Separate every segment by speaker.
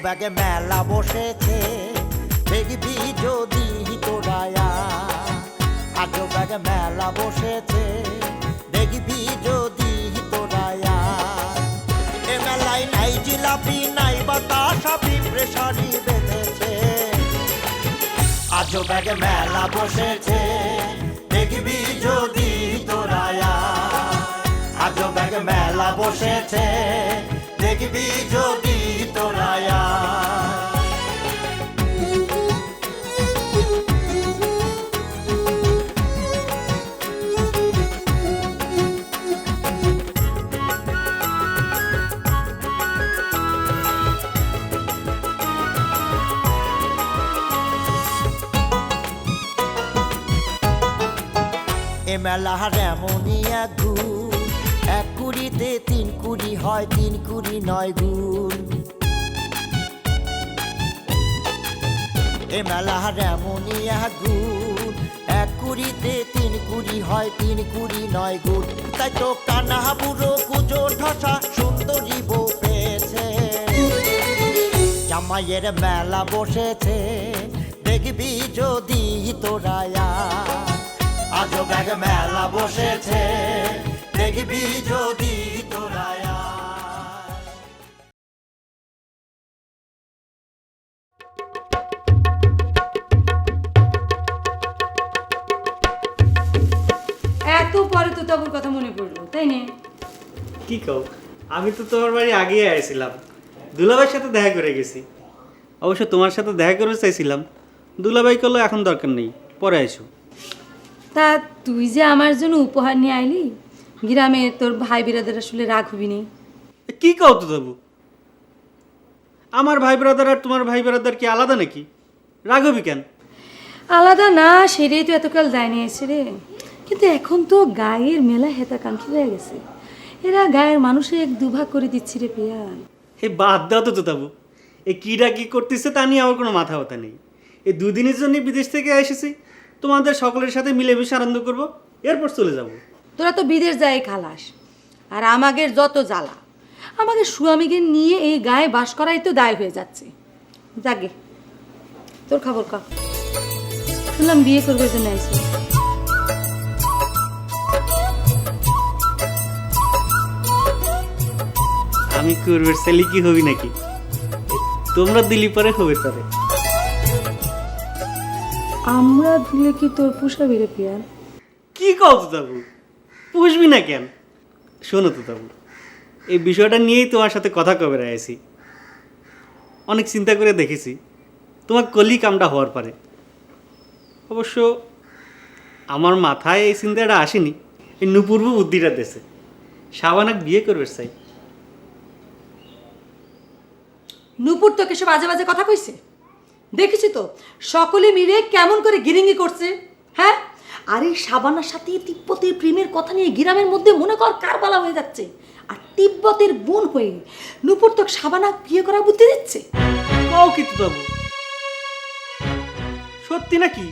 Speaker 1: ব্যাগে মেলা বসেছে, দেখবি যদি তোরায়া। আজ ব্যাগে মেলা বসেছে, দেখবি যদি তোরায়া। এ মেলায় নাই জিলাপি, নাই বাতাসা, পিঁপড়ে সারি বেঁধেছে। আজ ব্যাগে মেলা বসেছে, দেখবি যদি তোরায়া। আজ ব্যাগে মেলা বসেছে, দেখবি যদি তোরায়া। এ মেলার এমনই এক গুণ, এক কুড়িতে 3 কুড়ি হয়, 3 কুড়ি 9 গুণ। এ মেলার এমনই এক গুণ, এক কুড়িতে 3 কুড়ি হয়, 3 কুড়ি 9 গুণ। তাই তো কানা বুড়ো কুজো ঠসা সুন্দরী বউ পেয়েছে। জামাইয়ের মেলা বসেছে, দেখবি যদি তোরায়া। আজ ব্যাগে মেলা বসেছে, দেখবি যদি তোরায়া।
Speaker 2: এত পরে তো তবুর কথা মনে পড়লো, তাই না?
Speaker 3: কি কও, আমি তো তোমার বাড়ি আগেই আইছিলাম, দুলাভাইয়ের সাথে দেখা করে গেছি। অবশ্য তোমার সাথে দেখা করে চাইছিলাম, দুলাভাই করলো এখন দরকার নেই, পরে আইসো।
Speaker 2: তা তুই যে আমার জন্য উপহার নিয়ে আইলি, গ্রামে তোর ভাই বিরাদের আসলে রাগ হবি নি?
Speaker 3: কি কও তো তবু, আমার ভাই ব্রাদার আর তোমার ভাই ব্রাদার কি আলাদা নাকি? রাগ হবি কেন?
Speaker 2: আলাদা না, সেটাই তো এতকাল যায় নিয়েছে রে। কিন্তু এখন তো গায়ের মেলা হেতাকাঙ্ক্ষী হয়ে গেছে, এরা গায়ের মানুষে এক দুভাগ করে দিচ্ছি রে পেয়াল।
Speaker 3: হে বাদ দাও তো তাবু, এই কিরা কি করতেছে তা নিয়ে আমার কোনো মাথা ব্যথা নেই। এই 2 দিনের জন্য বিদেশ থেকে এসেছি, তোমাদের সকলের সাথে মিলেমিশে আনন্দ করব, এরপর চলে যাব।
Speaker 2: তোরা তো বিদেশ যায় খালাস, আর আমাদের যত জ্বালা, আমাদের স্বামীকে নিয়ে এই গায়ে বাস করাই তো দায় হয়ে যাচ্ছে। যাগে তোর খবর কা, শুনলাম বিয়ে করবে জন্য আইছি।
Speaker 3: আমি করবে ছেলে কি হবি নাকি? তোমরা দিলি পরে হবে তারে।
Speaker 2: আমরা দিলে কি তোর পোষাবি রে পিয়াল?
Speaker 3: কি কও তো তাবু, পুষবি না কেন? শোনো তো তাবু, এই বিষয়টা নিয়েই তোমার সাথে কথা কবে আছি। অনেক চিন্তা করে দেখেছি, তোমার কলি কামটা হওয়ার পারে। অবশ্য আমার মাথায় এই চিন্তাটা আসেনি, এই নুপূর্ব বুদ্ধিটা দেশে শাবানাক বিয়ে করবে চাই।
Speaker 2: নুপুর তোকে সব বাজে বাজে কথা কইছে, দেখেছি তো সকলে মিলে কেমন করে গিরিঙ্গি করছে। হ্যাঁ, আর এই সাবানার সাথে তিব্বতের প্রেমের কথা নিয়ে গ্রামের মধ্যে মনে কর কারবালা হয়ে যাচ্ছে। আর তিব্বতের বোন হয়ে নুপুর তোকে সাবানা বিয়ে করার বুদ্ধি দিচ্ছে।
Speaker 3: কও কি তো তাবু, সত্যি নাকি?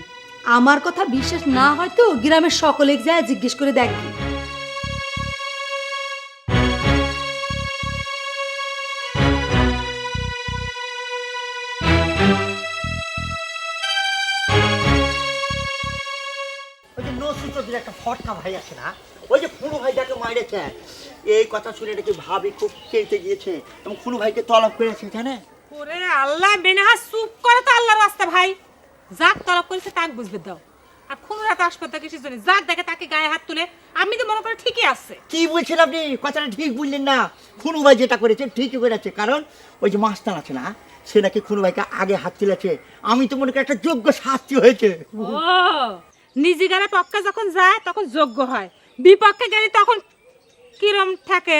Speaker 2: আমার কথা বিশ্বাস না হয় তো গ্রামের সকলে যায় জিজ্ঞেস করে দেখবি।
Speaker 1: ওই যে নসুতদের একটা ফটকা ভাই আছে না, ওই যে খুনু ভাই যাকে মারেছে, এই কথা শুনে নাকি ভাবি খুব খেলতে গিয়েছে এবং খুনু ভাইকে তলব করেছে। জানে?
Speaker 4: ওরে আল্লাহ, বেনাহা চুপ করে তো আল্লাহর রাস্তা ভাই। যাক তলব করেছে তাক বুঝবে দাও। আর খুনুরা তো হাসপাতাল কিসের জন্য? যাক দেখে তাকে গায়ে হাত তুলে, আমি তো মনে করি ঠিকই আছে।
Speaker 1: কি বলছেন আপনি? কথাটা ঠিক বুঝলেন না। খুনু ভাই যেটা করেছে ঠিকই করেছে, কারণ ওই যে মাস্তান আছে না, সে নাকি খুনু ভাইকে আগে হাত তুলেছে। আমি তো মনে করি একটা যোগ্য শাস্তি হয়েছে।
Speaker 4: ও নিজেগারে পক্ষে যখন যায় তখন যোগ্য হয়, বিপক্ষে গেলে তখন কিরম থাকে।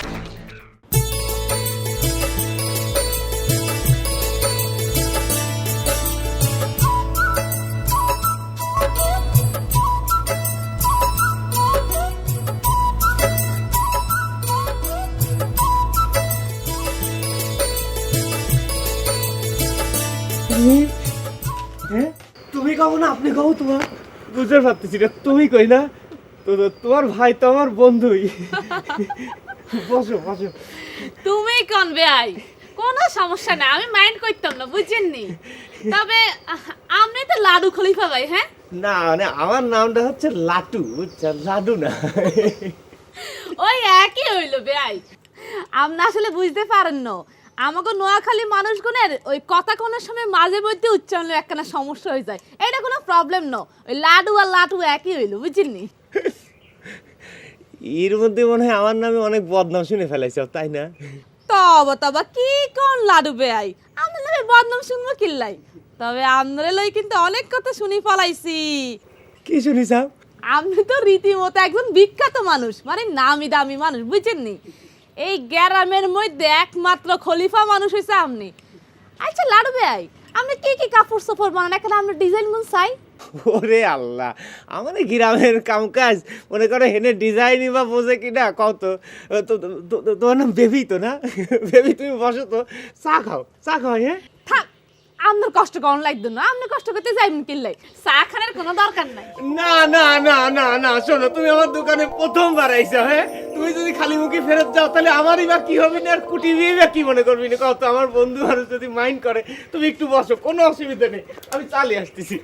Speaker 3: তুমি কও না, আপনি কও। তোমার বুঝতে পারতেছি না, তুমি কই না তো, তোমার ভাই তো আমার বন্ধুই। বসো বসো।
Speaker 5: তুমি কোন বেআই? কোনো সমস্যা না, আমি মাইন্ড করতাম না, বুঝছেননি? তবে আপনি তো লাডু খলিফা ভাই, হ্যাঁ?
Speaker 6: না মানে আমার নামটা হচ্ছে লাটু, বুঝছেন, লাডু না।
Speaker 5: ওই একই হইলো ভাই। আপনি আসলে বুঝতে পারেন না, আমাকে নোয়াখালী মানুষগুনের ওই কথা কোনের সময় মাঝে মধ্যে উচ্চারণের একখানা সমস্যা হয়ে যায়। এটা কোনো প্রবলেম না, ওই লাডু আর লাটু একই হইলো, বুঝছেননি?
Speaker 6: এর মধ্যে মনে হয় আমার নামে অনেক বদনাম শুনে ফেলাইছ, তাই না?
Speaker 5: তবা কি কোন লাডু বেআই, আপনার নামে বদনাম শুনবো কিল্লাই? তবে আপনারে লই কিন্তু অনেক কথা শুনি ফলাইছি।
Speaker 6: কি শুনিস?
Speaker 5: আপনি তো রীতিমতো একজন বিখ্যাত মানুষ, মানে নামি দামি মানুষ, বুঝছেননি? এই গ্রামের মধ্যে একমাত্র খলিফা মানুষ হয়েছে আপনি। আচ্ছা লাডু বেআই, আপনি কি কি কাপড় চোপড় বানান, এখন আমরা ডিজাইন গুলো চাই।
Speaker 6: ওরে আল্লাহ, আমার এই গ্রামের কামকাজ মনে করে হেনে ডিজাইনই বা বোঝে কিনা কত। তোমার নাম বেবি তো না? বেবি তুমি বসো তো, চা খাও, চা খাও। হ্যাঁ
Speaker 5: থাক, আপনার কষ্ট করার লাগতো না, আপনি কষ্ট করতে যাইবেন কিল্লাই, চা খানের কোনো দরকার নাই।
Speaker 6: না না না না না, শোনো, তুমি আমার দোকানে প্রথমবার আইছো। হ্যাঁ, তুমি যদি খালি মুখে ফেরত যাও তাহলে আমারই বা কি হবে না, আর কুটি বিয়ে বা কি মনে করবি না কত? আমার বন্ধু মানুষ যদি মাইন্ড করে, তুমি একটু বসো, কোনো অসুবিধা নেই, আমি চালিয়ে আসতেছি।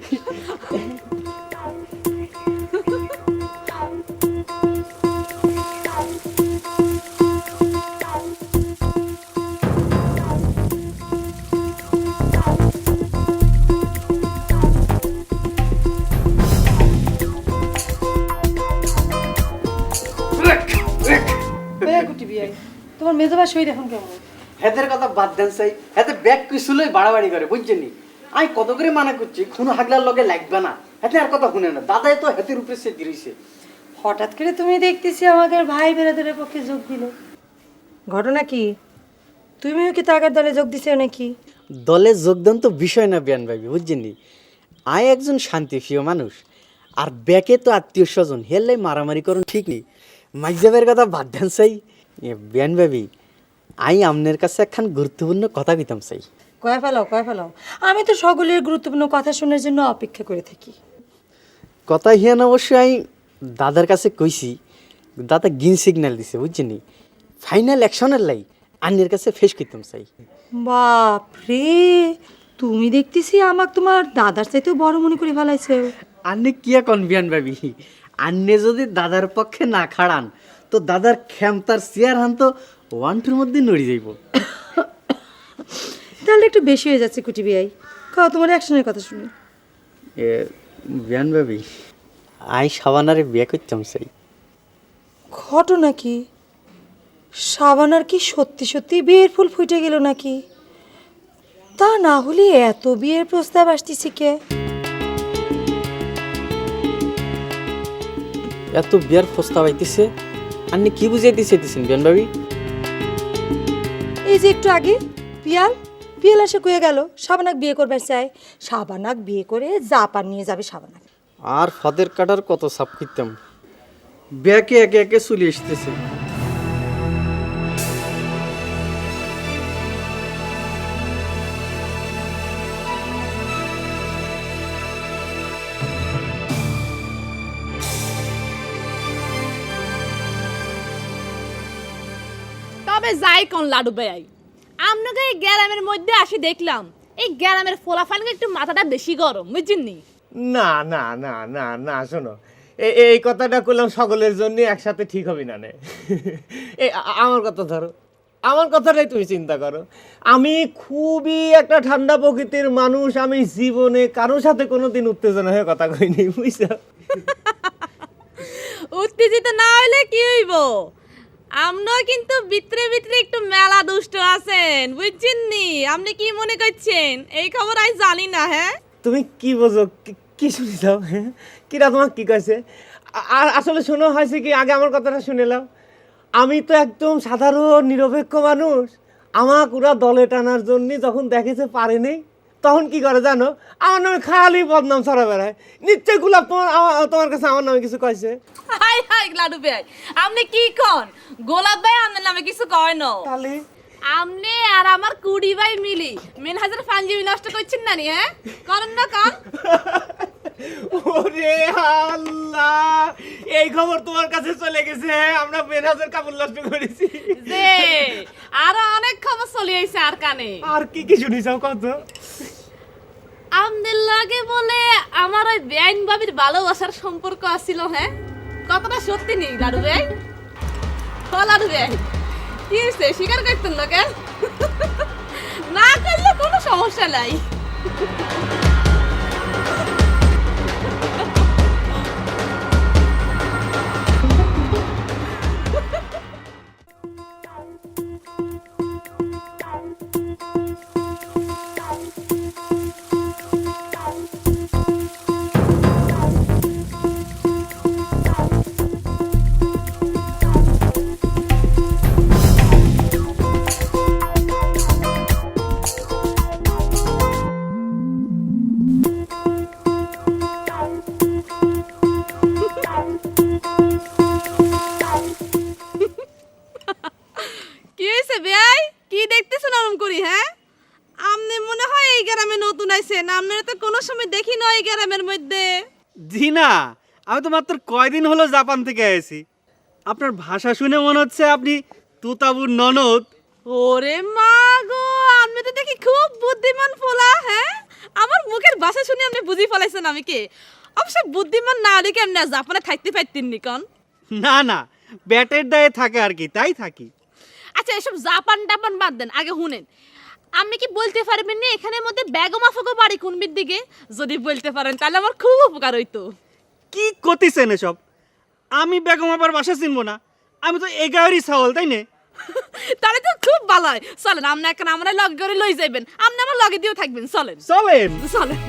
Speaker 2: তোমার মেজবা শরীর এখন কেমন?
Speaker 7: হেদের কথা বাদ দেন চাই, হেতে ব্যাগ কিছুলই বাড়াবাড়ি করে, বুঝছেন নি? আমি কত করে মানা করছি খুনো হাগলার লগে লাগবে না, হেতে আর কথা শুনে না। দাদাই তো হেতের উপরে সে দিয়েছে।
Speaker 2: হঠাৎ করে তুমি দেখতেছি আমাকে ভাই বেরাদের পক্ষে যোগ দিল, ঘটনা কি? তুমিও কি তাগের দলে যোগ দিছো নাকি?
Speaker 7: দলে যোগদান তো বিষয় না বিয়ান ভাবি, বুঝছেন নি? আয় একজন শান্তিপ্রিয় মানুষ, আর ব্যাকে তো আত্মীয় স্বজন, হেললে মারামারি করুন ঠিক নেই। মাইজাবের কথা বাদ দেন চাই। বিয়ান ভাবি, আই আপনার কাছে একখান গুরুত্বপূর্ণ কথা কইতাম চাই।
Speaker 2: কয়ে ফেলাও। আমি তো সকলের গুরুত্বপূর্ণ কথা শোনার জন্য অপেক্ষা করে থাকি।
Speaker 7: কথা হিয়ান অবশ্যই আমি দাদার কাছে কইছি, দাদা গ্রিন সিগন্যাল দিছে, বুঝছেন নি? ফাইনাল অ্যাকশনের লাই আন্নের কাছে ফেস করতাম চাই।
Speaker 2: বাপ রে, তুমি দেখতেছি আমাকে তোমার দাদার চাইতেও বড় মনে করে ফেলাইছে।
Speaker 7: আন্নে কি এখন বিয়ান ভাবি, আন্নে যদি দাদার পক্ষে না খাড়ান তো দাদার ক্ষমতার চেয়ার হান তো 1-2 মধ্যে নড়ি যাইব।
Speaker 2: তাহলে একটু বেশি হয়ে যাচ্ছে কুটি বিয়াই। কাও তোমার অ্যাকশনের কথা শুনি।
Speaker 7: বিয়ান ভাবি, আই সাবানারে বিয়ে করতাম চাই।
Speaker 2: ঘটনা কি? সাবানার কি সত্যি সত্যি বিয়ের ফুল ফুটে গেল নাকি? তা না হলে এত বিয়ের প্রস্তাব আসতেছে কে?
Speaker 7: এত বিয়ার প্রস্তাব আইতেছে, আপনি কি বুঝাইতেছে দিছেন বিয়ান ভাবি?
Speaker 2: এই যে একটু আগে পিয়াল এসে কয়ে গেল সাবানাক বিয়ে করবার চাই, সাবানাক বিয়ে করে জাপান নিয়ে যাবে সাবানাক।
Speaker 7: আর ফাদের কাটার কত সাপ করতাম, ব্যাকে একে একে চলে আসতেছে।
Speaker 5: তবে যাই কোন লাডু বেআই, আপনাকে এই গ্রামের মধ্যে আসি দেখলাম এই গ্রামের ফলাফানকে একটু মাথাটা বেশি গরম, বুঝছেননি?
Speaker 6: না না না না না, শোনো, এই কথাটা করলাম সকলের জন্য একসাথে ঠিক হবে না। আমার কথা ধরো, আমার কথাটাই তুমি চিন্তা করো। আমি খুবই একটা ঠান্ডা প্রকৃতির মানুষ, আমি জীবনে কারোর সাথে কোনোদিন উত্তেজনা হয়ে কথা কইনি, বুঝছো?
Speaker 5: উত্তেজিত না হইলে কি হইব? আমরাও কিন্তু ভিতরে ভিতরে একটু মেলা দুষ্ট আছেন, বুঝছেননি? আপনি কি মনে করছেন এই খবর আমি জানি না? হ্যাঁ,
Speaker 6: তুমি কি বোঝো, কি শুনে যাও? হ্যাঁ, কিরা তোমার কি কইছে? আর আসলে শোনো, হয়েছে কি, আগে আমার কথাটা শুনে নাও। আমি তো একদম সাধারণ নিরপেক্ষ মানুষ। আমাকে ওরা দলে টানার জন্য যখন দেখেছে পারে নেই, তখন কি করে জানো? আমার নামে খালি বদনাম ছড়া বেড়ায়। নিশ্চয় গোলাপ তোমার কাছে আমার নামে কিছু কইছে?
Speaker 5: হাই হাই লাডু ভাই, আপনি কি কোন? গোলাপ ভাই আপনার নামে কিছু কয় না।
Speaker 6: তাহলে
Speaker 5: আপনি আর আমার কুড়ি ভাই মিলি মেনহাজের ফাঞ্জি নষ্ট করছেন না নি? হ্যাঁ, করেন না কান?
Speaker 6: ওরে আল্লাহ, এই খবর তোমার কাছে চলে গেছে, আমরা বেনাজের কাপড় নষ্ট করেছি।
Speaker 5: যে আরো অনেক খবর চলে আইছে আর কানে।
Speaker 6: আর কি কি শুনিছাও কত?
Speaker 5: আমদের লাগে বলে আমার ওই বেআইন বাবির ভালোবাসার সম্পর্ক আছিল। হ্যাঁ, কথাটা সত্যি নেই লাডু ভাই? ও লাডু ভাই, কি হয়েছে স্বীকার করতেন না কেন? না করলে কোনো সমস্যা নাই। কি হয়েছে বেআই? কি দেখতেছেন ওরম করি? হ্যাঁ, আমনে মনে হয় এই গ্রামে নতুন আইছেন, আপনারা তো কোনো সময় দেখি না এই গ্রামের মধ্যে।
Speaker 3: জি না, আমি তো মাত্র কয়দিন হলো জাপান থেকে এসেছি। আপনার ভাষা শুনে মনে হচ্ছে আপনি তুতাবুর ননদ।
Speaker 5: ওরে মা গো, আপনি তো দেখি খুব বুদ্ধিমান ফোলা। হ্যাঁ, আমার মুখের ভাষা শুনে আপনি বুঝি ফেলাইছেন আমি কে। অবশ্য বুদ্ধিমান না হলে কেমনে জাপানে থাকতে পারতেন নি কন?
Speaker 3: না না, ব্যাটের দায়ে থাকে আর কি, তাই থাকি।
Speaker 5: আচ্ছা, এসব জাপান টাপান বাদ দেন, আগে শুনেন। আপনি কি বলতে পারবেন না এখানের মধ্যে বেগম আফাগো বাড়ি কোনবির দিকে? যদি বলতে পারেন তাহলে আমার খুব উপকার হইতো।
Speaker 3: কি করতেছেন এসব? আমি বেগম আবার বাসা চিনবো না? আমি তো এগারোই ছাওয়াল, তাই না?
Speaker 5: তাহলে তো খুব ভালো হয়। চলেন, আপনি এখন আমরা লগ করে লই যাইবেন, আপনি আমার লগে দিয়েও থাকবেন। চলেন
Speaker 3: চলেন।
Speaker 5: চলেন।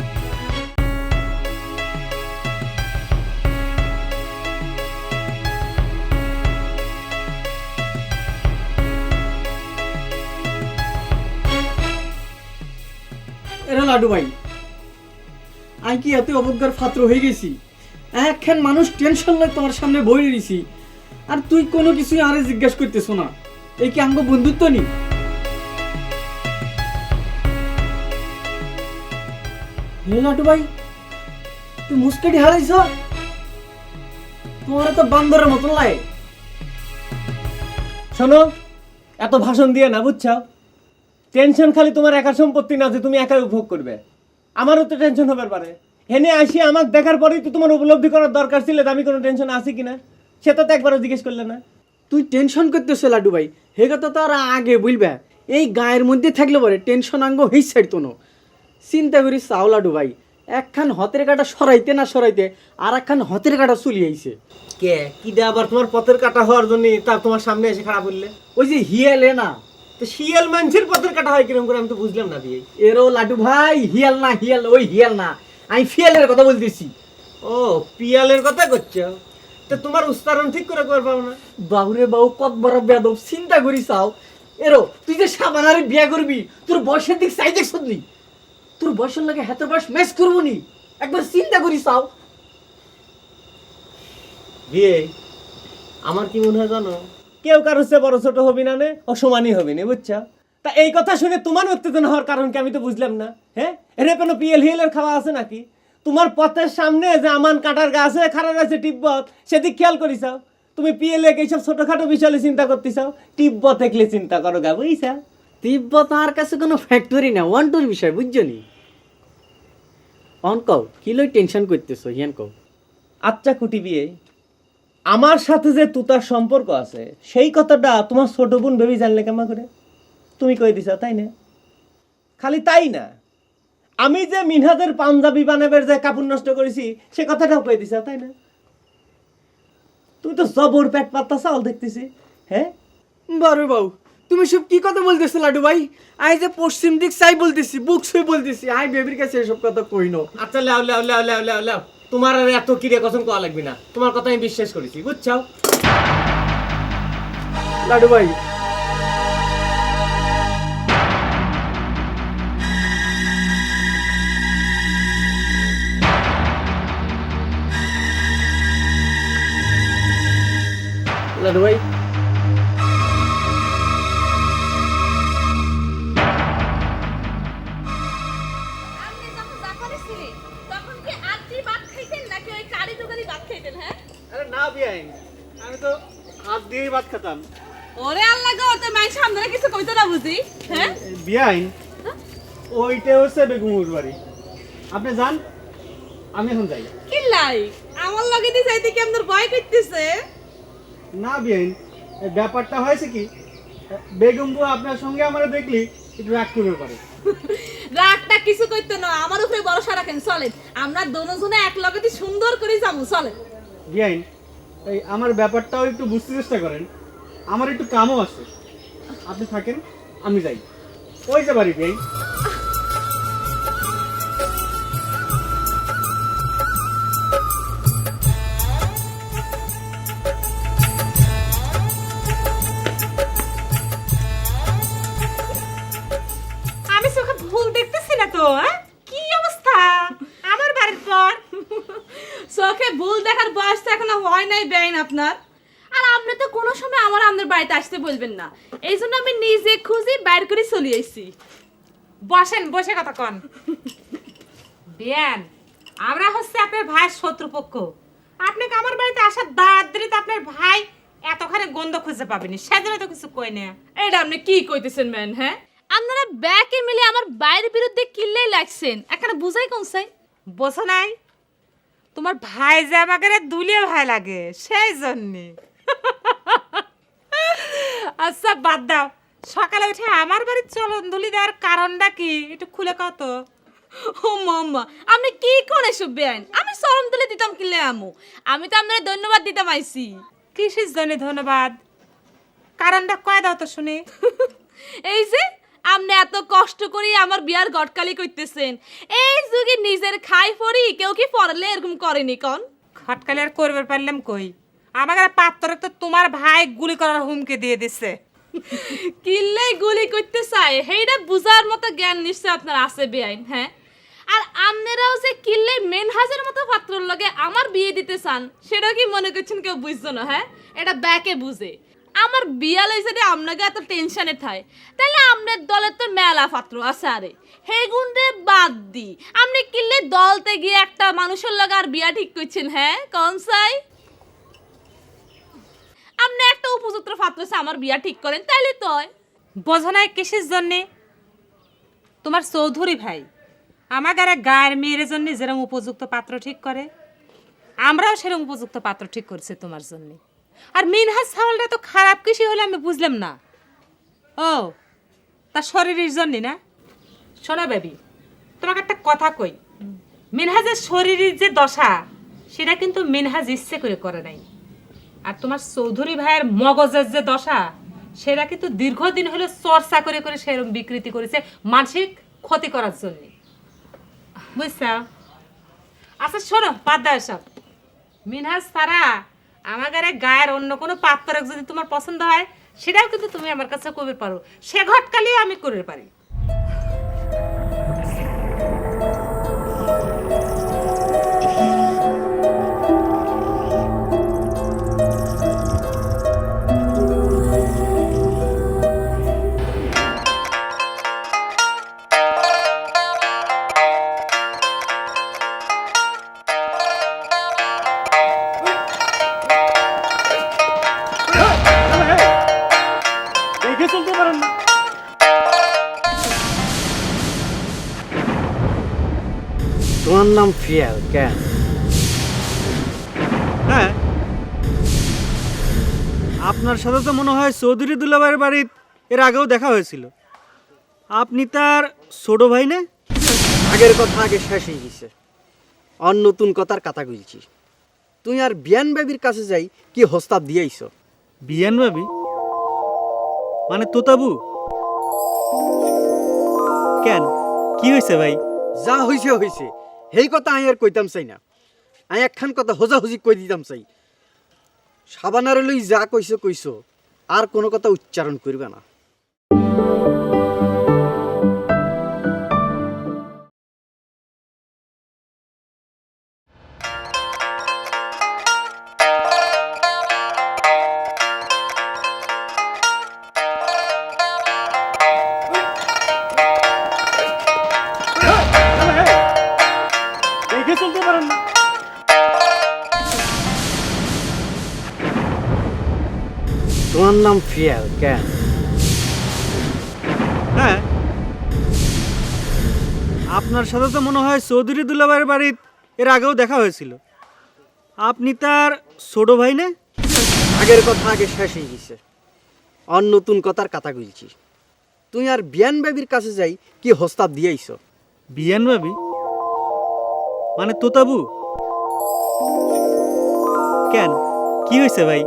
Speaker 7: এরা লাডু ভাই, আমি কি এত অবজ্ঞার পাত্র হয়ে গেছি? একখান মানুষ টেনশন লয় তোমার সামনে বই রয়েছি, আর তুই কোনো কিছুই আরে জিজ্ঞাসা করতেছ না। এই কি আমগো বন্ধুত্ব নি? হে লাডু ভাই, তুই মুস্কাটি হারাইছ? তোমার তো বান্দরের মতন লাগে।
Speaker 6: শোনো, এত ভাষণ দিয়ে না, বুঝছো? টেনশন খালি তোমার একার সম্পত্তি না যে তুমি একাই উপভোগ করবে, আমারও তো টেনশন হবে পারে। হেনে আসি আমাকে দেখার পরেই তো তোমার উপলব্ধি করার দরকার ছিল আমি কোনো টেনশন আছি কিনা, সেটা তো একবারও জিজ্ঞেস করলে না।
Speaker 7: তুই টেনশন করতেছ লাডু ভাই, হে কথা তো আর আগে বলবে। এই গায়ের মধ্যে থাকলে পরে টেনশন আঙ্গ হেই ছাড়তো না। চিন্তা করি চাও লাডু ভাই, একখান হতের কাটা সরাইতে না সরাইতে আর একখান হতের কাটা চলি আইছে।
Speaker 6: কে কি দে আবার তোমার পথের কাটা হওয়ার জন্য তা তোমার সামনে এসে খারাপ বললে?
Speaker 7: ওই যে হিয়ালে না,
Speaker 6: তো শিয়াল মানুষের পথের কাটা হয় কিরকম করে আমি তো বুঝলাম না দিয়ে।
Speaker 7: এরও লাডু ভাই হিয়াল না, হিয়াল ওই হিয়াল না, আমি ফিয়ালের কথা বলতেছি।
Speaker 6: ও পিয়ালের কথা করছো, তো তোমার উচ্চারণ ঠিক করে পাবো না।
Speaker 7: বাবুরে বাবু কত বড় বেদব, চিন্তা করি চাও। এরো তুই যে সাবানারে বিয়া করবি, তোর বয়সের দিক চাই দেখ শুনলি, তোর বয়সের লাগে হাতের বয়স ম্যাচ করবো নি, একবার চিন্তা করি চাও।
Speaker 6: বিয়ে আমার কি মনে হয় জানো, কেউ কারো চেয়ে বড় ছোট হবি না নে, অসমানই হবি না, বুঝছো? তা এই কথা শুনে তোমার উত্তেজনা হওয়ার কারণ কি আমি তো বুঝলাম না। হ্যাঁ, এর কোনো পিএল হিএলের খাওয়া আছে নাকি? তোমার পথের সামনে যে আমান কাটার গাছে খারাপ আছে টিব্বত, সেদিক খেয়াল করিসাও। তুমি পিএলএ এইসব ছোটখাটো বিষয়ে চিন্তা করতেছাও, টিব্বত দেখলে চিন্তা করো গা, বুঝছা?
Speaker 7: তিব্বত আর কাছে কোনো ফ্যাক্টরি না, ওয়ান টুর বিষয়, বুঝছো নি? অন কও কি লই টেনশন করতেছো, হিয়ান কও।
Speaker 6: আচ্ছা কুটি বিয়ে, আমার সাথে যে তুতার সম্পর্ক আছে সেই কথাটা তোমার ছোট বোন ভেবে জানলে কেমন করে? তুমি কই দিছ, তাই না? খালি তাই না, আমি যে মিনহাজের পাঞ্জাবি বানাবের যে কাপড় নষ্ট করেছি সে কথাটাও কই দিছ, তাই না? তুমি তো জবর পেট পাত্তা চাল দেখতেছি। হ্যাঁ
Speaker 7: বারে বাবু, তুমি সব কি কথা বলতেছো লাডু ভাই? আই যে পশ্চিম দিক চাই বলতেছি, বুক ছুঁই বলতেছি, আই বেবির কাছে এসব কথা কই না।
Speaker 6: আচ্ছা লাও লাও লাও লাও লাও লাও, তোমার আর এত কিরে কসম কওয়া লাগবে না, তোমার কথা আমি বিশ্বাস করেছি, বুঝছো?
Speaker 7: লাডু ভাই লাডু ভাই
Speaker 5: আপনি যখন জাপানে ছিলেন তখন কি আত্রি ভাত
Speaker 3: বিয়াইন আমি তো হাত দিয়েই ভাত খেতাম।
Speaker 5: ওরে আল্লাহ গো, তো মাই সামনে কিছু কইতো না বুঝি? হ্যাঁ
Speaker 3: বিয়াইন ওইটা হচ্ছে বেগমুর বাড়ি, আপনি যান, আমি এখন যাই।
Speaker 5: কি লাই আমার লগে দি যাইতে কি আপনার ভয় করতেছে?
Speaker 3: না বিয়াইন, এই ব্যাপারটা হয়েছে কি, বেগম বউ আপনার সঙ্গে আমার দেখলি একটু রাগ করবে পারে।
Speaker 5: রাগটা কিছু কইতো না, আমার উপরে ভরসা রাখেন, চলেন আমরা দুজনে এক লগেতে সুন্দর করে যাবো, চলেন।
Speaker 3: বিয়াইন এই আমার ব্যাপারটাও একটু বুঝতে চেষ্টা করেন, আমার একটু কামও আছে, আপনি থাকেন আমি যাই। ওই যে বাড়ি বিয়াইন।
Speaker 4: আমি চোখে ভুল দেখতেছি না তো, হ্যাঁ? কি অবস্থা আমার বাড়ির পর?
Speaker 5: চোখে ভুল দেখার বয়স তো এখনো হয় নাই বেআইন আপনার। আর আপনি তো কোনো সময় আমার আমাদের বাড়িতে আসতে বলবেন না, এই জন্য আমি নিজে খুঁজি বাইর করে চলে আইছি।
Speaker 4: বসেন, বসে কথা কন। বিয়ান, আমরা হচ্ছে আপনার ভাইয়ের শত্রুপক্ষ। আপনাকে আমার বাড়িতে আসার দাঁড়িতে আপনার ভাই এতখানি গন্ধ খুঁজে পাবেনি, সেজন্য তো কিছু কই না।
Speaker 5: এটা আপনি কি কইতেছেন ম্যান? হ্যাঁ আপনারা ব্যাকে মিলে আমার বাইরের বিরুদ্ধে কিল্লেই লাগছেন, এখানে বুঝাই কোন চাই?
Speaker 4: বোঝো নাই, তোমার ভাই যে আমাকে দুলিয়ে ভাই লাগে সেই জন্যে। আচ্ছা বাদ দাও, সকালে উঠে আমার বাড়ির চলন ধুলি দেওয়ার কারণটা কি একটু খুলে কত?
Speaker 5: ও মাম্মা, আপনি কি করে এসব বেআইন? আমি সরম তুলে দিতাম কিল্লে আমু, আমি তো আপনারা ধন্যবাদ দিতাম আইছি।
Speaker 4: কিসের জন্য ধন্যবাদ? কারণটা কয় দাও তো শুনি।
Speaker 5: এই যে আপনি এত কষ্ট করে আমার বিয়ার গটকালি করতেছেন, এই যুগে নিজের খাই পড়ি কেউ কি পড়লে এরকম করেনি কোন?
Speaker 4: খটকালে আর করবে পারলাম কই, আমাকে পাত্র তো তোমার ভাই গুলি করার হুমকি দিয়ে দিছে।
Speaker 5: কিল্লে গুলি করতে চায় সেইটা বুঝার মতো জ্ঞান নিশ্চয় আপনার আছে বেআইন। হ্যাঁ, আর আপনারাও যে কিল্লে মেনহাজের মতো পাত্রর লগে আমার বিয়ে দিতে চান সেটা কি মনে করছেন কেউ বুঝছো না? হ্যাঁ, এটা ব্যাকে বুঝে আমার বিয়া লই যদি আপনাকে এত টেনশনে থাই, তাহলে আপনার দলের তো মেলা পাত্র আছে, আরে হে গুন্ডে বাদ দি আপনি কিল্লে দলতে গিয়ে একটা মানুষের লগে আর বিয়া ঠিক করছেন? হ্যাঁ কোন চাই আপনি একটা উপযুক্ত পাত্র আছে আমার বিয়া ঠিক করেন, তাইলে তো হয়।
Speaker 4: বোঝো নাই কিসের জন্যে? তোমার চৌধুরী ভাই আমাকে আর গায়ের মেয়ের জন্য যেরকম উপযুক্ত পাত্র ঠিক করে, আমরাও সেরকম উপযুক্ত পাত্র ঠিক করছি তোমার জন্য। আর মিনহাজ ছাওয়ালটা তো খারাপ কিছু হলে আমি বুঝলাম না। ও তার শরীরের জন্য না? শোনো বেবি, তোমাকে একটা কথা কই, মিনহাজের শরীরের যে দশা সেটা কিন্তু মিনহাজ ইচ্ছে করে নাই। আর তোমার চৌধুরী ভাইয়ের মগজের যে দশা সেটা কিন্তু দীর্ঘদিন হলে চর্চা করে সেরকম বিকৃতি করেছে মানসিক ক্ষতি করার জন্য, বুঝছো? আচ্ছা শোনো, বাদ দাও সব। মিনহাজ ছাড়া আমাদের গায়ের অন্য কোনো পাত্র যদি তোমার পছন্দ হয় সেটাও কিন্তু তুমি আমার কাছে করতে পারো, সে ঘটকালিও আমি করে পারি।
Speaker 3: দেখে চলতে পারেন না?
Speaker 7: তোমার নাম ফিয়াল কেন?
Speaker 3: হ্যাঁ, আপনার সাথে তো মনে হয় চৌধুরী দুলাভাইয়ের বাড়ির এর আগেও দেখা হয়েছিল। আপনি তার ছোট ভাই না?
Speaker 7: আগের কথা আগে শেষ হয়ে গেছে, অন নতুন কথার কথা বলছি। তুই আর বিয়ান বেবির কাছে যাই কি হস্তাব দিয়েছ?
Speaker 3: বিয়ান ভাবি মানে তোতাবু? কেন, কি হয়েছে ভাই?
Speaker 7: যা হইছে হইছে, সেই কথা আমি আর কইতাম চাই না। আমি একখান কথা হোজাহুজি কই দিতাম চাই, সাবানারে লই যা কইছো আর কোনো কথা উচ্চারণ করবে না।
Speaker 3: দেখে চলতে পারেন না?
Speaker 7: তোমার নাম ফিয়াল কেন?
Speaker 3: হ্যাঁ, আপনার সাথে তো মনে হয় চৌধুরী দুলাভাইয়ের বাড়ির এর আগেও দেখা হয়েছিল। আপনি তার ছোট ভাই না?
Speaker 7: আগের কথা আগে শেষ হয়ে গেছে, অন নতুন কথার কথা কইছি। তুই আর বিয়ান বেবির কাছে যাই কি হস্তাব দিয়েছ?
Speaker 3: বিয়ান ভাবি মানে তোতাবু? কেন, কি হয়েছে ভাই?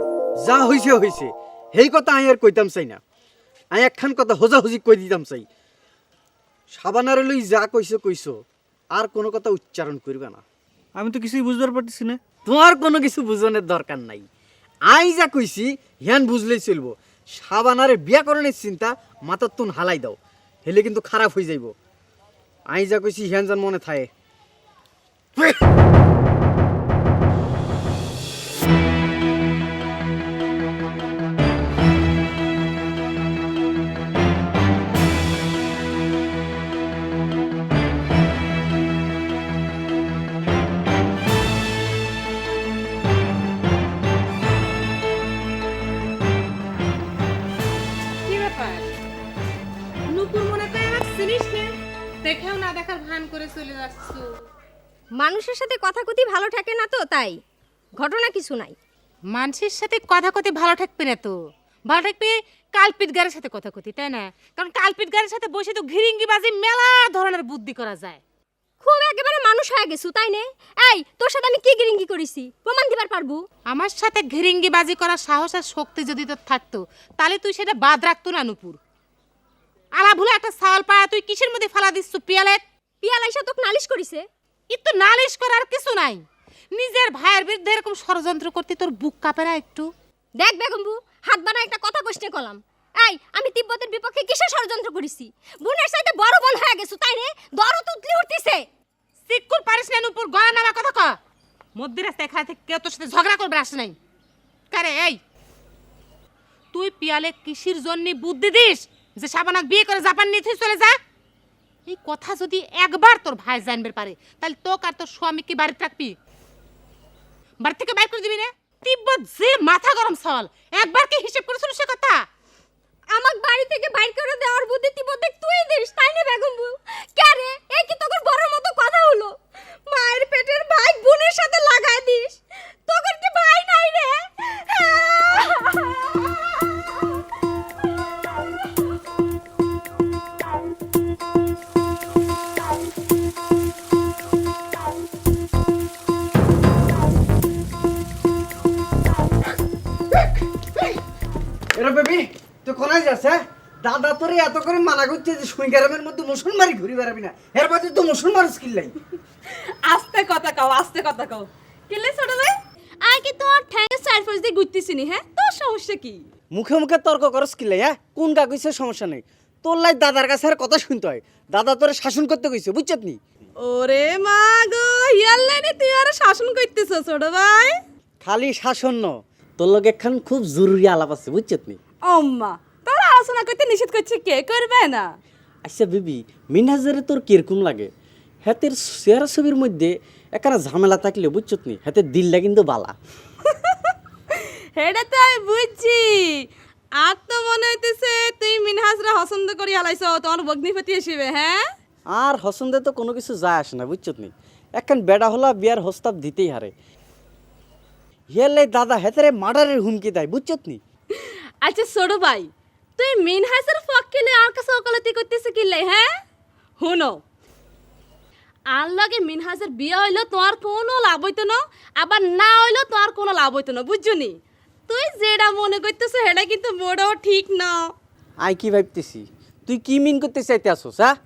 Speaker 7: যা হইছে হইছে, সেই কথা আমি আর কইতাম চাই না। আমি একখান কথা হোজাহুজি কই দিতাম চাই, সাবানারে লই যা কইছো আর কোনো কথা উচ্চারণ করবে না।
Speaker 3: আমি তো কিছুই বুঝতে পারতেছি না।
Speaker 7: তোমার কোনো কিছু বুঝনের দরকার নাই। আই যা কইছি হিয়ান বুঝলেই চলবো। সাবানারে বিয়া করণের চিন্তা মাথার তুন হালাই দাও, হেলে কিন্তু খারাপ হয়ে যাইব। আই যা কইছি হিয়ান যান মনে থাকে।
Speaker 4: কি ব্যাপার? নুপুর মনে করে আমার চিনিস না? দেখেও না দেখার ভান করে চলে যাচ্ছ।
Speaker 8: মানুষের সাথে কথা কতি ভালো থাকে না তো, তাই ঘটনা কিছু নাই।
Speaker 4: মানুষের সাথে কথা কতি ভালো থাকবে না তো, ভালো থাকবে কালপিট গারের সাথে কথা কতি, তাই না? কারণ কালপিট গারের সাথে বসে তো ঘিরিঙ্গি বাজি মেলা ধরনের বুদ্ধি করা যায়।
Speaker 8: খুব একেবারে মানুষ হয়ে গেছু, তাই নে? এই তোর সাথে আমি কি গিরিঙ্গি করেছি প্রমাণ দিবার পারবো?
Speaker 4: আমার সাথে ঘিরিঙ্গি বাজি করার সাহস আর শক্তি যদি তোর থাকতো তাহলে তুই সেটা বাদ রাখতো না নুপুর। আলা ভুলে একটা সাল পায়া তুই কিসের মধ্যে ফালা দিচ্ছ পিয়ালে?
Speaker 8: পিয়াল আইসা তোকে নালিশ করিছে?
Speaker 4: একটু নালিশ করার কিছু নাই। নিজের ভাইয়ের বিরুদ্ধে এরকম ষড়যন্ত্র করতে তোর বুক কাঁপে না একটু?
Speaker 8: দেখ বেগম্বু, হাত বানা একটা কথা কইতে কলাম। এই আমি তিব্বতের বিপক্ষে কিসের ষড়যন্ত্র করেছি? বোনের সাথে বড় বোন হয়ে গেছু, তাই নে? দরদ উতলি উঠতিছে।
Speaker 4: সিকুল পারিস না নুপুর, গলা নামা কথা ক। মধ্যে রাস্তায় খায় থেকে কেউ তোর সাথে ঝগড়া করবে আসে নাই। কারে এই তুই পিয়ালে কিসির জন্য বুদ্ধি দিস যে শাবানাক বিয়ে করে জাপান নিতে চলে যা? এই কথা যদি একবার তোর ভাই জানবে পারে তাহলে তোকে আর তোর স্বামীকে বাড়িতে রাখবি? বাড়ি থেকে বাইর করে দিবি না? তিব্বত যে মাথা গরম সওয়াল, একবার কি হিসেব করেছিল সে কথা?
Speaker 8: আমাক বাড়ি থেকে বাইর করে দেওয়ার বুদ্ধি তিব্বতে তুই দিস, তাই নে বেগম্বু? কে রে, এই কি তোর বড় মতো কথা হলো? মায়ের পেটের ভাই বোনের সাথে লাগায় দিস? তোর কি ভাই নাই রে?
Speaker 7: এরা বেবি তুই কোনায় যাস? হ্যাঁ, দাদা তোরে এত করে মানা করছে যে সুই গ্রামের মধ্যে মুসলমারি ঘুরি বেড়াবি না। এর বাদে তো মুসলমান স্কিল নাই।
Speaker 5: আস্তে কথা কও, আস্তে কথা কও। কেলে ছোট ভাই?
Speaker 8: আই কি তোর ঠ্যাঙ্গে সাইড ফোর্স দিয়ে গুইতেছিনি? হ্যাঁ, তোর সমস্যা কি?
Speaker 7: মুখে মুখে তর্ক কর স্কিল নাই। হ্যাঁ, কোন গা কইছে সমস্যা নেই, তোর লাই দাদার কাছে আর কথা শুনতে হয়। দাদা তোরে শাসন করতে কইছে, বুঝছত নি?
Speaker 5: ওরে মা গো, ইয়াল্লানি তুই আর শাসন করতেছ ছোট ভাই?
Speaker 7: খালি শাসন ন, তোর লগে একখান খুব জরুরি আলাপ আছে, বুঝছত নি?
Speaker 5: আম্মা তোর আলোচনা করতে নিষেধ করছে কে? করবে না?
Speaker 7: আচ্ছা বেবি, মিনহাজারে তোর কিরকম লাগে? হাতের চেহারা ছবির মধ্যে একখানা ঝামেলা থাকলে বুঝছত নি, হাতের দিলটা কিন্তু বালা।
Speaker 5: হেডা তো আমি বুঝছি। আর তো মনে হইতেছে তুই মিনহাজরা পছন্দ করি হালাইছ তোমার ভগ্নিপতি হিসেবে। হ্যাঁ,
Speaker 7: আর হসন্দে তো কোনো কিছু যায় আসে না, বুঝছত নি? একখান বেড়া হলা বিয়ার হস্তাব দিতেই হারে। হিয়ালে দাদা হেতারে মার্ডারের হুমকি দেয়, বুঝছত নি?
Speaker 5: আচ্ছা ছোট ভাই, তুই মিনহাজের পক্ষে নিয়ে আর কাছে ওকালতি করতেছে কি লাই? হ্যাঁ, হুনো আর লগে মিনহাজের বিয়ে হইলো তোমার কোনো লাভ হইতো না, আবার না হইলো তোমার কোনো লাভ হইতো না, বুঝছো নি? তুই যেটা মনে করতেছ সেটা কিন্তু মোটেও ঠিক না।
Speaker 7: আই কি ভাবতেছি, তুই কি মিন করতে চাইতে আসোস? হ্যাঁ,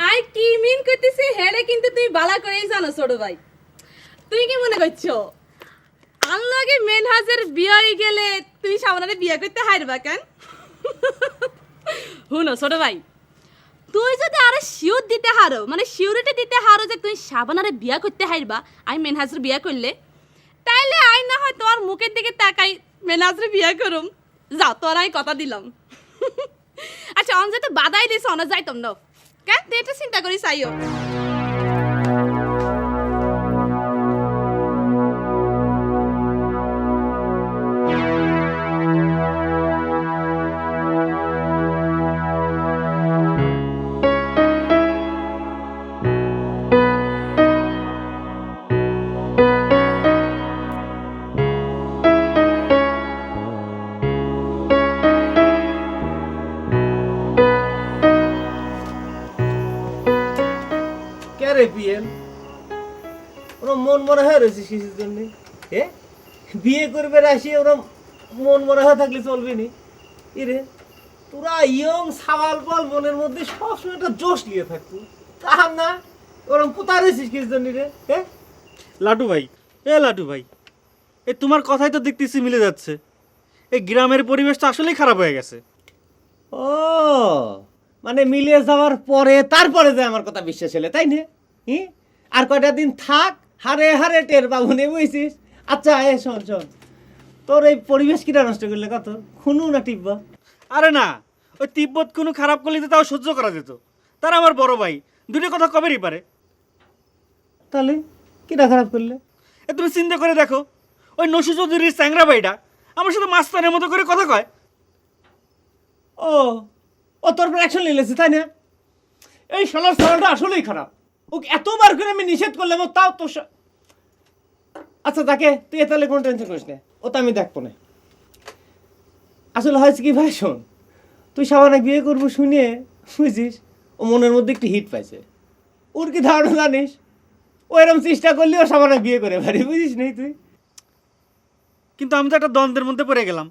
Speaker 5: আই কি মিন করতেছি হেডে কিন্তু তুই বালা করেই জানো ছোট ভাই। তুই কি মনে করছো আল্লাহকে মেনহাজের বিয়ে হয়ে গেলে তুই সামনে বিয়ে করতে হারবা কেন? হুনো ছোট ভাই, তুই যদি আরে শিওর দিতে হারো, মানে শিওরিটি দিতে হারো যে তুই সাবানারে বিয়া করতে হারবা আমি মেনহাজের বিয়া করলে, তাইলে আই না হয় তোমার মুখের দিকে তাকাই মেনহাজের বিয়া করুম। যাও, তোর আমি কথা দিলাম। আচ্ছা অন যেতে বাধাই দিছ অনা যাইতাম না কেন? তুই এটা চিন্তা করি চাইও।
Speaker 6: মরা হয়ে রয়েছিস কিসের জন্য? বিয়ে করবে রাশি ওরম মন মরা হয়ে থাকলে চলবে নি। ইরে তোরা ইয়ং সাবাল বল মনের মধ্যে সবসময় একটা জোশ নিয়ে থাকতো, তাহার না ওরম কোথায় রয়েছিস কিসের জন্য রে?
Speaker 3: লাটু ভাই, লাটু ভাই, তোমার কথাই তো দেখতেছি মিলে যাচ্ছে। এই গ্রামের পরিবেশ তো আসলেই খারাপ হয়ে গেছে।
Speaker 6: ও মানে মিলিয়ে যাওয়ার পরে তারপরে যে আমার কথা বিশ্বাস হলে, তাই না? আর কয়টা দিন থাক, হারে হারে টের পাবো নে, বুঝছিস? আচ্ছা শোন শোন, তোর এই পরিবেশ কিটা নষ্ট করলে কত খুনু না টিপবা?
Speaker 3: আরে না, ওই তিব্বত কোনো খারাপ করলে তো তাও সহ্য করা যেত। তারা আমার বড় ভাই, দুটো কথা কবেরই পারে।
Speaker 6: তাহলে কিটা খারাপ করলে?
Speaker 3: তুমি চিন্তা করে দেখো, ওই নসু চৌধুরীর চ্যাংরা ভাইটা আমার সাথে মাস্তানের মতো করে কথা কয়।
Speaker 6: ও ও তোর উপর অ্যাকশন নিয়েছে, তাই না? এই শালার সালাটা আসলেই খারাপ। ওকে এতবার করে আমি নিষেধ করলাম, তাও তো আচ্ছা তাকে তুই তাহলে কোনো টেনশন করিস না, ও তো আমি দেখবো না। আসলে হয়েছে কি ভাই, শোন, তুই সাবানা বিয়ে করবো শুনে, বুঝিস, ও মনের মধ্যে একটু হিট পাইছে। ওর কি ধারণা জানিস? ও এরকম চেষ্টা করলে ও সাবানা বিয়ে করে পারি, বুঝিস নেই তুই?
Speaker 3: কিন্তু আমি তো একটা দ্বন্দ্বের মধ্যে পড়ে গেলাম।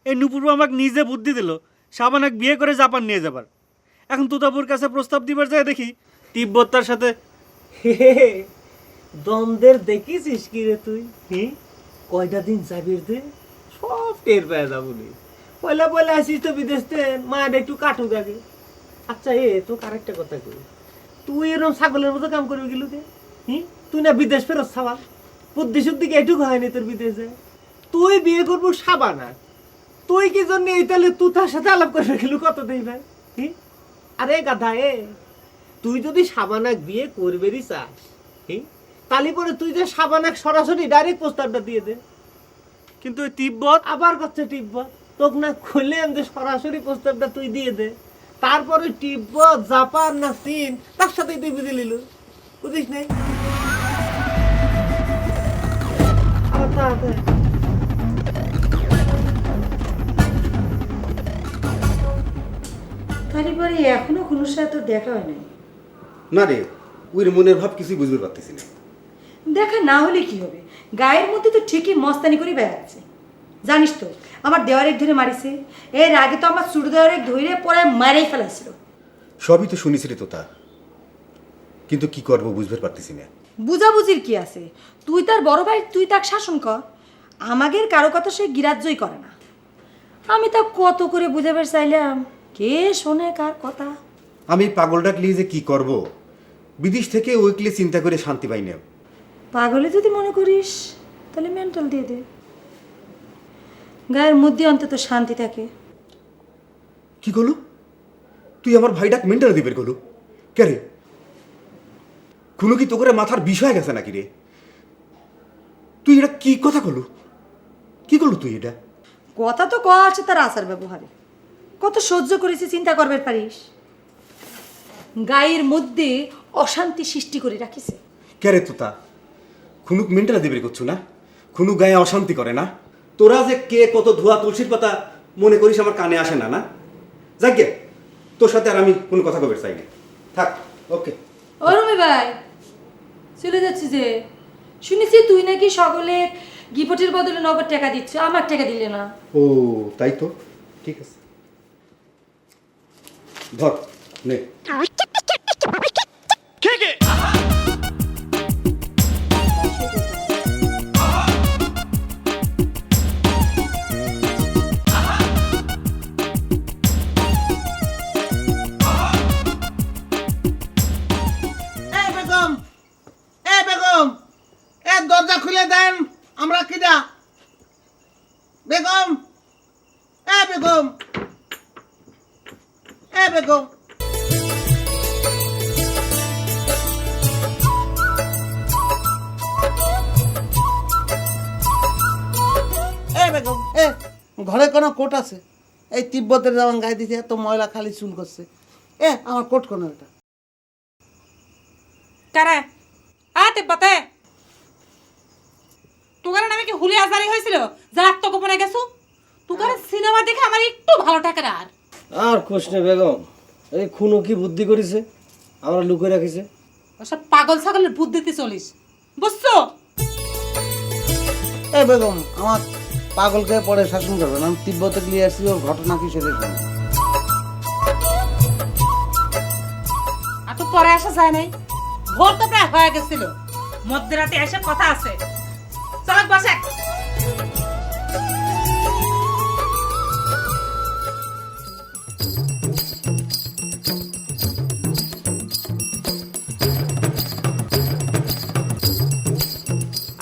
Speaker 3: এই নুপুর আমাকে নিজে বুদ্ধি দিল সাবানাক বিয়ে করে জাপান নিয়ে যাবার। এখন তুতাপুর কাছে প্রস্তাব দিবার যায় দেখি তিব্বত তার সাথে।
Speaker 6: দ্বন্দ্বের দেখিস কি রে তুই? কয়টা দিন যাবির দে, সব টের পেয়ে যাবো নি। পয়লা পয়লা আসিস তো বিদেশ থেকে, মায়ের একটু কাটুক আগে। আচ্ছা তো আরেকটা কথা কই, তুই এরকম ছাগলের মতো কাম করবি গেলু কে? তুই না বিদেশ ফেরত সাবান, বুদ্ধি শুদ্ধি এটুকু হয়নি তোর বিদেশে। তুই বিয়ে করবো সাবানা, তুই কি জন্য এই তাহলে তুই তার সাথে আলাপ করবে গেলু কত দেই ভাই? আরে গাধা তুই যদি সাবানাক বিয়ে করবেরই চাস, তালি পরে তুই যে সাবানাক সরাসরি ডাইরেক্ট প্রস্তাবটা দিয়ে দে।
Speaker 3: কিন্তু ওই তিব্বত
Speaker 6: আবার করছে তিব্বত, তোকে না খুললে যে সরাসরি প্রস্তাবটা তুই দিয়ে দে, তারপরে তিব্বত জাপান না চীন তার সাথে তুই বুঝে নিল, বুঝিস নাই?
Speaker 2: তারপরে এখনো কোনো সাথে তো দেখা হয় নাই।
Speaker 9: না রে, ওর মনের ভাব কিছুই বুঝতে পারতেছি না।
Speaker 2: দেখা না হলে কি হবে, গায়ের মধ্যে তো ঠিকই মস্তানি করে বেড়াচ্ছে। জানিস তো আমার দেওয়ারেক ধরে মারিছে, এর আগে তো আমার ছোট দেওয়ারেক ধরে পরে মারেই ফেলাছিল।
Speaker 9: সবই তো শুনেছি রে তোতা, কিন্তু কি করবো বুঝতে পারতেছি না।
Speaker 2: বুঝাবুঝির কি আছে? তুই তার বড় ভাই, তুই তাকে শাসন কর। আমাদের কারো কথা সে গ্রাহ্যই করে না। আমি তা কত করে বুঝাবার চাইলাম, কে শোনে কার কথা?
Speaker 9: আমি পাগলটাকে নিয়ে যে কি করব, বিদেশ থেকে উইকলি চিন্তা করে শান্তি পাই না।
Speaker 2: পাগলে যদি মনে করিস তাহলে মেন্টাল দিয়ে দে, গায়ের মধ্যে অন্তত শান্তি থাকে।
Speaker 9: কি করলু তুই? আমার ভাইটাকে মেন্টাল দিবের গলু কে রে? কোনো কি তোকে মাথার বিষয় গেছে নাকি রে? তুই এটা কি কথা করলু? কি করলু তুই এটা?
Speaker 2: কথা তো কয়া আছে তার আচার ব্যবহারে, কত সহ্য করেছি চিন্তা করবার পারিস? গায়ের মধ্যে অশান্তি সৃষ্টি করে রাখিছে।
Speaker 9: কে রে তোতা? খুনুক মেন্টাল দিবের করছো না? খুনু গায়ে অশান্তি করে না? তোরা যে কে কত ধোয়া তুলসীর পাতা মনে করিস আমার কানে আসে না? না যাকে তোর সাথে আর আমি কোনো কথা কবে চাই না, থাক। ওকে
Speaker 2: ও রুমি ভাই, চলে যাচ্ছি যে। শুনেছি তুই নাকি সকলে গিফটের বদলে নগদ টাকা দিচ্ছ, আমার টাকা দিলে না।
Speaker 9: ও তাই তো, ঠিক আছে, ধর নে।
Speaker 6: বেগম, দরজা খুলে দেন, আমরা কিডা? বেগম, বেগম, বেগম।
Speaker 10: বেগম, ঘরে কোনো কোট আছে? এই তিব্বতের যেমন গায়ে দিতে এত ময়লা খালি চুল করছে। আমার কোট কোনো এটা
Speaker 4: কারে আতে পাতে তোগার নামে কি হুলি আজারি হয়েছিল যা আত্মগোপনে গেছো? তোগার সিনেমা দেখে আমার একটু ভালো টাকা
Speaker 6: আর কোশনে বেগম, এই খুনো কি বুদ্ধি করেছে, আমরা লুকিয়ে রাখিছে।
Speaker 4: ওসব পাগল ছাগলের বুদ্ধিতে চলিস, বুঝছো?
Speaker 10: এ বেগম আমার পাগলকে পরে শাসন করবেন, আমি তিব্বতে গিয়ে আসছি, ওর ঘটনা কি সেটা শুনি।
Speaker 4: আর তো পরে আসা যায় নাই, ভোর তো প্রায় হয়ে গেছিল, মধ্যরাতে এসে কথা আছে। চল বসে।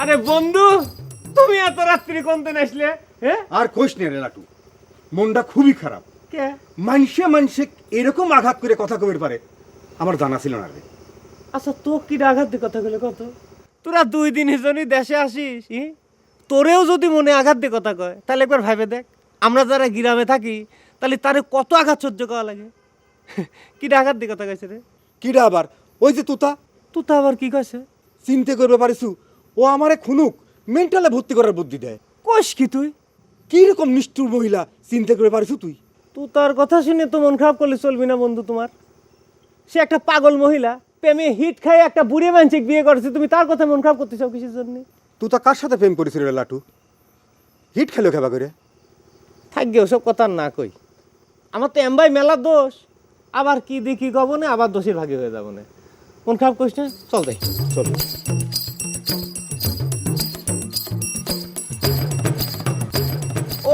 Speaker 6: আরে বন্ধু, তুমি এত রাত্রি কোনতে আসলে? হ্যাঁ,
Speaker 9: আর কইস নে রে লাটু, মনটা খুবই খারাপ।
Speaker 6: কে?
Speaker 9: মানুষে এরকম আঘাত করে কথা কবির পারে আমার জানা ছিল না রে।
Speaker 6: আচ্ছা তো কি আঘাত দিয়ে কথা কইলে কত? তোরা 2 দিনের জন্যই দেশে আসিস, তোরেও যদি মনে আঘাত দিয়ে কথা কয় তাহলে একবার ভাবে দেখ, আমরা যারা গ্রামে থাকি তাহলে তারে কত আঘাত সহ্য করা লাগে। কি আঘাত দিয়ে কথা কইছে রে?
Speaker 9: কিরা আবার ওই যে তুতা,
Speaker 6: তুই তো আবার কি কইছে?
Speaker 9: চিনতে করবে পারিসু, ও আমারে খুনুক মেন্টালে ভর্তি করার বুদ্ধি দেয়।
Speaker 6: কইস কি তুই?
Speaker 9: কি রকম নিষ্ঠুর মহিলা, চিনতে করে পারিসু তুই?
Speaker 6: তুই তার কথা শুনে তো মন খারাপ করলে চলবি না বন্ধু তোমার। সে একটা পাগল মহিলা, প্রেমে হিট খাই একটা বুড়ি মানসিক বিয়ে করেছে, তুমি তার কথা মন খারাপ করতে চাও কিসের জন্য?
Speaker 9: তুতা কার সাথে প্রেম করেছিল রে লাটু? হিট খেলো খেবা করে?
Speaker 6: থাকবে ওসব কথা আর না কই, আমার তো এমবাই মেলা দোষ, আবার কি দেখি কব না, আবার দোষের ভাগি হয়ে যাবো না। মন খারাপ করিস না, চল দেখ চল।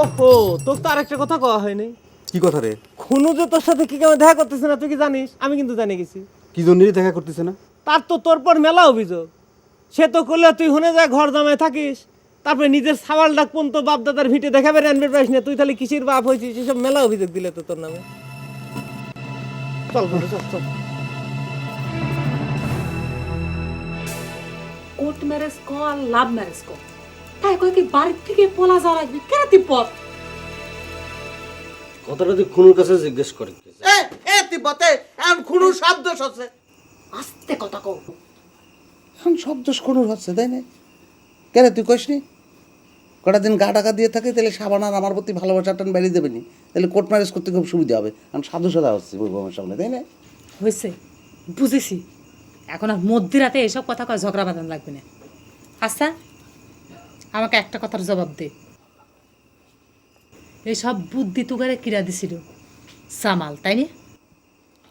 Speaker 6: ওহো, তোর তো আরেকটা কথা কওয়া হয়নি।
Speaker 9: কি কথা রে?
Speaker 6: খুনু যে তোর সাথে কি কেমন দেখা করতেছে না তুই কি জানিস? আমি কিন্তু জানি গেছি।
Speaker 9: কি জন্যই দেখা করতেছে না?
Speaker 6: তার তো তোর পর মেলা অভিযোগ। সে তো করলে তুই হুনে যায় ঘর জামায় থাকিস, তারপরে নিজের সাওয়াল ডাক পর্যন্ত বাপ দাদার ভিটে দেখাবে আনবে পারিস না, তুই তাহলে কিসের বাপ হয়েছিস? এসব মেলা অভিযোগ দিলে তো তোর নামে। চল বন্ধু, চল চল।
Speaker 2: কোর্ট ম্যারেজ কো আর লাভ ম্যারেজ কো, তাই কই কি বাড়ি থেকে পলা যাওয়া লাগবে কেন তিব্বত?
Speaker 7: কথাটা তুই খুনুর কাছে জিজ্ঞেস করে।
Speaker 10: এ এ তিব্বতে এখন খুনুর শব্দ হচ্ছে,
Speaker 2: আস্তে কথা কও।
Speaker 10: এখন শব্দ খুনুর হচ্ছে, তাই না? কেন তুই কইস নি কটা দিন গা টাকা দিয়ে থাকে, তাহলে সাবানার আমার প্রতি ভালোবাসা টান বেরিয়ে দেবে নি, তাহলে কোর্ট ম্যারেজ করতে খুব সুবিধা হবে। আমি সাধু সাদা হচ্ছে বলবো আমার সামনে, তাই না?
Speaker 4: হয়েছে, বুঝেছি। এখন আর মধ্যরাতে এসব কথা কয় ঝগড়া বাঁধান লাগবে না। আচ্ছা, আমাকে একটা কথার জবাব দে, এইসব বুদ্ধি তুগারে কিরা দিছিল সামাল, তাই না?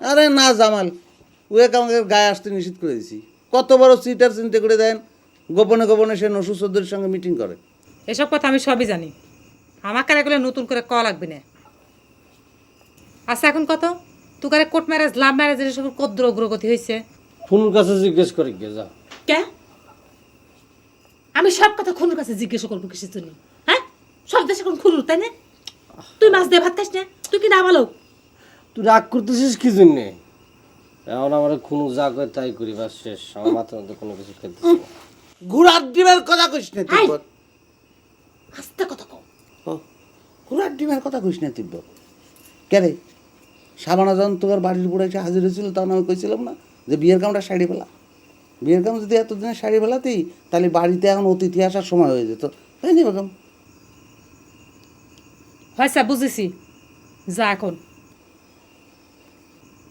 Speaker 10: আরে না জামাল, ওকে আমাকে গায়ে আসতে নিষেধ করে দিছি। কত বড় সিটার চিন্তা করে দেন, গোপনে গোপনে সে নসু চৌধুরীর সঙ্গে মিটিং করে।
Speaker 4: এসব কথা আমি সবই জানি, আমাকে এগুলো নতুন করে কওয়া লাগবে না। আচ্ছা, এখন কত তুগারে কোর্ট ম্যারেজ লাভ ম্যারেজের এসব কদ্র অগ্রগতি হয়েছে?
Speaker 7: খুনুর কাছে জিজ্ঞেস করে গে যা।
Speaker 2: কে? আমি সব কথা খুনুর কাছে জিজ্ঞেস করবো কিসের জন্য? হ্যাঁ, সব দেশে কোন খুনুর, তাই না? তুই মাছ দিয়ে ভাত খাস না, তুই কি না ভালো?
Speaker 7: তুই রাগ করতেছিস কি জন্যে? এখন আমার খুনু যা করে তাই করি, বাস শেষ। আমার মাথার মধ্যে কোনো কিছু খেলতেছি না।
Speaker 10: ঘোড়ার ডিমের কথা কইস না তিব্বত।
Speaker 2: আস্তে কথা কও।
Speaker 10: ও, ঘোড়ার ডিমের কথা কইস না তিব্বত। কে রে, সাবানা যখন তোর বাড়ির উপরে এসে হাজির হয়েছিল তখন আমি কইছিলাম না যে বিয়ের কামটা সারি ফেলা। বিয়ের কাম যদি এতদিনে সারি ফেলাতেই, তাহলে বাড়িতে এখন অতিথি আসার সময় হয়ে যেত, তাই নি বেগম?
Speaker 4: হয়েছে, বুঝেছি। যা এখন,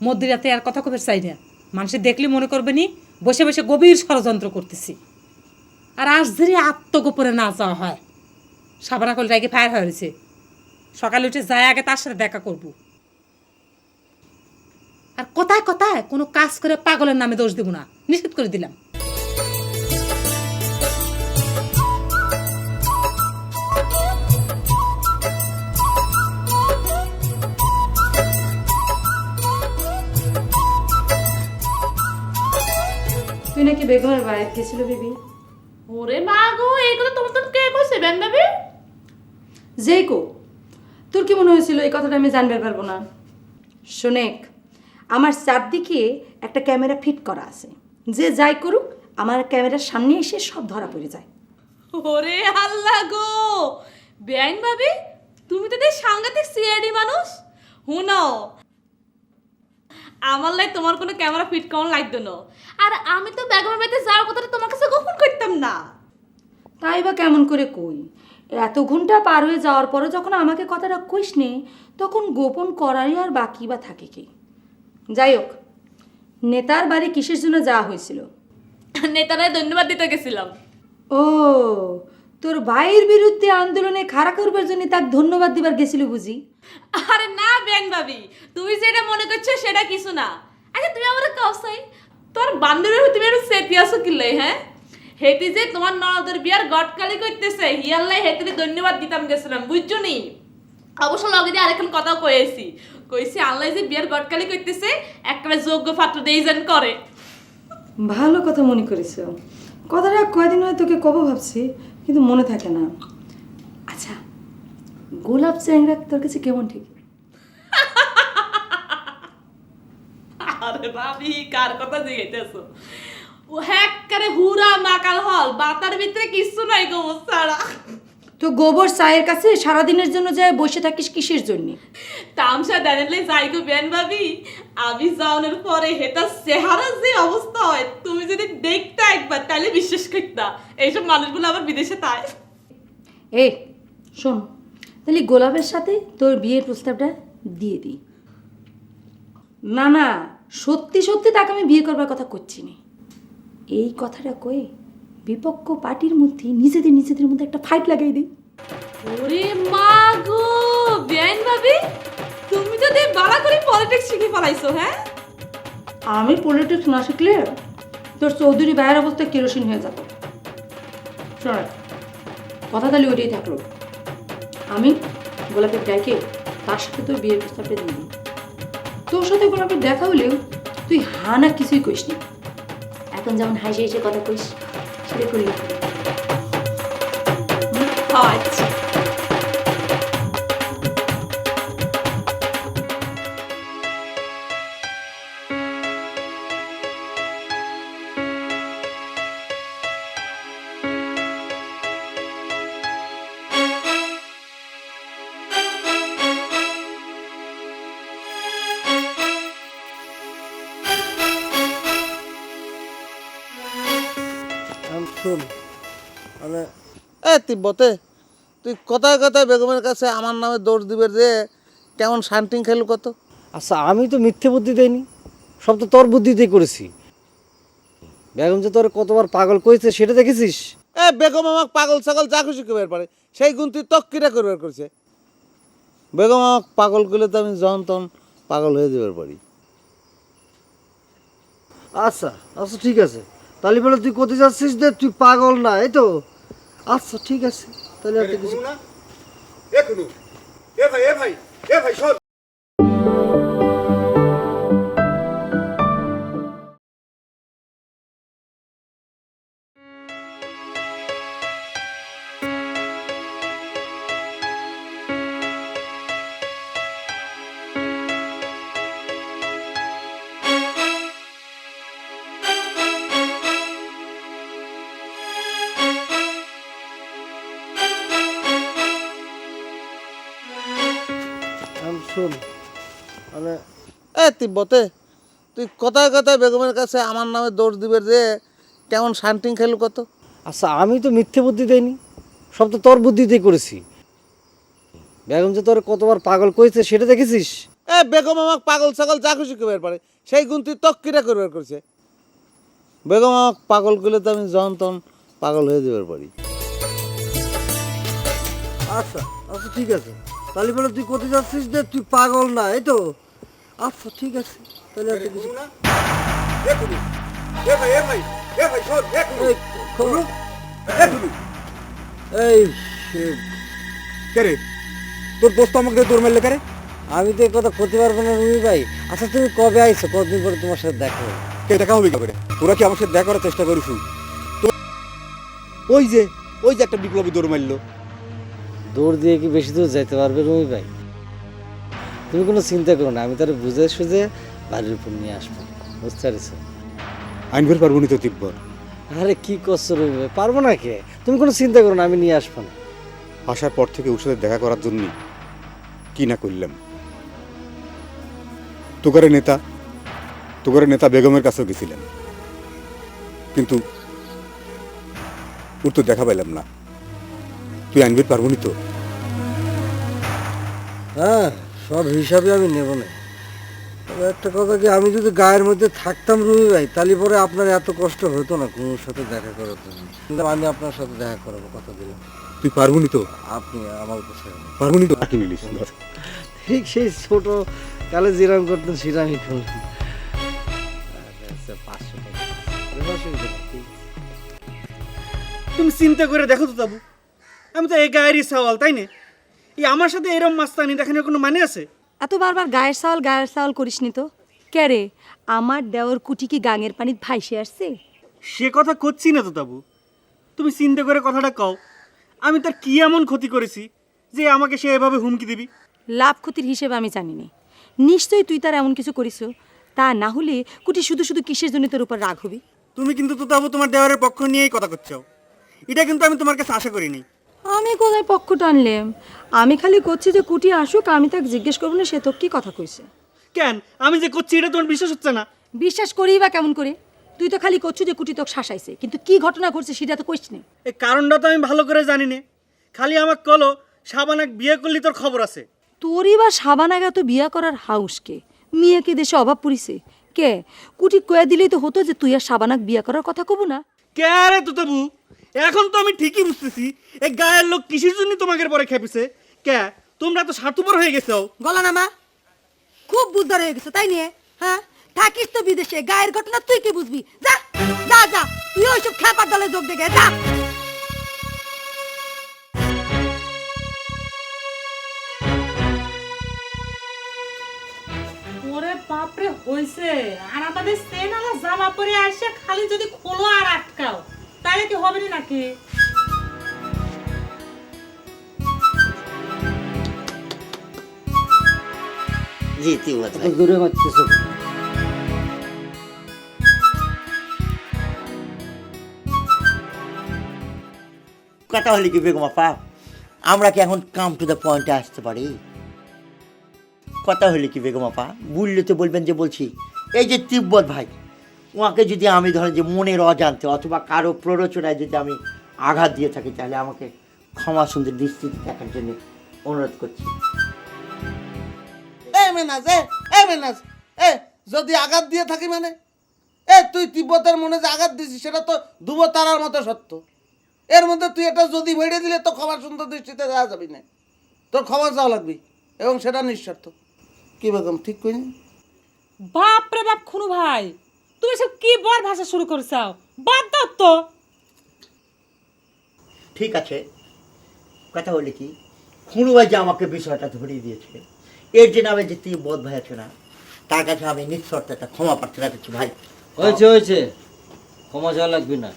Speaker 4: মধ্যরাতে আর কথা কবে চাই না। মানুষের দেখলে মনে করবে নি বসে বসে গভীর ষড়যন্ত্র করতেছি। আর আজ ধরে আত্মগোপনে না যাওয়া হয়, সাবানা কল রাগে ফায়ার হয়েছে। সকালে উঠে যায় আগে তার সাথে দেখা করব। আর কথায় কথায় কোনো কাজ করে পাগলের নামে দোষ দেব না, নিষেধ করে দিলাম।
Speaker 2: তুই নাকি বেগমের বাড়িতে গেছিল বিবি?
Speaker 5: ওরে মা গো, এইগুলো তোমার তো কে কইছে বেন ভাবি?
Speaker 2: যেই কো, তোর কি মনে হয়েছিল এই কথাটা আমি জানতে পারবো না? শোনেক, আমার চারদিকে একটা ক্যামেরা ফিট করা আছে, যে যাই করুক আমার ক্যামেরার সামনে এসে সব ধরা পড়ে যায়।
Speaker 5: ওরে আল্লাহ গো, বেআইন ভাবি তুমি তো দেখ সাংঘাতিক সিআইডি মানুষ। হুনো, আমার লাই তোমার কোনো ক্যামেরা ফিট কেমন লাগতো না। আর আমি তো বেগমের বাড়িতে যাওয়ার কথাটা তোমার কাছে গোপন করতাম না।
Speaker 2: তাই বা কেমন করে কই? এত ঘন্টা পার হয়ে যাওয়ার পরে যখন আমাকে কথাটা কইস নে, তখন গোপন করারই আর বাকি বা থাকে কি? যাই হোক, নেতার বাড়ি কিসের জন্য যাওয়া হয়েছিল?
Speaker 5: নেতারাই ধন্যবাদ দিতে গেছিলাম।
Speaker 2: ও, তোর ভাইয়ের বিরুদ্ধে আন্দোলনে খাড়া করবার জন্য তাকে ধন্যবাদ দিবার গেছিল বুঝি?
Speaker 5: আরে না বেন ভাবি, তুই যেটা মনে করছো সেটা কিছু না। আচ্ছা তুমি আমার কাউসাই তোর বান্ধবীর তুমি একটু সেটি আসো কিলে, হ্যাঁ? হেতি যে তোমার ননদের বিয়ার গটকালি করতেছে হিয়াল্লাই হেতিরে ধন্যবাদ দিতাম গেছিলাম, বুঝছো নি? অবশ্য লগে দিয়ে আরেকখান কথাও কইছি আল্লাহ যে বিয়ার গটকালি করতেছে একটা যোগ্য পাত্র দেইজন করে।
Speaker 2: ভালো কথা মনে করেছ। কথাটা কয়দিন হয় তোকে কব ভাবছি, কিন্তু মনে থাকে না। আচ্ছা, গোলাপ চ্যাংরা তোর কাছে কেমন ঠিক?
Speaker 5: আরে ভাবি কার কথা জিজ্ঞাসা? ও হ্যাককারে হুরা মাকাল হল, বাতার ভিতরে কিছু নাই গো সারা।
Speaker 2: তো গোবর চায়ের কাছে সারাদিনের জন্য যায় বসে থাকিস কিসের জন্য?
Speaker 5: তামসা দাঁড়ালে যাই গো বেন ভাবি, আমি যাওয়ার পরে হেতা চেহারা যে অবস্থা হয় তুমি যদি দেখতে একবার তাহলে বিশ্বাস করতা এইসব মানুষগুলো আবার বিদেশে তাই।
Speaker 2: এই শোন, তাহলে গোলাপের সাথে তোর বিয়ের প্রস্তাবটা দিয়ে দিই। না না, সত্যি সত্যি তাকে আমি বিয়ে করবার কথা করছি না। এই কথাটা কয়ে বিপক্ষ পার্টির মধ্যে নিজেদের মধ্যে একটা ফাইট লাগাই দিই।
Speaker 5: ওরে মা গো বেন ভাবি, তুমি তো দেখ বালা করে পলিটিক্স শিখে ফেলাইছো, হ্যাঁ?
Speaker 2: আমি পলিটিক্স না শিখলে তোর চৌধুরী ভাইয়ের অবস্থা কেরোসিন হয়ে যেত। শোন, কথা তাহলে ওইটাই থাকলো। আমি গোলাপের ডেকে তার সাথে তোর বিয়ের প্রস্তাবটা দিয়ে দিই। তোর সাথে গোলাপের দেখা হলেও তুই হানা কিছুই কইস নি। এখন যেমন হাসি হেসে কথা কইস সেটা করলি।
Speaker 5: আচ্ছা
Speaker 6: শোন, মানে
Speaker 10: এ তিব্বতে তুই কথায় কথায় বেগমের কাছে আমার নামে দোষ দিবে যে কেমন শান্তিং খেলু কত।
Speaker 7: আচ্ছা, আমি তো মিথ্যে বুদ্ধি দেইনি, সব তো তোর বুদ্ধিতেই করেছি। বেগম যে তোর কতবার পাগল করেছে সেটা দেখেছিস?
Speaker 10: এ বেগম আমাকে পাগল ছাগল যা খুশি করবার পারে, সেই গুণ তুই তক্কিরা করবার করছে। বেগম আমাকে পাগল করলে তো আমি যখন তখন পাগল হয়ে যাবার পারি।
Speaker 7: আচ্ছা আচ্ছা ঠিক আছে, তাহলে বলে তুই কোথায় যাচ্ছিস যে তুই পাগল না, এই তো? আচ্ছা ঠিক আছে, তাহলে আর তো কিছু শোন, মানে
Speaker 10: এ তিব্বতে তুই কথায় কথায় বেগমের কাছে আমার নামে দোষ দিবে যে কেমন শান্তিং খেলু কত।
Speaker 7: আচ্ছা, আমি তো মিথ্যে বুদ্ধি দেইনি, সব তো তোর বুদ্ধিতেই করেছি। বেগম যে তোর কতবার পাগল করেছে সেটা দেখেছিস?
Speaker 10: এ বেগম আমাকে পাগল ছাগল যা খুশি করবার পারে, সেই গুণ তুই তক্কিরা করবার করছে। বেগম আমাকে পাগল করলে তো আমি যখন তখন পাগল হয়ে যাবার পারি।
Speaker 7: আচ্ছা আচ্ছা ঠিক আছে, তাহলে বলে তুই কোথায় যাচ্ছিস যে তুই পাগল না, এই তো? আচ্ছা ঠিক আছে, তাহলে আর তো কিছু এই
Speaker 9: কে তোর দোস্ত আমাকে দৌড় মারলে কে?
Speaker 7: আমি তো এই কথা করতে পারবো না রুমি ভাই। আচ্ছা তুমি কবে আইছো? কতদিন পরে তোমার সাথে দেখা হলো?
Speaker 9: কে দেখা হবে করে? তোরা কি আমার সাথে দেখা করার চেষ্টা করিস? ওই যে একটা বিপ্লবী দৌড় মারলো।
Speaker 7: দৌড় দিয়ে কি বেশি দূর যেতে পারবে রুমি ভাই? তুমি কোনো চিন্তা করো না, আমি তার বুঝে সুঝে বাড়ির উপর নিয়ে আসবো, বুঝতে পারছো?
Speaker 9: আইন বের পারবো নি তো তিব্বর।
Speaker 7: আরে কি করছো রুমি ভাই, পারবো না কে? তুমি কোনো চিন্তা করো না, আমি নিয়ে আসবো না।
Speaker 9: আসার পর থেকে ওর সাথে দেখা করার জন্য কি না করলাম। তোগারে নেতা বেগমের কাছেও গেছিলেন, কিন্তু ওর তো দেখা পাইলাম না। তুই আইন বের পারবো নি তো?
Speaker 7: হ্যাঁ, সব হিসাবে আমি নেব না।
Speaker 11: তবে একটা কথা কি, আমি যদি গায়ের মধ্যে থাকতাম রুমি ভাই, তাহলে পরে আপনার এত কষ্ট হতো না কুনুর সাথে দেখা করার জন্য। কিন্তু আমি আপনার সাথে দেখা করাবো, কথা দিলাম।
Speaker 9: তুই পারবুনি তো?
Speaker 11: আপনি আমার উপর
Speaker 9: পারবুনি তো? কি বলিস?
Speaker 11: ঠিক সেই ছোট কালে যেরকম করতেন সেটা আমি করলাম। আচ্ছা, 500 টাকা। অসুবিধা নেই, ঠিক আছে।
Speaker 3: তুমি চিন্তা করে দেখো তো তাবু, আমি তো এই গায়েরই সওয়াল, তাই না? এই আমার সাথে এরম মাস্তানি দেখানোর কোনো মানে আছে?
Speaker 2: এত বারবার গায়ের সাওয়াল করিসনি তো। কে রে, আমার দেওয়ার কুটি কি গাঙের পানিত ভাইসে আসছে?
Speaker 3: সে কথা করছি না তো তাবু, তুমি চিন্তা করে কথাটা কও, আমি তার কি এমন ক্ষতি করেছি যে আমাকে সে এভাবে হুমকি দিবি?
Speaker 2: লাভ ক্ষতির হিসেবে আমি জানি না, নিশ্চয়ই তুই তার এমন কিছু করিস। তা না হলে কুটি শুধু শুধু কিসের জন্য তোর উপর রাগ হবি?
Speaker 3: তুমি কিন্তু তো তাবু তোমার দেওয়ারের পক্ষ নিয়েই কথা করছো, এটা কিন্তু আমি তোমার কাছে আশা করিনি।
Speaker 2: আমি কোথায় পক্ষ টানলাম? আমি খালি করছি যে কুটি আসুক, আমি তাকে জিজ্ঞেস করবো না সে তো কি কথা কইছে।
Speaker 3: কেন আমি যে করছি এটা তোমার বিশ্বাস হচ্ছে না?
Speaker 2: বিশ্বাস করি বা কেমন করে? তুই তো খালি করছিস যে কুটি তোকে শাসাইছে, কিন্তু কি ঘটনা ঘটছে সেটা তো কইস না।
Speaker 3: এই কারণটা তো আমি ভালো করে জানি না, খালি আমাকে কলো সাবানাক বিয়ে করলি তোর খবর আছে।
Speaker 2: তোরই বা সাবানাগা তো বিয়া করার হাউস কে? মেয়ে কি দেশে অভাব পড়িছে? কে কুটি কয়ে দিলেই তো হতো যে তুই আর সাবানাক বিয়া করার কথা কব না।
Speaker 3: কে রে তো তাবু, এখন তো আমি ঠিকই বুঝতেছি এই গায়ের লোক কিসের জন্য তোমাকে পরে খেপেছে। কে তোমরা তো স্বার্থপর হয়ে গেছো।
Speaker 2: গলা নামা, খুব বুদ্ধর হয়ে গেছো তাই নিয়ে। হ্যাঁ, থাকিস তো বিদেশে, গায়ের ঘটনা তুই কি বুঝবি? যা যা যা, তুই ওইসব খেপার দলে যোগ দেখে যা।
Speaker 4: ওরে বাপরে, হইছে আর আমাদের সেনালা জামা পরে আসে খালি যদি খোলো আর আটকাও তাহলে কি হবে না নাকি?
Speaker 1: জি তুই
Speaker 11: দূরে মারতেছো।
Speaker 1: কথা হলে কি বেগম আপা, আমরা কি এখন কাম টু দ্য পয়েন্টে আসতে পারি? কথা হলে কি বেগম আপা, বুঝলে তো বলবেন যে বলছি। এই যে তিব্বত ভাই, ওকে যদি আমি ধরেন যে মনের অজান্তে অথবা কারো প্ররোচনায় যদি আমি আঘাত দিয়ে থাকি, তাহলে আমাকে ক্ষমা সুন্দর দৃষ্টিতে দেখার জন্য অনুরোধ করছি।
Speaker 10: যদি আঘাত দিয়ে থাকি মানে তুই তিব্বতের মনে যে আঘাত দিছিস সেটা তো দুবো তারার মতো সত্য। এর মধ্যে তুই এটা যদি ভেড়ে দিলে তো ক্ষমা সুন্দর দৃষ্টিতে দেওয়া যাবি না, তোর ক্ষমা চাওয়া লাগবি এবং সেটা নিঃস্বার্থ। কি বেগম ঠিক করিনি?
Speaker 4: বাপরে বাপ খুনু ভাই, তুমি সব কি বড় ভাষা শুরু করছাও? বাদ দাও তো।
Speaker 1: ঠিক আছে, কথা হলে কি, খুনু ভাই যে আমাকে বিষয়টা ধরিয়ে দিয়েছে, এর জন্য আমি যে তিব্বত ভাই আছে না, তার কাছে আমি নিঃশর্ত একটা ক্ষমা প্রার্থনা করছি। ভাই
Speaker 11: হয়েছে, ক্ষমা চাওয়া লাগবে না।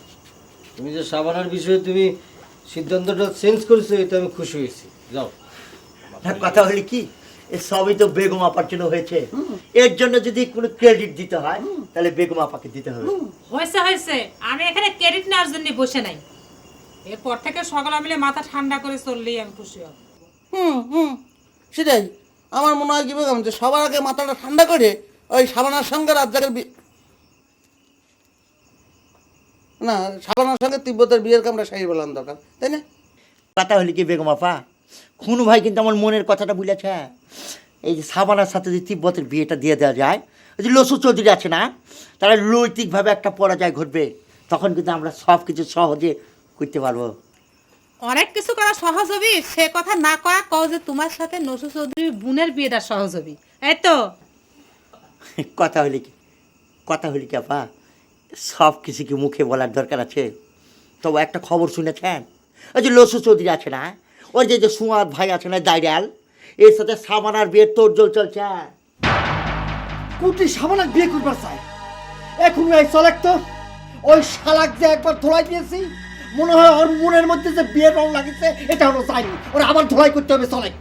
Speaker 11: তুমি যে সাবানার বিষয়ে তুমি সিদ্ধান্তটা চেঞ্জ করেছো, এটা আমি খুশি হয়েছি। যাও।
Speaker 1: কথা হলে কি, এ সবই তো বেগম আপার জন্য হয়েছে। এর জন্য যদি কোনো ক্রেডিট দিতে হয় তাহলে বেগম আপাকে দিতে হবে।
Speaker 4: হয়েছে হয়েছে, আমি এখানে ক্রেডিট নেওয়ার জন্য বসে নাই। এরপর থেকে সকালে মিলে মাথা ঠান্ডা করে চললেই আমি খুশি হব।
Speaker 10: সেটাই আমার মনে হয় কি বেগম, যে সবার আগে মাথাটা ঠান্ডা করে ওই সাবানার সঙ্গে রাজ্জাকের না, সাবানার সঙ্গে তিব্বতের বিয়ের কামটা সারিয়ে ফেলার দরকার, তাই না?
Speaker 1: কথা হলে কি বেগম আপা, খুনু ভাই কিন্তু আমার মনের কথাটা বুঝেছে। এই যে সাবানার সাথে যদি তিব্বতের বিয়েটা দিয়ে দেওয়া যায়, ওই যে লসু চৌধুরী আছে না, তারা নৈতিকভাবে একটা পরাজয় ঘটবে, তখন কিন্তু আমরা সব কিছু সহজে করতে পারবো।
Speaker 4: অনেক কিছু করা সহজ হবি, সে কথা না কয়া কও যে তোমার সাথে নসু চৌধুরীর বোনের বিয়েটা সহজ হবি, এই তো।
Speaker 1: কথা হলে কি আপা, সব কিছু কি মুখে বলার দরকার আছে? তবে একটা খবর শুনেছেন, ওই যে লসু চৌধুরী আছে না, ওই যে সুয়াদ ভাই আছে না দাইরাল, এর সাথে সাবানার বিয়ের তোড়জোড় চলছে।
Speaker 6: কুটি সাবানাক বিয়ে করবার চাই, এখন এই চলেক তো ওই শালাক যে একবার ধোলাই দিয়েছি, মনে হয় ওর মনের মধ্যে যে বিয়ের রং লাগিছে এটা হলো চাইনি, ওরা আবার ধোলাই করতে হবে। চলেক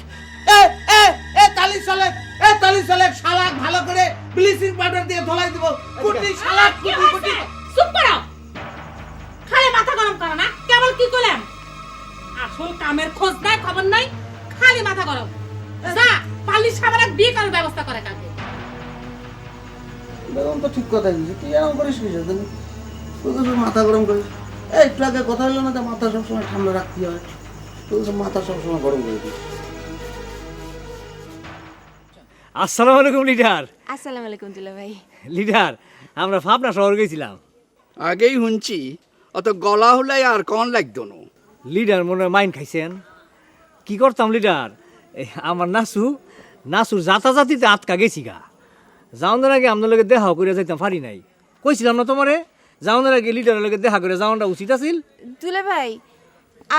Speaker 10: তালি চলে শালাক ভালো করে ব্লিচিং পাউডার দিয়ে ধোলাই দিব। কুটি শালাক কুটি কুটি।
Speaker 4: চুপ করো, খালি মাথা গরম করো না। কেবল কি করলাম, আসল কামের খোঁজ নাই, খবর নাই, খালি মাথা গরম। যা পালি সাবানাক বিয়ে করার ব্যবস্থা করে কাকে।
Speaker 10: বেগম তো ঠিক কথা বলছিস, তুই এরকম করিস কি সেদিন? তুই তো মাথা গরম করিস। একটু আগে কথা হলো না যে মাথা সবসময় ঠান্ডা রাখতে হয়, তুই তো মাথা সবসময় গরম করে দিস।
Speaker 6: আসসালামু আলাইকুম লিডার।
Speaker 8: আসসালামু আলাইকুম দুলা ভাই।
Speaker 11: লিডার আমরা ভাবনা শহর গেছিলাম।
Speaker 12: আগেই শুনছি অত গলা হলে আর কন লাগতো না।
Speaker 11: লিডার মনে হয় মাইন খাইছেন। কি করতাম লিডার, আমার নাসুর জাতাজাতিতে আটকা গেছি গা। যাওয়ার আগে আপনার লগে দেখা করে যাইতাম পারি নাই। কইছিলাম না তোমারে যাওয়ার আগে লিডারের লগে দেখা করে যাওয়াটা উচিত আছিল।
Speaker 8: দুলা ভাই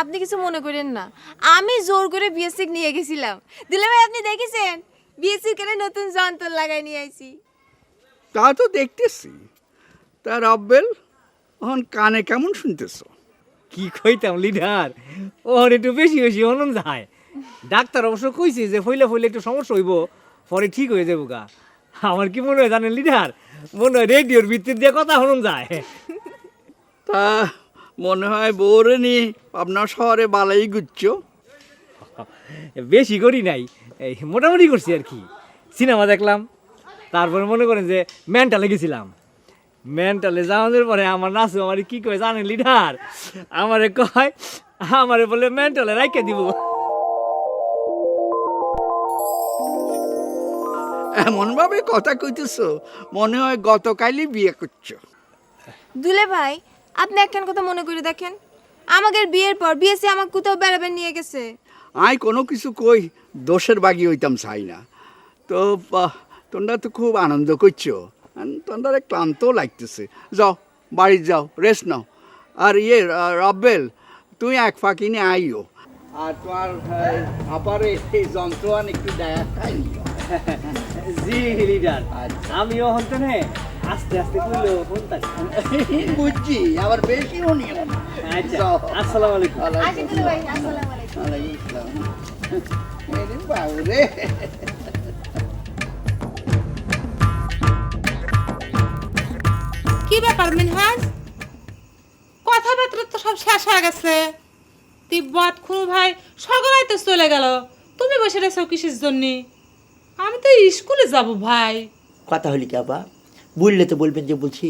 Speaker 8: আপনি কিছু মনে করেন না, আমি জোর করে বিএসসি নিয়ে গেছিলাম। দুলা ভাই আপনি দেখেছেন বিএসসি কেন নতুন যন্ত্র লাগাই নিয়ে আইছি।
Speaker 12: তা তো দেখতেছি। তা রব্বেল এখন কানে কেমন শুনতেছ?
Speaker 11: কি কইতাম লিডার, ও একটু বেশি বেশি হনন যায়। ডাক্তার অবশ্য কইছে যে ফইলে একটু সমস্যা হইব, পরে ঠিক হয়ে যাবো গা। আমার কি মনে হয় জানেন লিডার, মনে হয় রেডিওর ভিত্তির দিয়ে কথা হনন যায়।
Speaker 12: তা মনে হয় বউরে নিয়ে আপনার শহরে বালাই গুচ্ছ।
Speaker 11: বেশি করি নাই, এই মোটামুটি করছি আর কি। সিনেমা দেখলাম, তারপরে মনে করেন যে মেন্টালে গেছিলাম। মেন্টালে যাওয়ানোর পরে আমার নাচু আমার কি কয় জানেন লিডার, আমারে কয় আমারে বলে মেন্টালে রাইখে দিব।
Speaker 12: এমন ভাবে কথা কইতেছ মনে হয় গতকালই বিয়ে করছো।
Speaker 8: দুলে ভাই আপনি একখান কথা মনে করে দেখেন, আমাদের বিয়ের পর বিএসসি আমাকে কোথাও বেড়াবে নিয়ে গেছে।
Speaker 12: আই কোনো কিছু কই দোষের বাগি হইতাম চাই না। তো তোমরা তো খুব আনন্দ করছো, তোমরা ক্লান্তও লাগতেছে। যাও বাড়ি যাও, রেস্ট নাও। আর রব্বেল তুই এক ফাঁকি নিয়ে আইও। আর তোমার আপারে এই যন্ত্র আন একটু দেখাই নিও।
Speaker 11: জি লিডার, আমিও হন্তে নে আস্তে আস্তে কইলো ফোনটা।
Speaker 12: বুঝছি, আবার বেশিও নিও না।
Speaker 11: আচ্ছা, আসসালামু আলাইকুম।
Speaker 8: আচ্ছা দুলে ভাই আসসালামু আলাইকুম।
Speaker 12: ওয়ালাইকুম আসসালাম। আরে বাবুরে,
Speaker 4: কি ব্যাপার মিনহাজ, কথাবার্তা তো সব শেষ হয়ে গেছে। তিব্বত খুনু ভাই সকালে তো চলে গেল, তুমি বসে রেছো কিসের জন্য? আমি তো স্কুলে যাব ভাই।
Speaker 1: কথা হলি কি আপা, বললে তো বলবেন যে বলছি।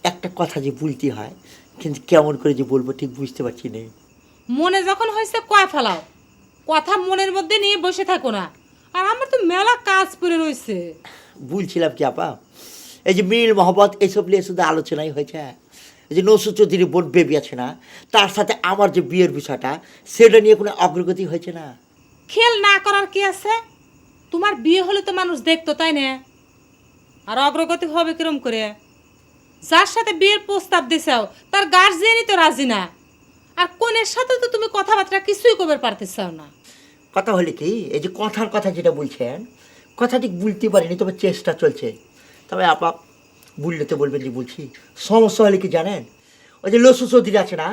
Speaker 1: একটা কথা যে বলতে হয়, কিন্তু কেমন করে যে বলবো ঠিক বুঝতে পারছি না।
Speaker 4: মনে যখন হয়েছে কয় ফেলাও, কথা মনের মধ্যে নিয়ে বসে থাকো না। আর আমার তো মেলা কাজ পড়ে রয়েছে।
Speaker 1: বলছিলাম কি আপা, এই যে মিল মহব্বত এইসব নিয়ে শুধু আলোচনাই হয়েছে। এই যে নসরুল চৌধুরীর বোন বেবি আছে না, তার সাথে আমার যে বিয়ের বিষয়টা, সেটা নিয়ে কোনো অগ্রগতি হয়েছে না।
Speaker 4: খেল না করার কি আছে? তোমার বিয়ে হলে তো মানুষ দেখতো, তাই না? আর অগ্রগতি হবে কিরম করে? যার সাথে বিয়ের প্রস্তাব দিছাও তার গার্জিয়ানই তো রাজি না। আর কোনের সাথে তো তুমি কথাবার্তা কিছুই করতে পারতেছাও না।
Speaker 1: কথা হলে কি, এই যে কথার কথা যেটা বলছেন, কথা ঠিক বলতে পারিনি, তবে চেষ্টা চলছে। তবে আপা বললে তো বলবেন যে বলছি। সমস্যা হলে কি জানেন, ওই যে নসরুল চৌধুরী আছে না,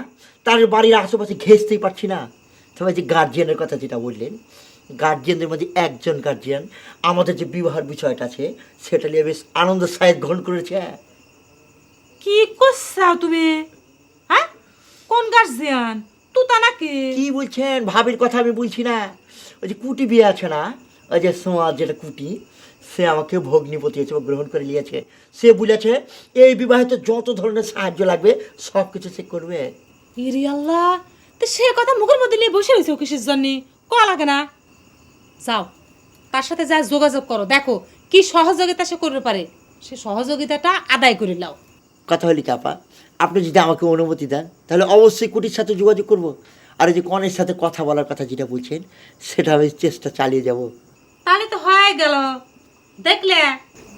Speaker 1: তার বাড়ির আশেপাশে ঘেঁচতেই পারছি না। তবে যে গার্জিয়ানের কথা যেটা বললেন, গার্জিয়ানদের মধ্যে একজন গার্জিয়ান আমাদের যে বিবাহের বিষয়টা আছে সেটা নিয়ে বেশ আনন্দ সাহেব গ্রহণ করেছে।
Speaker 4: কি করছাও তুমি? হ্যাঁ, কোন গার্জিয়ান? তুতা নাকি?
Speaker 1: কি বলছেন? ভাবির কথা আমি বলছি না, ওই যে কুটি বিয়ে আছে না, ওই যে সমাজ যেটা কুটি, সে আমাকে ভগ্নিপতি হিসেবে গ্রহণ করে নিয়েছে। সে বলেছে এই বিবাহিত যত ধরনের সাহায্য লাগবে সব কিছু সে করবে।
Speaker 4: ইরি আল্লাহ, তো সে কথা মুখের মধ্যে নিয়ে বসে রয়েছে কিসের জন্য? ক লাগে না? যাও তার সাথে যা যোগাযোগ করো, দেখো কি সহযোগিতা সে করতে পারে, সে সহযোগিতাটা আদায় করে নাও।
Speaker 1: কথা হলি কাপা, আপনি যদি আমাকে অনুমতি দেন তাহলে অবশ্যই কুটির সাথে যোগাযোগ করব। আর এই যে কনের সাথে কথা বলার কথা যেটা বলছেন, সেটা আমি চেষ্টা চালিয়ে যাব।
Speaker 4: তাহলে তো হয়ে গেল। দেখলে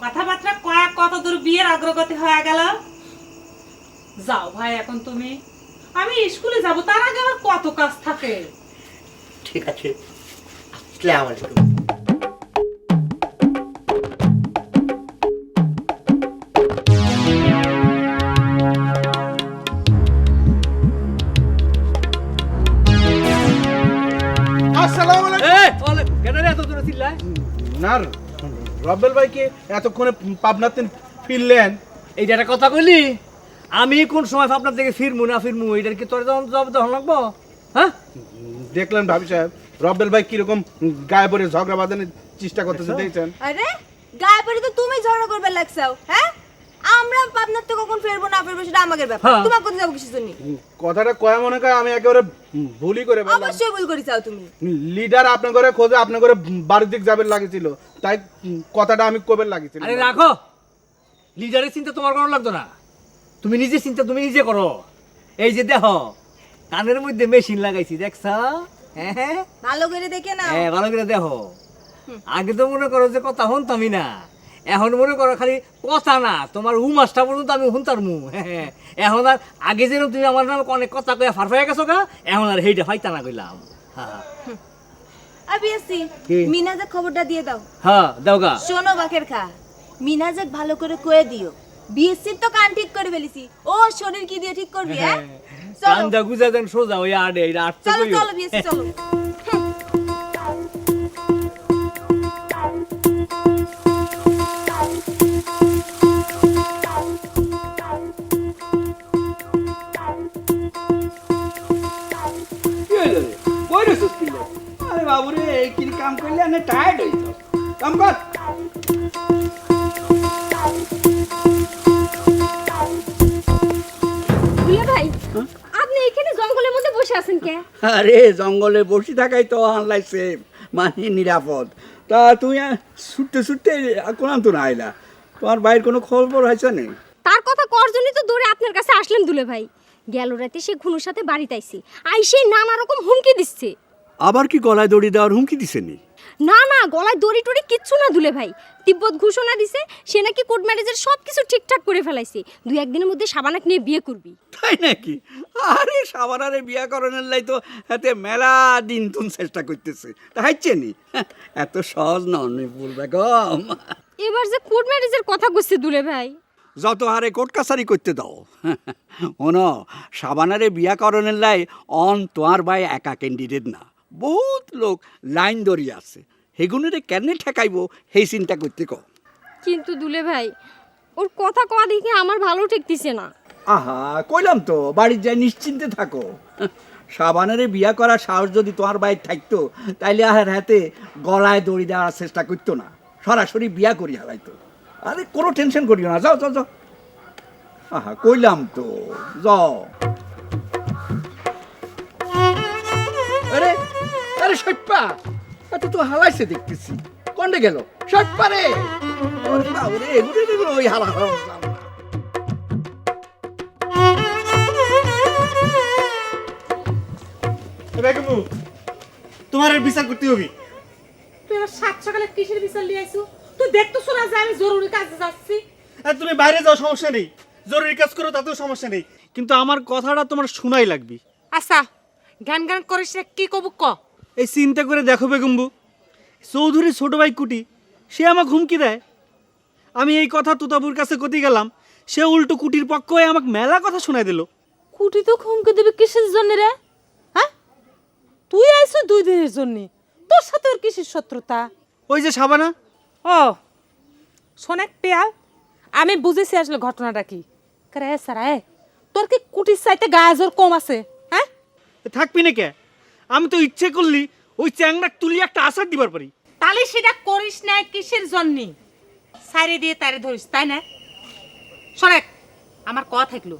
Speaker 4: কথাবার্তা কত দূর বিয়ের অগ্রগতি হয়ে গেল। যাও ভাই এখন তুমি, আমি স্কুলে যাব, তার আগে আমার কত কাজ থাকে।
Speaker 1: ঠিক আছে, আসসালামু আলাইকুম।
Speaker 13: না রব্বেল ভাই কি এতক্ষণে পাবনাতে ফিরলেন?
Speaker 11: এইটা একটা কথা কইলি, আমি কোন সময় আপনার থেকে ফিরমু না ফিরমু এটার কি তোর জবাব তখন লাগবো? হ্যাঁ,
Speaker 13: দেখলেন ভাবি সাহেব রব্বেল ভাই কিরকম গায়ে পড়ে ঝগড়া বাঁধানোর চেষ্টা করতেছে, দেখছেন?
Speaker 8: আরে গায়ে পড়ে তো তুমি ঝগড়া করবে লাগছাও। হ্যাঁ, আমরা পাবনার তো কখন ফেরবো না ফেরবো সেটা আমাদের ব্যাপার, তোমার কোথায় যাবো কিসের জন্য?
Speaker 13: কথাটা কয়া মনে করে আমি একেবারে ভুলই করে বললাম।
Speaker 5: অবশ্যই ভুল করেছাও তুমি।
Speaker 13: লিডার আপনার ঘরে খোঁজে আপনার ঘরে বাড়ির দিক যাবে লাগেছিল, তাই কথাটা আমি কবে লাগেছিল।
Speaker 11: আরে রাখো, লিডারের চিন্তা তোমার কোনো লাগতো না, তুমি নিজে চিন্তা তুমি নিজে করো। এই যে দেখো কানের মধ্যে মেশিন লাগাইছি, দেখছ? হ্যাঁ
Speaker 5: ভালো করে দেখে না।
Speaker 11: হ্যাঁ ভালো করে দেখো। আগে তো মনে করো যে কথা শুনতামই না, এখন মনে করো খালি কথা না, তোমার মাসটা পর্যন্ত আমি শুনতারমু। হ্যাঁ এখন আর আগে যেন তুমি আমার নামে অনেক কথা কয়ে ফারফাইয়া গেছো গা, এখন আর সেইটা ফাইতা না কইলাম। হ্যাঁ
Speaker 5: আবিয়াসি
Speaker 11: কি?
Speaker 5: মিনাজের খবরটা দিয়ে দাও।
Speaker 11: হ্যাঁ দাও গা।
Speaker 5: শোনো বাকের খা, মিনাজের ভালো করে কয়ে দিও বিএসসির তো কান ঠিক করে ফেলেছি, ও শরীর কি দিয়ে ঠিক করবি? হ্যাঁ চলো
Speaker 11: কান্দা গুজা দেন সোজা ওই আড়ে এইটা আটতে
Speaker 5: চলো
Speaker 11: কইও।
Speaker 5: চলো বিএসসি চলো।
Speaker 12: আরে বাবুরে এই কি কাম করলে আমি টায়ার্ড হইছ, কাম কর।
Speaker 8: দুলা ভাই আপনি এখানে জঙ্গলের মধ্যে বসে আছেন কে?
Speaker 12: আরে জঙ্গলে বসে থাকাই তো আনলাই সেফ, মানে নিরাপদ। তা তুই ছুটতে ছুটতে কোন তো না আইলা, তোমার বাইরের কোনো খবর হয়েছে না?
Speaker 8: তার কথা কর জন্যই তো দৌড়ে আপনার কাছে আসলাম দুলে ভাই। গেল রাতে সে ঘুনুর সাথে বাড়িতে আইছে, আইসে নানা রকম হুমকি দিচ্ছে।
Speaker 12: আবার কি গলায় দড়ি দেওয়ার হুমকি দিছে নি?
Speaker 8: না না, গলায় দড়ি টড়ি কিচ্ছু না দুলে ভাই। তিব্বত ঘোষণা দিছে সে নাকি কোর্ট ম্যারেজের সব কিছু ঠিকঠাক করে ফেলাইছে, 2-1 দিনের মধ্যে সাবানাক নিয়ে বিয়ে করবি।
Speaker 12: তাই নাকি? আরে সাবানারে বিয়া করানোর লাই তো হাতে মেলা দিন তুন চেষ্টা করতেছে, তা হাইছে নি? এত সহজ নয় ফুল বেগম।
Speaker 8: এবার যে কোর্ট ম্যারেজের কথা কইছে দুলে ভাই,
Speaker 12: যত হারে কোর্ট কাছারি করতে দাও। ওনো সাবানারে বিয়া করানোর লাই অন তোমার ভাই একা ক্যান্ডিডেট না, বহুত লোক লাইন ধরি আছে, হেগুনেরে কেনে ঠেকাইবো সেই চিন্তা করতে কো।
Speaker 8: কিন্তু দুলে ভাই ওর কথা কওয়া দেখে আমার ভালো ঠেকতিছে না।
Speaker 12: আহা কইলাম তো বাড়ির যাই নিশ্চিন্তে থাকো। সাবানারে বিয়া করার সাহস যদি তোমার বাইর থাকতো তাইলে আর হাতে গলায় দড়ি দেওয়ার চেষ্টা করতো না, সরাসরি বিয়া করি হারাইতো। আরে কোনো টেনশন করিও না, যাও যাও যাও। আহা কইলাম তো যাও। আরে আরে সপ্পা, এত তো হালাইছে দেখতেছি, কন্ডে গেল সপ্পা রে? ওরে বাবুরে এগুলো ওই হালা হালা।
Speaker 3: বেগমু তোমার আর বিচার করতে হবে।
Speaker 4: তুই এবার সাত সকালে কিসের বিচার নিয়ে আইছু? তুই দেখতেছ না যে আমি জরুরি কাজে যাচ্ছি?
Speaker 3: আর তুমি বাইরে যাও সমস্যা নেই, জরুরি কাজ করো তাতেও সমস্যা নেই, কিন্তু আমার কথাটা তোমার শোনাই লাগবে।
Speaker 4: আচ্ছা গান গান করিস না, কি কব ক?
Speaker 3: এই চিন্তা করে দেখো বেগম্বু, চৌধুরী ছোট ভাই কুটি সে আমাকে হুমকি দেয়। আমি এই কথা তুতাবুর কাছে কতি গেলাম, সে উল্টো কুটির পক্ষ হয়ে আমাকে মেলা কথা শোনাই দিল।
Speaker 4: কুটি তো হুমকি দেবে কিসের জন্য রে? হ্যাঁ তুই আইছো 2 দিনের জন্য, তোর সাথে ওর কিসের শত্রুতা?
Speaker 3: ওই যে সাবানা।
Speaker 4: ও শোনেক পেয়াল, আমি বুঝেছি আসলে ঘটনাটা কি। করে সারা তোর কি কুটির চাইতে গায়ে জোর কম আছে? হ্যাঁ
Speaker 3: থাকবি না কে? আমি তো ইচ্ছে করলি ওই চ্যাংড়া তুলি একটা আচার দিবার পারি।
Speaker 4: তাহলে সেটা করিস না কিসের জন্য? সাইরে দিয়ে তারে ধরিস তাই না? শোনেক আমার কথা থাকলো,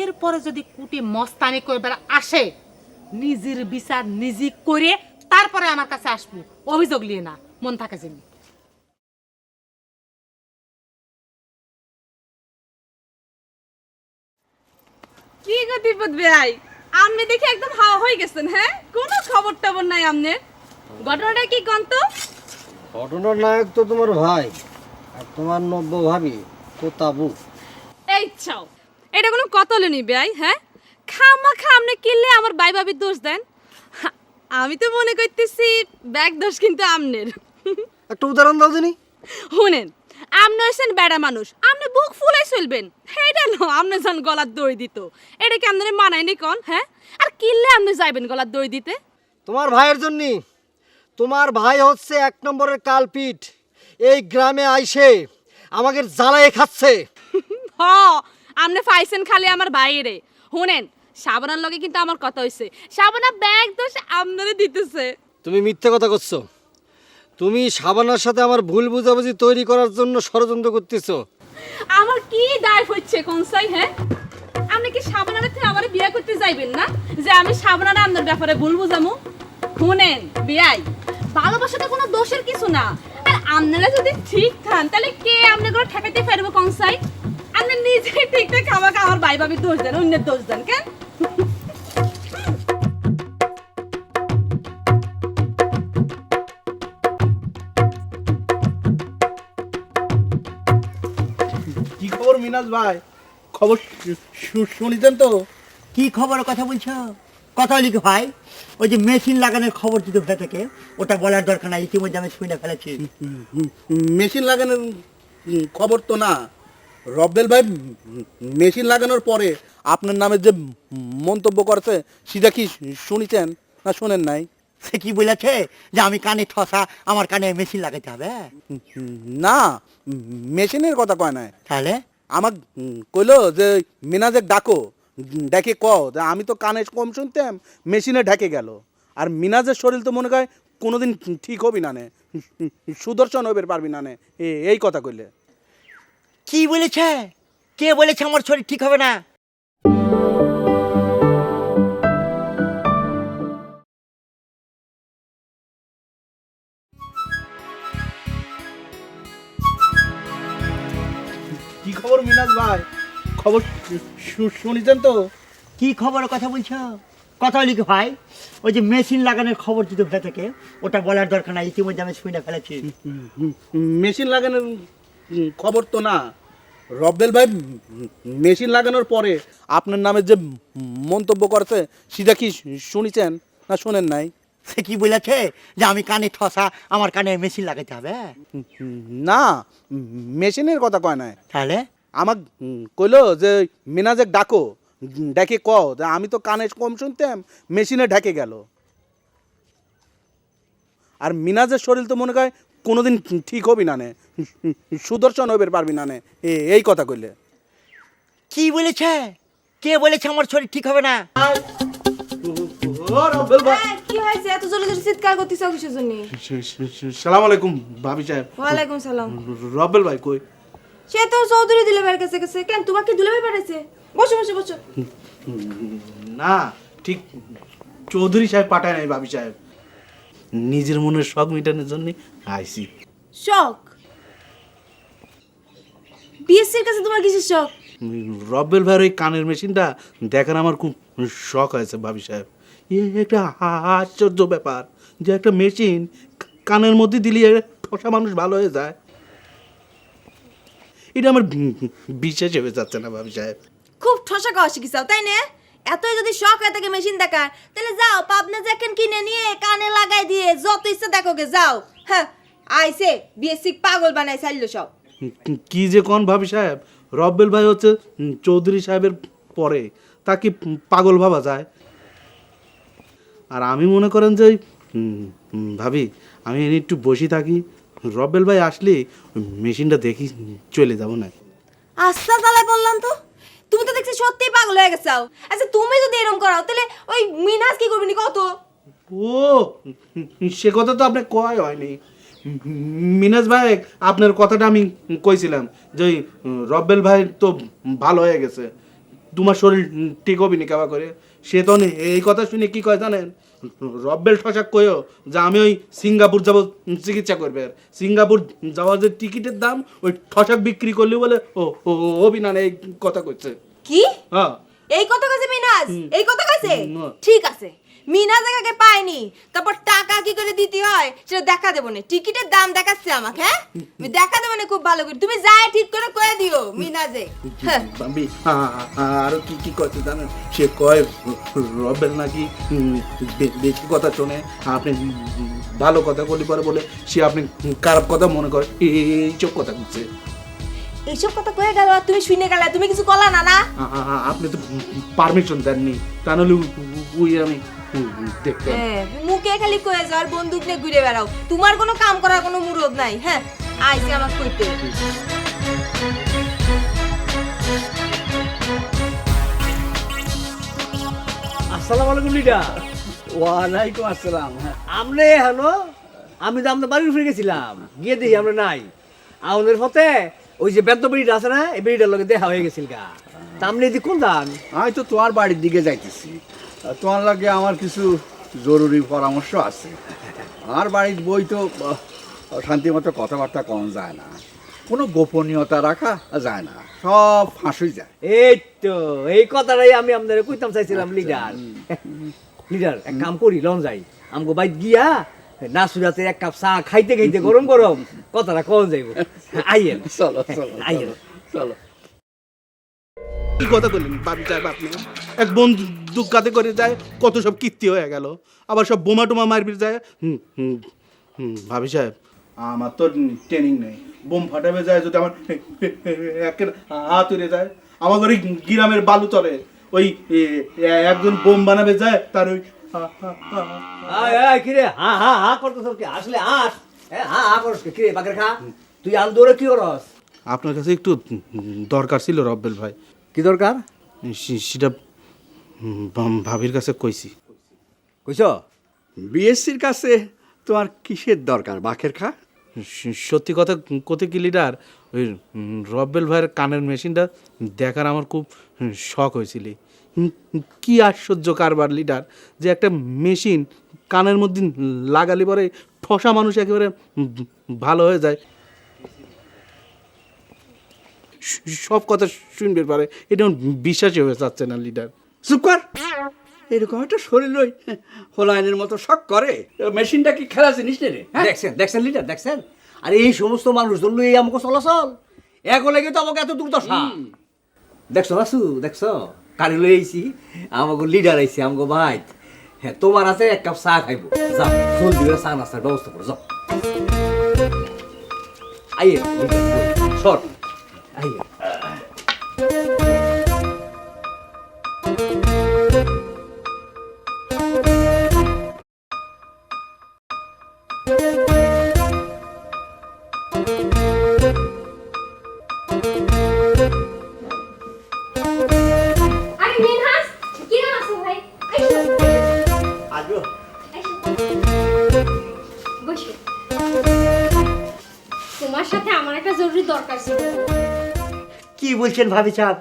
Speaker 4: এরপরে যদি কুটি মস্তানি করবার আসে নিজের বিচার নিজে করে তারপরে আমার কাছে আসবো, অভিযোগ নিয়ে না, মন থাকে যেমনি।
Speaker 5: কি গো তিব্বত ভাই, আপনি দেখে একদম হাওয়া হয়ে গেছেন। হ্যাঁ কোনো খবর টবর নাই আপনার, ঘটনাটা কি কোন তো?
Speaker 6: ঘটনার নায়ক তো তোমার ভাই আর তোমার নব্য ভাবি তোতাবু।
Speaker 5: এই চাও এটা কোনো কথা হলেনি ভাই। হ্যাঁ খামাখা আপনি কিনলে আমার ভাই ভাবির দোষ দেন। আমি তো মনে করতেছি ব্যাগ দোষ কিন্তু আমনের।
Speaker 6: একটা উদাহরণ দাও দিনি।
Speaker 5: শুনেন আপনি হচ্ছেন বেড়া মানুষ, আপনি বুক ফুলাই চলবেন, এটা না আপনি যান গলার দড়ি দিত, এটা কি আপনার মানায়নি কন? হ্যাঁ আর কিনলে আপনি যাইবেন গলার দড়ি দিতে?
Speaker 6: তোমার ভাইয়ের জন্য, তোমার ভাই হচ্ছে 1 নম্বরের কালপিট, এই গ্রামে আইসে আমাকে জ্বালায় খাচ্ছে।
Speaker 5: হ আপনি পাইছেন খালি আমার বাইরে। শুনেন সাবানার লগে কিন্তু আমার কথা হইছে, সাবানা ব্যাগ দোষ আপনারে দিতেছে।
Speaker 6: তুমি মিথ্যে কথা করছো, তুমি সাবানার সাথে আমার ভুল বুঝাবুঝি তৈরি করার জন্য ষড়যন্ত্র করতেছো।
Speaker 5: আমার কি দায় হচ্ছে কোন সাই? হ্যাঁ আপনি কি সাবনারে থেকে আমারে বিয়ে করতে যাইবেন না যে আমি সাবনারে আপনার ব্যাপারে ভুল বুঝামু? শুনেন বিয়াই, ভালোবাসাটা কোনো দোষের কিছু না। আর আপনারা যদি ঠিক থান তাহলে কে আপনাদের ঠেকাইতে পারবে কনসাই? আপনি নিজে ঠিকঠাক আমাকে আমার ভাই ভাবি দোষ দেন, অন্যের দোষ দেন কেন?
Speaker 13: কি খবর মিনাজ ভাই? খবর শুনিছেন তো?
Speaker 1: কি খবরের কথা বলছো? কথা লিখে ভাই, ওই যে মেশিন লাগানোর খবর দিতে ভেতরে থেকে, ওটা বলার দরকার নাই, ইতিমধ্যে আমি শুনে ফেলেছি।
Speaker 13: মেশিন লাগানোর খবর তো না রব্বেল ভাই। মেশিন লাগানোর পরে আপনার নামে যে মন্তব্য করছে সেটা কি শুনেছেন না শুনেন নাই?
Speaker 1: সে কি বলেছে যে আমি কানে ঠসা, আমার কানে মেশিন লাগাতে হবে?
Speaker 13: না, মেশিনের কথা কয় নাই।
Speaker 1: তাহলে
Speaker 13: আমার কইলো যে মিনাজে ডাকো, ডেকে কও যে আমি তো কানে কম শুনতাম, মেশিনে ঢেকে গেল। আর মিনাজের শরীর তো মনে হয় কোনোদিন ঠিক হবি না নে, সুদর্শন হইবে পারবি না নে, এই কথা কইলে।
Speaker 1: কি বলেছে? কে বলেছে আমার শরীর ঠিক হবে না?
Speaker 13: কি খবর মিনাজ ভাই? খবর শুনেছেন তো?
Speaker 1: কি খবরের কথা বলছো? কথা লিখে ভাই, ওই যে মেশিন লাগানোর খবর দিতে ভেতরে থেকে, ওটা বলার দরকার নাই, ইতিমধ্যে আমি শুনে ফেলেছি।
Speaker 13: মেশিন লাগানোর খবর তো না রব্বেল ভাই। মেশিন লাগানোর পরে আপনার নামে যে মন্তব্য করছে সেটা কি শুনেছেন না শুনেন নাই?
Speaker 1: সে কি বলেছে যে আমি কানে ঠসা, আমার কানে মেশিন লাগাতে হবে?
Speaker 13: না, মেশিনের কথা কয় নাই।
Speaker 1: তাহলে
Speaker 13: আমার কইলো যে মিনাজে ডাকো, ডেকে কও যে আমি তো কানে কম শুনতাম, মেশিনে ঢেকে গেল। আর মিনাজের শরীর তো মনে হয় কোনোদিন ঠিক হবি না নে, সুদর্শন হইবে পারবি না নে, এই কথা কইলে।
Speaker 1: কি বলেছে? কে বলেছে আমার শরীর ঠিক হবে না?
Speaker 8: কি হয়েছে এত জোরে জোরে চিৎকার করতেছ কিসের জন্য?
Speaker 13: সালাম আলাইকুম ভাবি সাহেব।
Speaker 8: ওয়ালাইকুম সালাম।
Speaker 13: রব্বেল ভাই কই?
Speaker 8: সে তো চৌধুরী দুলাভাইয়ের কাছে গেছে। কেন, তোমাকে দুলাভাই পাঠাইছে? বসো বসো বসো।
Speaker 13: না, ঠিক চৌধুরী সাহেব পাঠায় নাই ভাবি সাহেব, নিজের মনের শখ মেটানোর জন্য আইছি।
Speaker 8: শখ? বিএসসির কাছে তোমার কিসের শখ?
Speaker 13: রব্বেল ভাইয়ের ওই কানের মেশিনটা দেখার আমার খুব শখ হয়েছে ভাবি সাহেব। একটা আশ্চর্য ব্যাপার যে একটা মেশিন কানের মধ্যে দিলে ঠসা মানুষ ভালো হয়ে যায়। এটা আমার বিশ্বাস হয়ে যাচ্ছে না ভাবি সাহেব।
Speaker 8: খুব ঠসা খাওয়া শিখিছাও তাই না? এতই যদি শখ হয়ে থাকে মেশিন দেখার, তাহলে যাও পাবনা জ্যাকেট কিনে নিয়ে কানে লাগাই দিয়ে যত ইচ্ছা দেখো গে যাও। হ্যাঁ, আইসে বিএসসি পাগল বানাই চাইলো সব।
Speaker 13: কি যে কোন ভাবি সাহেব, রব্বেল ভাই হচ্ছে চৌধুরী সাহেবের পরে, তাকে পাগল ভাবা যায়? আর আমি মনে করেন যে ভাবি আমি এনে একটু বসে থাকি, রব্বেল ভাই আসলে মেশিনটা দেখি চলে যাব না।
Speaker 8: আস্তা তালাই বললাম তো, তুমি তো দেখছি সত্যিই পাগল হয়ে গেছাও। আচ্ছা তুমি যদি এরকম করাও তাহলে ওই মিনাজ কি করবি নি কত?
Speaker 13: ও সে কথা তো আপনি কয় হয়নি মিনাজ ভাই, আপনার কথাটা আমি কইছিলাম যে ওই রব্বেল ভাই তো ভালো হয়ে গেছে, তোমার শরীর ঠিক হবি নি কেবা করে। সে তো এই কথা শুনে কি কয় জানেন, রব্বেল ঠসাক কয়ও যে আমি ওই সিঙ্গাপুর যাব চিকিৎসা করবে। আর সিঙ্গাপুর যাওয়ার যে টিকিটের দাম ওই ঠসাক বিক্রি করলে বলে ও হবি না, এই কথা কইছে।
Speaker 8: কি
Speaker 13: হ্যাঁ,
Speaker 8: এই কথা কইছে মিনাজ? এই কথা কইছে?
Speaker 13: হুম।
Speaker 8: ঠিক আছে, মিনাজ আগে পায়নি, তারপর টাকা কি করে দিতে হয় সেটা দেখা দেবো না। টিকিটের দাম দেখাচ্ছে আমাকে, হ্যাঁ আমি দেখা দেবো না খুব ভালো করে। তুমি যাই ঠিক করে কয়ে দিও মিনাজে। হ্যাঁ
Speaker 13: বাম্বি আরো কি কি করছে জানেন, সে কয় রবেল নাকি বেশি কথা শোনে, আপনি ভালো কথা বলি পরে বলে সে আপনি খারাপ কথা মনে করে, এইসব কথা বলছে।
Speaker 8: এইসব কথা কয়ে গেল আর তুমি শুনে গেলে, তুমি কিছু কলা না? না
Speaker 13: আপনি তো পারমিশন দেননি, তা নাহলে ওই আমি দেখতে।
Speaker 8: হ্যাঁ, মুখে খালি কয়ে যাও আর বন্দুক নিয়ে ঘুরে বেড়াও, তোমার কোনো কাম করার কোনো মুরদ নাই। হ্যাঁ আইসে আমাকে কইতে।
Speaker 11: আসসালামু আলাইকুম লিডার।
Speaker 12: ওয়ালাইকুম আসসালাম।
Speaker 11: আমনে হ্যালো, আমি তো আপনার বাড়ি ফিরে গেছিলাম, গিয়ে দেখি আমরা নাই। আমাদের পথে ওই যে বেদ্য বেড়িটা আছে না, এই বেড়িটার লগে দেখা হয়ে গেছিল গা। তা আপনি এদিকে কোন দান?
Speaker 12: আমি তো তোমার বাড়ির দিকে যাইতেছি। তোমার লাগে আমার কিছু জরুরি পরামর্শ আছে। আমার বাড়ির বই তো শান্তি মতো কথাবার্তা কম যায় না, কোনো গোপনীয়তা রাখা যায় না, সব ফাঁসি যায়।
Speaker 11: এই তো এই কথাটাই আমি আপনাদের কইতাম চাইছিলাম লিডার। লিডার এক কাম করি, লন যাই আমগো বাইক গিয়া নাসুরাতে এক কাপ চা খাইতে খাইতে গরম গরম কথাটা কন যাইব। আইয়েন
Speaker 12: চলো চলো
Speaker 11: আইয়েন
Speaker 12: চলো।
Speaker 13: কি কথা বললেন ভাবি সাহেব আপনি? এক বন্দুক কাতে করে যায়, কত সব কীর্তি হয়ে গেল, আবার সব বোমা টোমা মারবির যায়। ভাবি সাহেব আমার তো ট্রেনিং নেই, বোম ফাটাবে যায় যদি আমার একের হাত উড়ে যায়, আমার ওই গ্রামের বালু তরে ওই একজন বোম বানাবে যায় তার ওই
Speaker 11: কিরে হা হা হা করতেছ কি? আসলে আস হা হা করস কি রে বাগের খা? তুই আন্দোরে কি করস?
Speaker 13: আপনার কাছে একটু দরকার ছিল রব্বেল ভাই।
Speaker 11: কি দরকার?
Speaker 13: সেটা ভাবির কাছে কইছি।
Speaker 11: কইছ?
Speaker 12: বিএসসির কাছে তোমার কিসের দরকার বাকের খা?
Speaker 13: সত্যি কথা কতে কি লিডার, ওই রব্বেল ভাইয়ের কানের মেশিনটা দেখার আমার খুব শখ হয়েছিল। কি আশ্চর্য কারবার লিডার, যে একটা মেশিন কানের মধ্যে লাগালে পরে ঠসা মানুষ একেবারে ভালো হয়ে যায়, সব কথা শুনবে পারে। এটা আমার বিশ্বাসই হয়ে যাচ্ছে না লিডার।
Speaker 12: চুপ কর, এরকম একটা শরীর লই হোলাইনের মতো শখ করে, মেশিনটা কি খেলা জিনিস নে রে?
Speaker 11: দেখছেন দেখছেন লিডার দেখছেন? আর এই সমস্ত মানুষ ধরলো এই আমাকে চলাচল এক লেগে তো আমাকে এত দুর্দশা। দেখছো আসু দেখছো কারি লই আইছি, আমাকে লিডার আইছি আমাকে ভাই। হ্যাঁ তোমার হাতে এক কাপ চা খাইবো, যাও জলদি করে চা নাস্তার ব্যবস্থা করো, যাও। আইয়ে শর্ট আইয়ে।
Speaker 8: আরে মিনহাস কি নাম আছে ভাই? আইসো
Speaker 1: আজো
Speaker 8: আইসো বসো। তোমার সাথে আমার একটা জরুরি দরকার ছিল।
Speaker 1: কি বলছেন ভাবি সাহেব?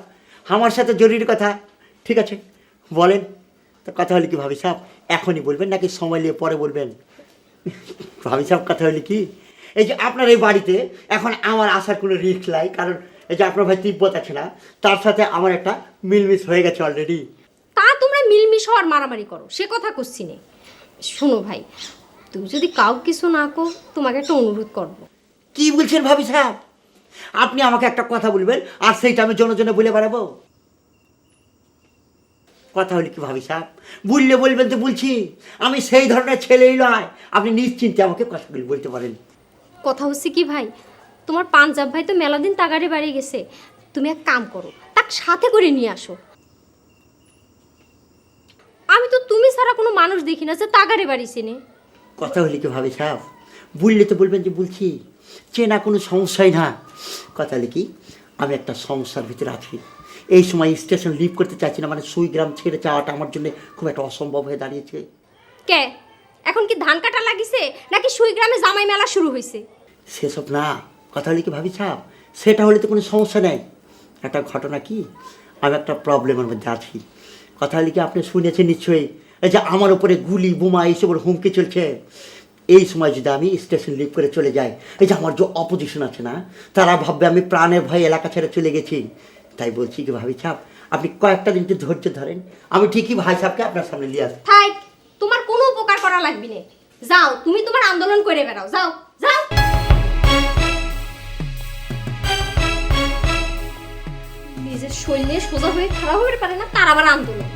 Speaker 1: আমার সাথে জরুরি কথা? ঠিক আছে বলেন। তো কথা হলে কি ভাবি সাহেব, এখনই বলবেন নাকি সময় নিয়ে পরে বলবেন? ভাবি সাহেব কথা হলে কি, এই যে আপনার এই বাড়িতে এখন আমার আসার কোনো রিস্ক নাই, কারণ এই যে আপনার ভাই তিব্বত আছে না, তার সাথে আমার একটা মিলমিশ হয়ে গেছে অলরেডি।
Speaker 8: তা তোমরা মিলমিশ হওয়ার মারামারি করো সে কথা করছি নে। শোনো ভাই, তুমি যদি কাউ কিছু না কো, তোমাকে একটা অনুরোধ করবো।
Speaker 1: কি বলছেন ভাবি সাহেব? আপনি আমাকে একটা কথা বলবেন আর সেইটা আমি জনে বলে বেড়াবো? কথা হলে কি ভাবি সাহেব, বললে বলবেন তো বলছি, আমি সেই ধরনের ছেলেই নয়, আপনি নিশ্চিন্তে আমাকে কথাগুলি বলতে পারেন।
Speaker 8: কথা হচ্ছে কি ভাই, তোমার পাঞ্জাব ভাই তো মেলা দিন তাগারে বাড়ি গেছে, তুমি এক কাম করো, তাকে সাথে করে নিয়ে আসো। আমি তো তুমি ছাড়া কোনো মানুষ দেখি না যে তাগারে বাড়ি চেনে।
Speaker 1: কথা হলে কি ভাবি সাহেব, বললে তো বলবেন যে বলছি, চেনা কোনো সমস্যাই না। কথা হলে কি, আমি একটা সমস্যার ভিতরে আছি, এই সময় স্টেশন লিভ করতে চাইছি না, মানে সুইগ্রাম ছেড়ে যাওয়াটা আমার জন্য খুব একটা অসম্ভব হয়ে দাঁড়িয়েছে।
Speaker 8: কে এখন কি ধান কাটা লাগিছে নাকি সুইগ্রামে জামাই মেলা শুরু হয়েছে?
Speaker 1: সেসব না, কথা হলে কি ভাবি সাহেব, সেটা হলে তো কোনো সমস্যা নেই। একটা ঘটনা কি, আমি একটা প্রবলেমের মধ্যে আছি। কথা হলে কি, আপনি শুনেছেন নিশ্চয়ই, এই যে আমার উপরে গুলি বোমা এইসবের হুমকি চলছে। এই সময় যদি আমি স্টেশন লিভ করে চলে যাই, এই যে আমার যে অপোজিশন আছে না, তারা ভাববে আমি প্রাণের ভয়ে এলাকা ছেড়ে চলে গেছি। তাই বলছি কি ভাবি সাহেব, আপনি কয়েকটা দিন একটু ধৈর্য ধরেন, আমি ঠিকই ভাই সাহেবকে আপনার সামনে নিয়ে আসবো।
Speaker 8: থাক, তোমার কোনো উপকার করা লাগবে না, যাও তুমি তোমার আন্দোলন করে বেড়াও, যাও যাও। নিজের শৈলে সোজা হয়ে খারাপ হতে পারে না, তার আবার আন্দোলন।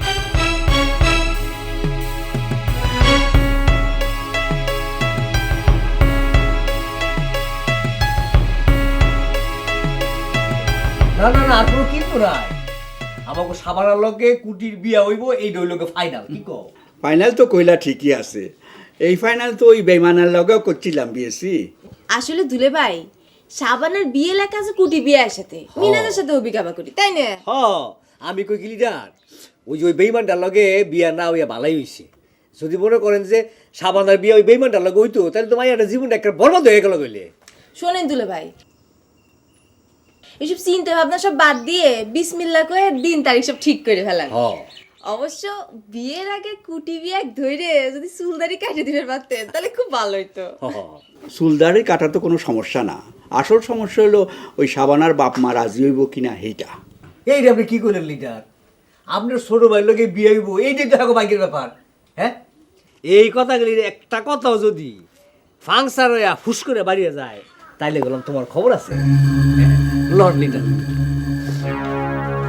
Speaker 11: না না না, আর কোনো কিন্তু নাই। আমাকে সাবানার লগে কুটির বিয়া হইব, এই দইলকে ফাইনাল। কি কও?
Speaker 12: ফাইনাল তো কইলা ঠিকই আছে, এই ফাইনাল তো ওই বেইমানের লগেও করছিলাম বিএসসি।
Speaker 5: আসলে দুলে ভাই, সাবানের বিয়ে লেখা আছে কুটি বিয়ের সাথে, মিনাদের সাথে অভিজ্ঞতা করি, তাই না?
Speaker 11: হ আমি কই কি লিডার, ওই যে ওই বেইমানটার লগে বিয়া না হইয়া ভালাই হইছে। যদি মনে করেন যে সাবানার বিয়া ওই বেইমানটার লগে হইতো, তাহলে তো মাইয়াটা জীবনটা একটা বরবাদ হয়ে গেল কইলে।
Speaker 5: শোনেন দুলে ভাই,
Speaker 8: এসব চিন্তা ভাবনা সব বাদ দিয়ে বিসমিল্লাহ করে দিন তারিখ সব ঠিক করে ফেলান। অবশ্য বিয়ের আগে কুটি বিয়ে ধরে যদি চুলদারি কাটিয়ে দিতে পারতেন তাহলে খুব ভালো হতো।
Speaker 12: চুলদারি কাটা তো কোনো সমস্যা না, আসল সমস্যা হলো ওই সাবানার বাপ মা রাজি হইব কিনা সেইটা।
Speaker 11: এইটা আপনি কি করলেন লিডার? আপনার ছোট ভাইয়ের লোকে বিয়ে হইব, এইটাই তো এখন বাইকের ব্যাপার। হ্যাঁ, এই কথাগুলির একটা কথাও যদি ফাংশন হইয়া ফুস করে বাড়িয়ে যায় তাইলে বললাম তোমার খবর আছে। লর্ড লিডার,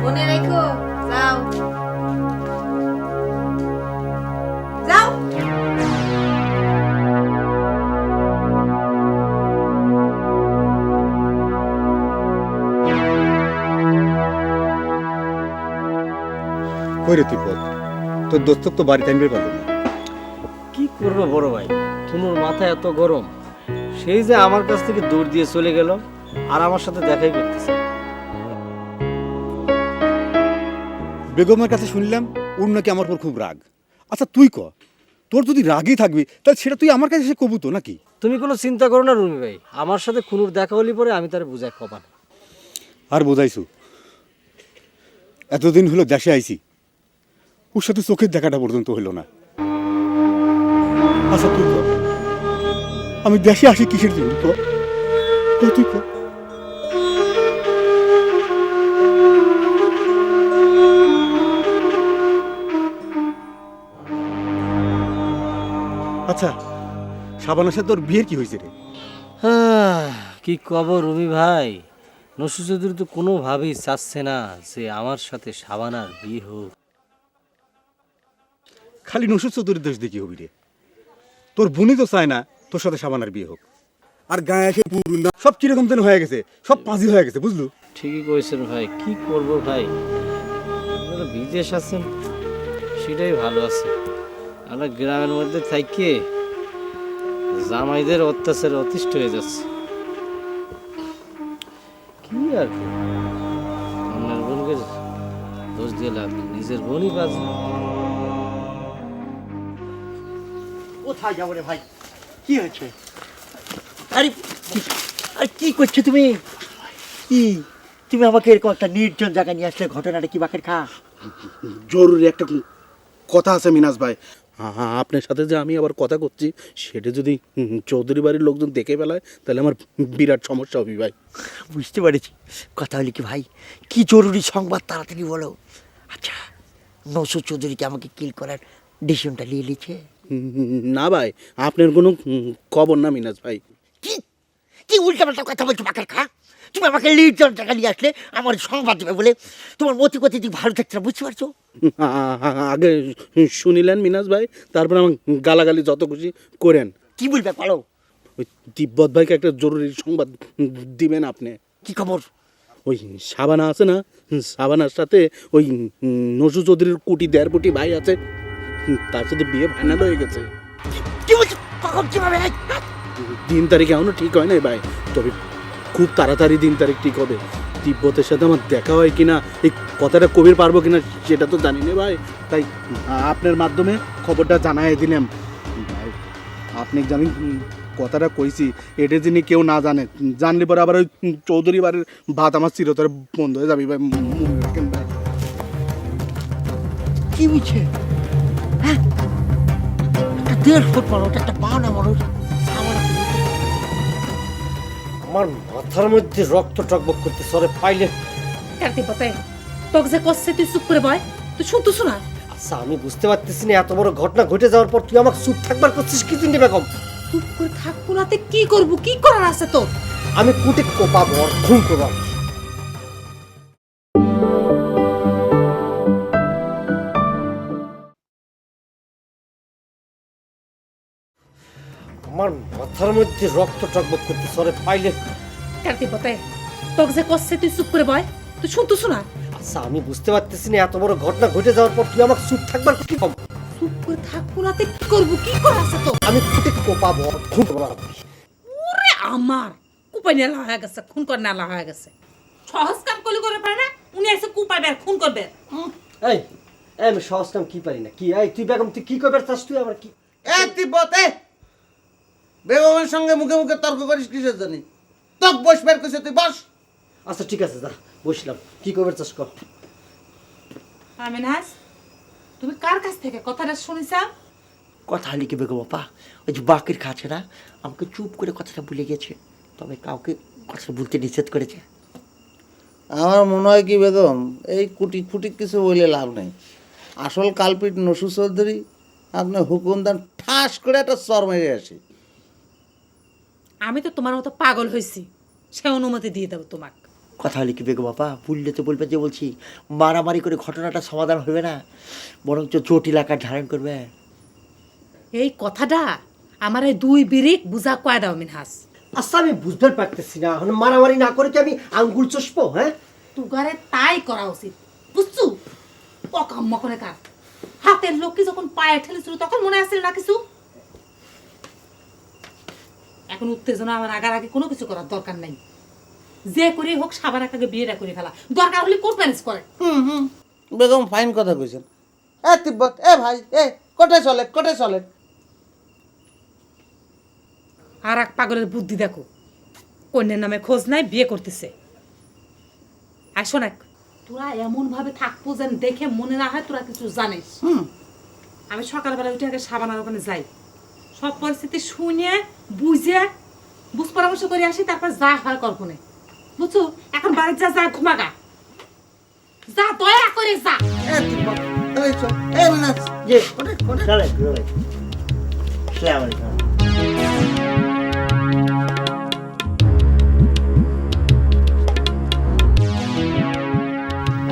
Speaker 8: মনে রেখো, যাও যাও।
Speaker 9: কই রে তুই বল, তোর দোস্ত তো বাড়িতে আনবে পারলো না।
Speaker 11: কি করবো বড় ভাই, তোমার মাথা এত গরম, সেই যে আমার কাছ থেকে দৌড় দিয়ে চলে গেল আর আমার সাথে দেখাই করতেছে।
Speaker 9: বেগমের কাছে শুনলাম ওর নাকি আমার উপর খুব রাগ। আচ্ছা তুই ক, তোর যদি রাগই থাকবি তাহলে সেটা তুই আমার কাছে এসে কবু তো নাকি?
Speaker 11: তুমি কোনো চিন্তা করো না রুমি ভাই, আমার সাথে খুনুর দেখা হলি পরে আমি তারে বুঝাই কবান।
Speaker 9: আর বোঝাইছু, এতদিন হলো দেশে আইছি, ওর সাথে চোখের দেখাটা পর্যন্ত হইল না। আচ্ছা তুই ক, আমি দেশে আসি কিসের জন্য? তুই ক। আচ্ছা সাবানার সাথে তোর বিয়ের কি হয়েছে রে?
Speaker 11: কি কব রুমি ভাই, নসু চৌধুরী তো কোনোভাবেই চাচ্ছে না যে আমার সাথে সাবানার বিয়ে হোক।
Speaker 9: খালি নসুর চৌধুরীর দোষ দেখি হবি রে, তোর বোনই তো চায় না তোর সাথে সাবানার বিয়ে হোক। আর গায়ে এসে পুরুনা সব কিরকম যেন হয়ে গেছে, সব পাজি হয়ে গেছে, বুঝলু?
Speaker 11: ঠিকই কইছেন ভাই, কি করব ভাই, আপনারা বিদেশ আছেন সেটাই ভালো আছে, আমরা গ্রামের মধ্যে থাইকে জামাইদের অত্যাচারে অতিষ্ঠ হয়ে যাচ্ছে। কি আর কি, আপনার বোনকে দোষ দিয়ে লাভ নেই, নিজের বোনই বাজে।
Speaker 7: কোথায় যাবো রে ভাই? কি হয়েছে? আরে আরে কি করছো তুমি? কি তুমি আমাকে এরকম একটা নির্জন জায়গায় নিয়ে আসলে, ঘটনাটা কি বাকের খা?
Speaker 13: জরুরি একটা কথা আছে মিনাজ ভাই, আপনার সাথে যে আমি আবার কথা করছি সেটা যদি চৌধুরী বাড়ির লোকজন দেখে ফেলায় তাহলে আমার বিরাট সমস্যা হবে ভাই।
Speaker 7: বুঝতে পেরেছি, কথা হলে কি ভাই, কি জরুরি সংবাদ তাড়াতাড়ি বলো। আচ্ছা, নসু চৌধুরীকে আমাকে কিল করার ডিসিশনটা নিয়ে নিচ্ছে?
Speaker 13: না ভাই, আপনার কোনো খবর না মিনাজ ভাই।
Speaker 7: কি কি উল্টাপাল্টা কথা বলছো বাকের খা? তুমি আমাকে নির্জন জায়গা নিয়ে আসলে আমার সংবাদ দেবে বলে তোমার মতি গতি দিক ভালো থাকছে না, বুঝতে পারছো?
Speaker 13: আগে শুনিলেন মিনাজ ভাই, তারপর আমার গালাগালি যত খুশি করেন।
Speaker 7: কি বলবে বলো?
Speaker 13: ওই তিব্বত ভাইকে একটা জরুরি সংবাদ দিবেন আপনি।
Speaker 7: কি খবর?
Speaker 13: ওই সাবানা আছে না, সাবানার সাথে ওই নজু চৌধুরীর কোটি 1.5 কোটি ভাই আছে, তার সাথে বিয়ে ফাইনাল হয়ে গেছে।
Speaker 7: কি বলছো? কখন কিভাবে?
Speaker 13: দিন তারিখ এখনো ঠিক হয় নাই ভাই, তবে খুব তাড়াতাড়ি দিন তারিখ ঠিক হবে। তিব্বতের সাথে আমার দেখা হয় কিনা, এই কথাটা কবির পারবো কিনা সেটা তো জানি না ভাই, তাই আপনার মাধ্যমে খবরটা জানাই দিলাম ভাই। আপনি জানেন কথাটা কইছি, এটা যিনি কেউ না জানে, জানলে পরে আবার ওই চৌধুরী বাড়ির ভাত আমার চিরতরে বন্ধ হয়ে যাবে ভাই। মনে রাখেন ভাই।
Speaker 7: কি বুঝছে? হ্যাঁ, একটা 1.5 ফুট মানুষ, একটা বানা মানুষ,
Speaker 11: আমার মাথার মধ্যে রক্ত টকবক করতে সরে পাইলে।
Speaker 2: কাটতে পথে তোকে যে করছে তুই চুপ করে বয়, তুই শুনতেছ না?
Speaker 11: আচ্ছা আমি বুঝতে পারতেছি না, এত বড় ঘটনা ঘটে যাওয়ার পর তুই আমাকে চুপ থাকবার করছিস কি তুই বেগম?
Speaker 2: চুপ করে থাকবো নাতে কি করবো, কি করার আছে তোর?
Speaker 11: আমি কুটে কোপাবো আর খুন করবো। আমার মাথার মধ্যে রক্ত টকবক করতে সরে পাইলে।
Speaker 2: কাটতে পথে তোকে যে করছে তুই চুপ করে বয়, তুই শুনতেছ না?
Speaker 11: আচ্ছা আমি বুঝতে পারতেছি না, এত বড় ঘটনা ঘটে যাওয়ার পর তুই আমাকে চুপ থাকবার কি কম?
Speaker 2: চুপ করে থাকবো নাতে কি করবো, কি করার আছে তোর?
Speaker 11: আমি কুটে কোপাবো আর খুন করবো।
Speaker 2: ওরে আমার কুপাই নেলা হয়ে গেছে, খুন করে নেলা হয়ে গেছে। সহজ কাম করলে করে পারে না, উনি এসে কুপাইবে আর খুন করবে।
Speaker 11: এই আমি সহজ কাম কি পারি না কি? এই তুই বেগম তুই কি করবে চাস? তুই আমার কি
Speaker 10: তিব্বতে বেগমের সঙ্গে মুখে মুখে তর্ক করিস কিসের জন্য? তোক বসবার কইছে, তুই বস।
Speaker 6: আচ্ছা ঠিক আছে যা বসলাম, কি করবে চাষ কর।
Speaker 4: মিনহাজ, তুমি কার কাছ থেকে কথাটা শুনেছা?
Speaker 1: কথা লিখে বেগম আপা, ওই যে বাকির কাছে না আমাকে চুপ করে কথাটা ভুলে গেছে, তবে কাউকে কথাটা বলতে নিষেধ করেছে।
Speaker 10: আমার মনে হয় কি বেগম, এই কুটিক ফুটিক কিছু বলে লাভ নেই। আসল কালপিট নসু চৌধুরী, আপনি হুকুম দেন ঠাস করে একটা চর মেরে আসি।
Speaker 4: আমি তো তোমার মতো পাগল হয়েছি, সে অনুমতি দিয়ে দেবো তোমাকে।
Speaker 1: কথা লিখে বেগম আপা, ভুললে তো বলবে যে বলছি মারামারি করে ঘটনাটা সমাধান হবে না, বরঞ্চ জটিল আকার ধারণ করবে।
Speaker 4: এই কথাটা আমার এই 2 বিরিক বুঝা কয়া দাও মিনহাজ।
Speaker 6: আচ্ছা আমি বুঝতে পারতেছি না, এখন মারামারি না করে কি আমি আঙ্গুল চষবো? হ্যাঁ,
Speaker 4: তুগারে তাই করা উচিত, বুঝছো? অকাম্য করে কার হাতের লোককে যখন পায়ে ঠেলেছিল তখন মনে আসছিল না কিছু? এখন উত্তেজনা আমার আগে কোনো কিছু করার দরকার নাই। যে করে হোক সাবার আগে বিয়েটা করে ফেলা দরকার হলে কোর্ট ম্যানেজ করে।
Speaker 10: বেগম ফাইন কথা কইছেন। তিব্বত, ভাই কোথায় চলে কোথায় চলে?
Speaker 4: আর এক পাগলের বুদ্ধি দেখো, কন্যার নামে খোঁজ নাই, বিয়ে করতেছে। আর শোনাক, তোরা এমন ভাবে থাকবো যেন দেখে মনে না হয় তোরা কিছু জানিস। আমি সকালবেলা উঠে আগে সাবানার ওখানে যাই, সব পরিস্থিতি শুনে বুঝে বুঝ পরামর্শ করে আসি, তারপর যা হয় কল্পনে, বুঝছো? এখন বাড়ির যা যা ঘুমাগা, যা দয়া করে যা।
Speaker 1: যে চলে আসসালামু আলাইকুম।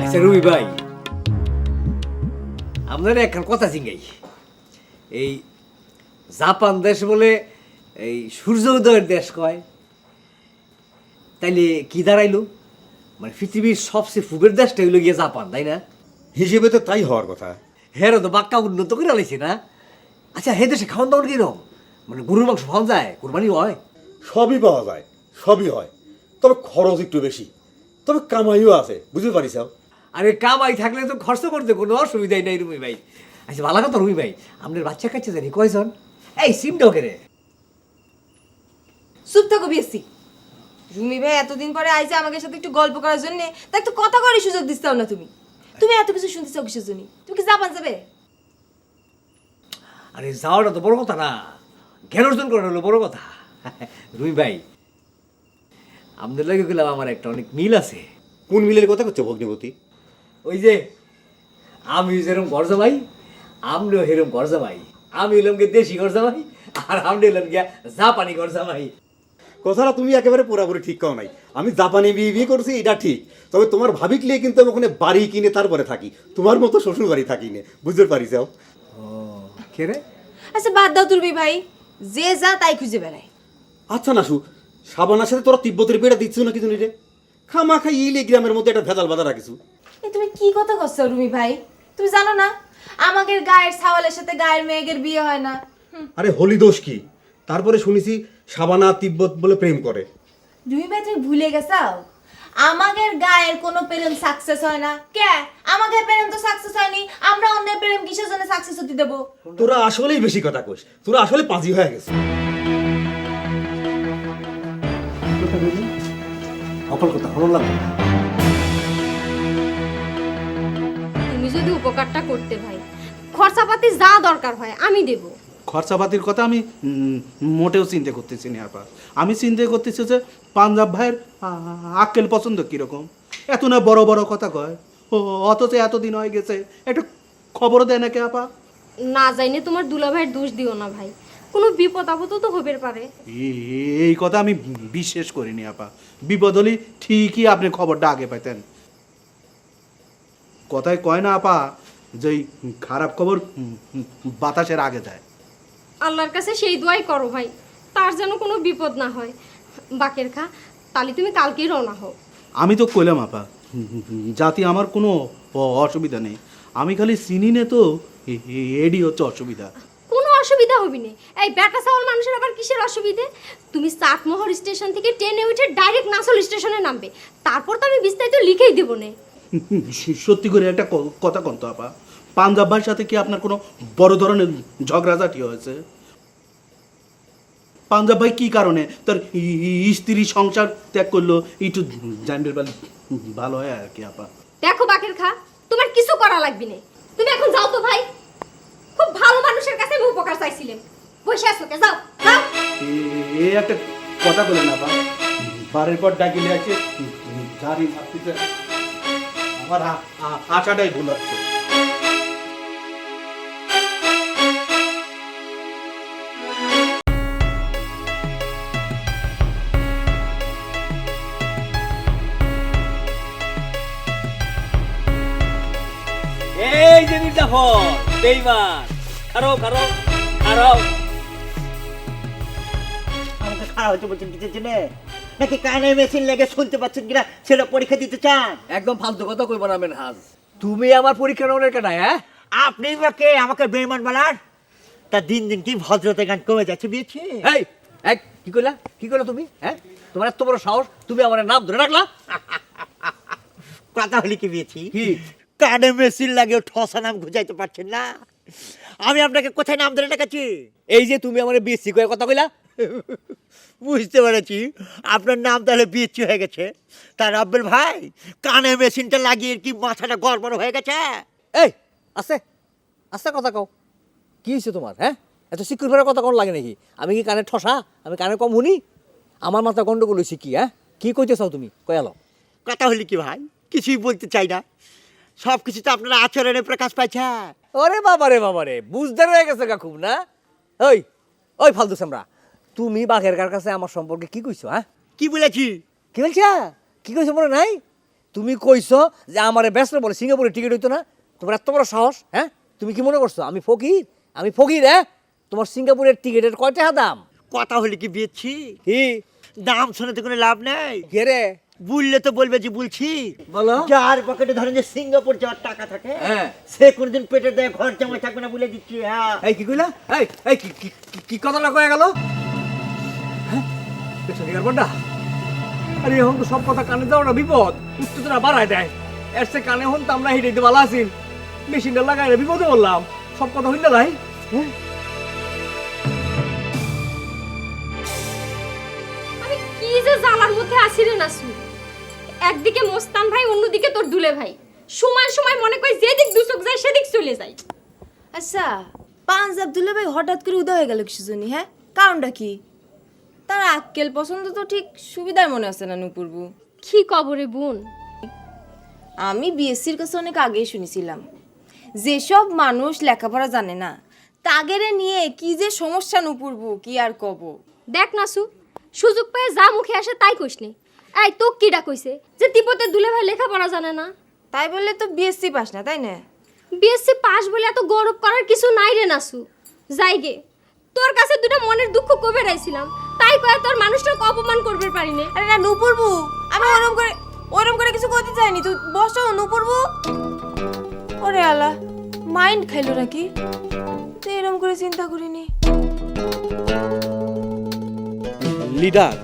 Speaker 11: আচ্ছা রুবি ভাই, আপনার একখান কথা জিঙ্গাই, এই জাপান দেশ বলে এই সূর্য উদয়ের দেশ কয়, তাইলে কি দাঁড়াইলো? মানে পৃথিবীর সবচেয়ে ফুবের দেশটা হইলো গিয়ে জাপান, তাই না?
Speaker 9: হিসেবে তো তাই হওয়ার কথা।
Speaker 11: হেরো তো বাক্কা উন্নত করে আলাইছে না? আচ্ছা হে দেশে খাওয়ান দাওয়ান কিরকম? মানে গরুর মাংস পাওয়া যায়, কোরবানি হয়?
Speaker 9: সবই পাওয়া যায়, সবই হয়, তবে খরচ একটু বেশি, তবে কামাইও আছে, বুঝতে পারিস?
Speaker 11: আরে কামাই থাকলে তো খরচ করতে কোনো অসুবিধাই নাই রুমি ভাই। আচ্ছা ভালো কথা রুমি ভাই, আপনার বাচ্চা কাচ্চা জানি কয়জন? এই সিমটাও কেড়ে
Speaker 8: চুপ থাকো বিএসসি। রুমি ভাই এতদিন পরে আইছে আমাদের সাথে একটু গল্প করার জন্য, তাই একটু কথা করার সুযোগ দিচ্ছাও না তুমি। তুমি এত কিছু শুনতে চাও কিসের জন্য? তুমি কি জাপান যাবে?
Speaker 11: আরে যাওয়াটা তো বড় কথা না, জ্ঞান অর্জন করা হলো বড় কথা। রুমি ভাই, আপনাদের লাগে গেলাম আমার একটা অনেক মিল আছে।
Speaker 9: কোন মিলের কথা করছো ভগ্নিপতি?
Speaker 11: ওই যে আমি যেরকম ঘর জামাই, আপনিও সেরকম ঘর জামাই। আমি এলাম গিয়ে দেশি ঘর জামাই, আর আপনি এলাম গিয়া জাপানি ঘর জামাই।
Speaker 9: কথাটা তুমি একেবারে পুরাপুরি ঠিক কাও নাই। আমি জাপানি বিয়ে করছি এটা ঠিক, তবে তোমার ভাবিকলে কিন্তু আমি ওখানে বাড়ি কিনে তারপরে থাকি, তোমার মতো শ্বশুর বাড়ি থাকি না, বুঝতে পারিস?
Speaker 11: কে রে?
Speaker 8: আচ্ছা বাদ দাও তুলবি ভাই, যে যা তাই খুঁজে বেড়ায়।
Speaker 9: আচ্ছা নাসু, সাবানার সাথে তোরা তিব্বতের পেটা দিচ্ছ না কিছু নিরে? খামা খাই ইলে গ্রামের মধ্যে একটা ভেজাল বাধা রাখিস।
Speaker 8: তুমি কি কথা করছো রুমি ভাই? তুমি জানো না আমাদের গায়ের ছাওয়ালের সাথে গায়ের মেয়েদের বিয়ে হয় না?
Speaker 9: আরে হলি দোষ কি? তারপরে শুনেছি সাবানা তিব্বত বলে প্রেম করে।
Speaker 8: রুমি ভাই তুমি ভুলে গেছাও, আমাদের গায়ের কোনো প্রেম সাকসেস হয় না। কে আমাদের প্রেম তো সাকসেস হয়নি, আমরা অন্যের প্রেম কিসের জন্য সাকসেস হতে দেবো?
Speaker 9: তোরা আসলেই বেশি কথা কইস, তোরা আসলে পাজি হয়ে গেছে।
Speaker 11: সকল কথা ভালো লাগবে।
Speaker 8: তুমি যদি উপকারটা করতে ভাই, খরচাপাতি যা দরকার হয় আমি দেব।
Speaker 13: খরচাপাতির কথা আমি মোটেও চিন্তা করতেছি না আপা। আমি চিন্তা করতেছি যে পাঞ্জাব ভাইয়ের আক্কেল পছন্দ কীরকম। এত না বড় বড় কথা কয়, অথচ এতদিন হয়ে গেছে একটা খবরও দেয় নাকি আপা?
Speaker 8: না জানি তোমার দুলা ভাইয়ের দোষ দিও না ভাই, কোনো বিপদ আপদ তো হতে পারে।
Speaker 13: এই কথা আমি বিশ্বাস করিনি আপা। বিপদ হলে ঠিকই আপনি খবরটা আগে পাইতেন। কথায় কয় না আপা, যে খারাপ খবর বাতাসের আগে যায়।
Speaker 8: আল্লাহর কাছে সেই দোয়াই করো ভাই, তার যেন কোনো বিপদ না হয়। বাকের খা, তাহলে তুমি কালকেই রওনা হও।
Speaker 13: আমি তো কইলাম আপা, জাতি আমার কোনো অসুবিধা নেই, আমি খালি চিনি নে তো এডি হচ্ছে অসুবিধা।
Speaker 8: কোনো অসুবিধা হবি না। এই বেটা চাওয়াল মানুষের আবার কিসের অসুবিধে? তুমি চাটমোহর স্টেশন থেকে ট্রেনে উঠে ডাইরেক্ট নাসল স্টেশনে নামবে, তারপর তো আমি বিস্তারিত লিখেই দেবো না।
Speaker 13: সত্যি করে একটা কথা কন্ত আপা, পাঞ্জাব ভাইয়ের সাথে কি আপনার কোনো বড় ধরনের ঝগড়াঝাটি হয়েছে? পাঞ্জাব ভাই কি কারণে তার স্ত্রী সংসার ত্যাগ করলো একটু জানতে পারলে ভালো হয় আর কি আপা।
Speaker 8: দেখো বাকের খা, তোমার কিছু করা লাগবে না, তুমি এখন যাও তো ভাই। খুব ভালো মানুষের কাছে আমি উপকার চাইছিলাম, বসে আছো কে, যাও যাও।
Speaker 13: এ একটা কথা বলে না আপা, বারের পর ডাকিলে আছে গাড়ি ভাবতে আমার আশাটাই ভুল হচ্ছে।
Speaker 11: এই যে মির্জাফর বেঈমান, খারাপ খারাপ খারাপ।
Speaker 1: আমাকে খারাপ হতে বলছেন কিসের জন্য? নাকি কানে মেশিন লেগে শুনতে পাচ্ছেন কিনা সেটা পরীক্ষা দিতে চান?
Speaker 11: একদম ফালতু কথা কইব না মেনহাজ, তুমি আমার পরীক্ষা নেওয়ার কেন? হ্যাঁ,
Speaker 1: আপনি বা কে আমাকে বেঈমান বলার? তা দিন দিন কি ভদ্রতা গান কমে যাচ্ছে বিয়েছি।
Speaker 11: এই এক কি কইলা তুমি? হ্যাঁ, তোমার এত বড় সাহস, তুমি আমার নাম ধরে রাখলা?
Speaker 1: কথা হলি কি বিয়েছি?
Speaker 11: কি
Speaker 1: কানে মেশিন লাগে ঠসা নাম খুঁজাইতে পারছেন না? আমি আপনাকে কোথায় নাম ধরে ডাকাচ্ছি?
Speaker 11: এই যে তুমি আমার বিএসসি কয়ে কথা কইলা,
Speaker 1: বুঝতে পেরেছি আপনার নাম তাহলে বিয়েছি হয়ে গেছে। তা রব্বেল ভাই, কানে মেশিনটা লাগিয়ে কি মাথাটা গড়বড় হয়ে গেছে?
Speaker 11: এই আছে আস্তে কথা কও, কি হয়েছে তোমার? হ্যাঁ, এত সিকিউর ভাবে কথা কোন লাগে নাকি? আমি কি কানে ঠসা? আমি কানে কম শুনি? আমার মাথা গন্ডগোল হয়েছে কি? হ্যাঁ, কি কইতে চাও তুমি? কয়ালো
Speaker 1: কথা হলি কি ভাই, কিছুই বলতে চাই না, সব কিছু তো আপনার আচরণে প্রকাশ পাইছে।
Speaker 11: ওরে বাবা রে, বুঝদার হয়ে গেছে গা খুব না? ওই ওই ফালতু সামরা, তুমি বাঘের কার কাছে আমার সম্পর্কে কি কইছো? হ্যাঁ,
Speaker 1: কি বলেছি?
Speaker 11: কি বলছা? কি কইছো মনে নাই? তুমি কইছো যে আমারে ব্যস্ত বলে সিঙ্গাপুরে টিকিট হইতো না। তোমার এত বড় সাহস? হ্যাঁ, তুমি কি মনে করছো আমি ফকির? আমি ফকির? হ্যাঁ, তোমার সিঙ্গাপুরের টিকিটের কয় টাকা দাম?
Speaker 1: কথা হলি কি বিয়েছি?
Speaker 11: কি
Speaker 1: দাম শুনে তো কোনো লাভ নেই।
Speaker 11: কে রে?
Speaker 1: বললে তো বলবে যে বলছি।
Speaker 11: বলো।
Speaker 1: যার পকেটে ধরেন যে সিঙ্গাপুর যাওয়ার টাকা থাকে,
Speaker 11: হ্যাঁ,
Speaker 1: সে কোনদিন পেটের দায়ে ঘর জামাই থাকবে না, বলে দিচ্ছি। হ্যাঁ,
Speaker 11: এই কি কইলা? এই এই কি কথাটা কয়ে গেল? হ্যাঁ, পেছনে গারবন্ডা। আরে এখন তো সব কথা কানে দাও না, বিপদ উত্তেজনা বাড়ায় দেয়। এর সে কানে হন তো আমরা হিটাইতে ভালো আছি, মেশিনটা লাগাই না বিপদে বললাম, সব কথা হইলে ভাই। হ্যাঁ,
Speaker 8: আমি কি যে জ্বালার মধ্যে আছি রে নাসু। একদিকে মোস্তান ভাই, অন্যদিকে তোর দুলে ভাই, সময় সময় মনে করি যেদিক দুচোখ যায় সেদিক চলে যায়।
Speaker 14: আচ্ছা, পাঞ্জাব দুলে ভাই হঠাৎ করে উদয় হয়ে গেল কিছু জন্য? হ্যাঁ, কারণটা কি? তার আক্কেল পছন্দ তো ঠিক সুবিধার মনে আছে না নুপুরবু?
Speaker 8: কি কবরে বোন?
Speaker 14: আমি বিএসসির কাছে অনেক আগেই শুনেছিলাম যেসব মানুষ লেখাপড়া জানে না তাগেরে নিয়ে কি যে সমস্যা নুপুরবু, কি আর কব।
Speaker 8: দেখ নাসু, সুযোগ পেয়ে যা মুখে আসে তাই কইস নি। এই তো কিডা কইছে যে তিব্বতের দুলে ভাই লেখাপড়া জানে না?
Speaker 14: তাই বললে তো বিএসসি পাস না, তাই না?
Speaker 8: বিএসসি পাস বলে এত গৌরব করার কিছু নাই রে নাসু। যাইগে, তোর কাছে দুটো মনের দুঃখ কবে রাইছিলাম, তাই কয়ে তোর মানুষটাকে অপমান করবে পারি না।
Speaker 14: আরে না নুপুরবু, আমি ওরম করে কিছু করতে চাইনি, তুই বসো নুপুরবু। ওরে আল্লাহ, মাইন্ড খাইলো নাকি? তো এরম করে চিন্তা করিনি।
Speaker 13: লিডার,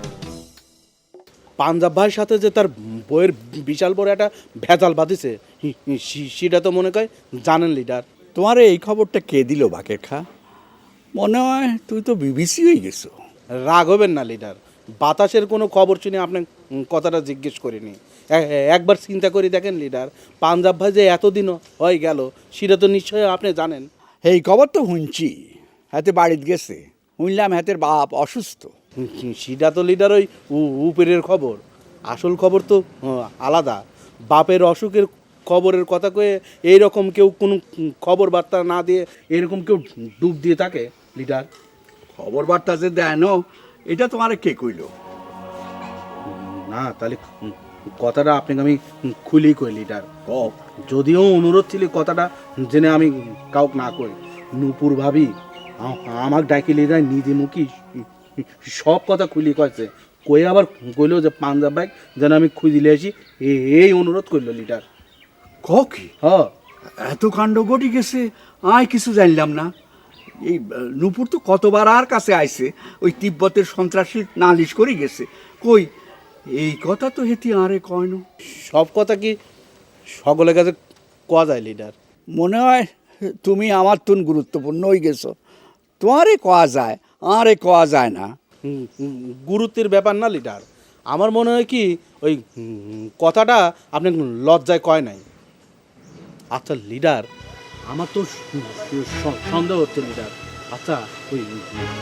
Speaker 13: পাঞ্জাব ভাইয়ের সাথে যে তার বইয়ের বিশাল বড় একটা ভেজাল বাঁধিছে, সেটা তো মনে হয় জানেন লিডার।
Speaker 12: তোমার এই খবরটা কে দিল বাকের খা? মনে হয় তুই তো বিবিসি হয়ে গেছো।
Speaker 13: রাগ হবেন না লিডার, বাতাসের কোনো খবর শুনে আপনার কথাটা জিজ্ঞেস করিনি। একবার চিন্তা করে দেখেন লিডার, পাঞ্জাব ভাই যে এতদিনও হয়ে গেল সেটা তো নিশ্চয়ই আপনি জানেন।
Speaker 12: এই খবর তো শুনছি, হাতে বাড়িতে গেছে, শুনলাম হাতের বাপ অসুস্থ।
Speaker 13: সেটা তো লিডার ওই উপরের খবর, আসল খবর তো আলাদা। বাপের অসুখের খবরের কথা কয়ে এইরকম কেউ কোনো খবর বার্তা না দিয়ে এরকম কেউ ডুব দিয়ে থাকে লিডার?
Speaker 12: খবর বার্তা যে দেয় না, এটা তোমার কে কইল?
Speaker 13: না, তাহলে কথাটা আপনাকে আমি খুলেই কই লিডার। যদিও অনুরোধ ছিল কথাটা জেনে আমি কাউকে না কই, নূপুর ভাবি আমার ডাকি লিডার নিজে মুখী সব কথা খুলি কয়েছে, কয়ে আবার কইল যে পাঞ্জাব ব্যাগ যেন আমি খুঁজিলে আসি, এই অনুরোধ করলো লিডার।
Speaker 12: কি
Speaker 13: হ্যাঁ,
Speaker 12: এত কাণ্ড ঘটি গেছে, আয় কিছু জানলাম না। এই নূপুর তো কতবার আর কাছে আইছে, ওই তিব্বতের সন্ত্রাসী নালিশ করে গেছে। কই এই কথা তো হেতি আরে কয় না।
Speaker 13: সব কথা কি সকলের কাছে কোয়া যায় লিডার?
Speaker 12: মনে হয় তুমি আমার তুন গুরুত্বপূর্ণ হয়ে গেছো, তোমারে কোয়া যায় আরে কোয়া যায় না।
Speaker 13: গুরুত্বের ব্যাপার না লিডার। আমার মনে হয় কি ওই কথাটা আপনি লজ্জায় কয় নাই। আচ্ছা লিডার, আমার তো সন্দেহ হচ্ছে লিডার, আচ্ছা ওই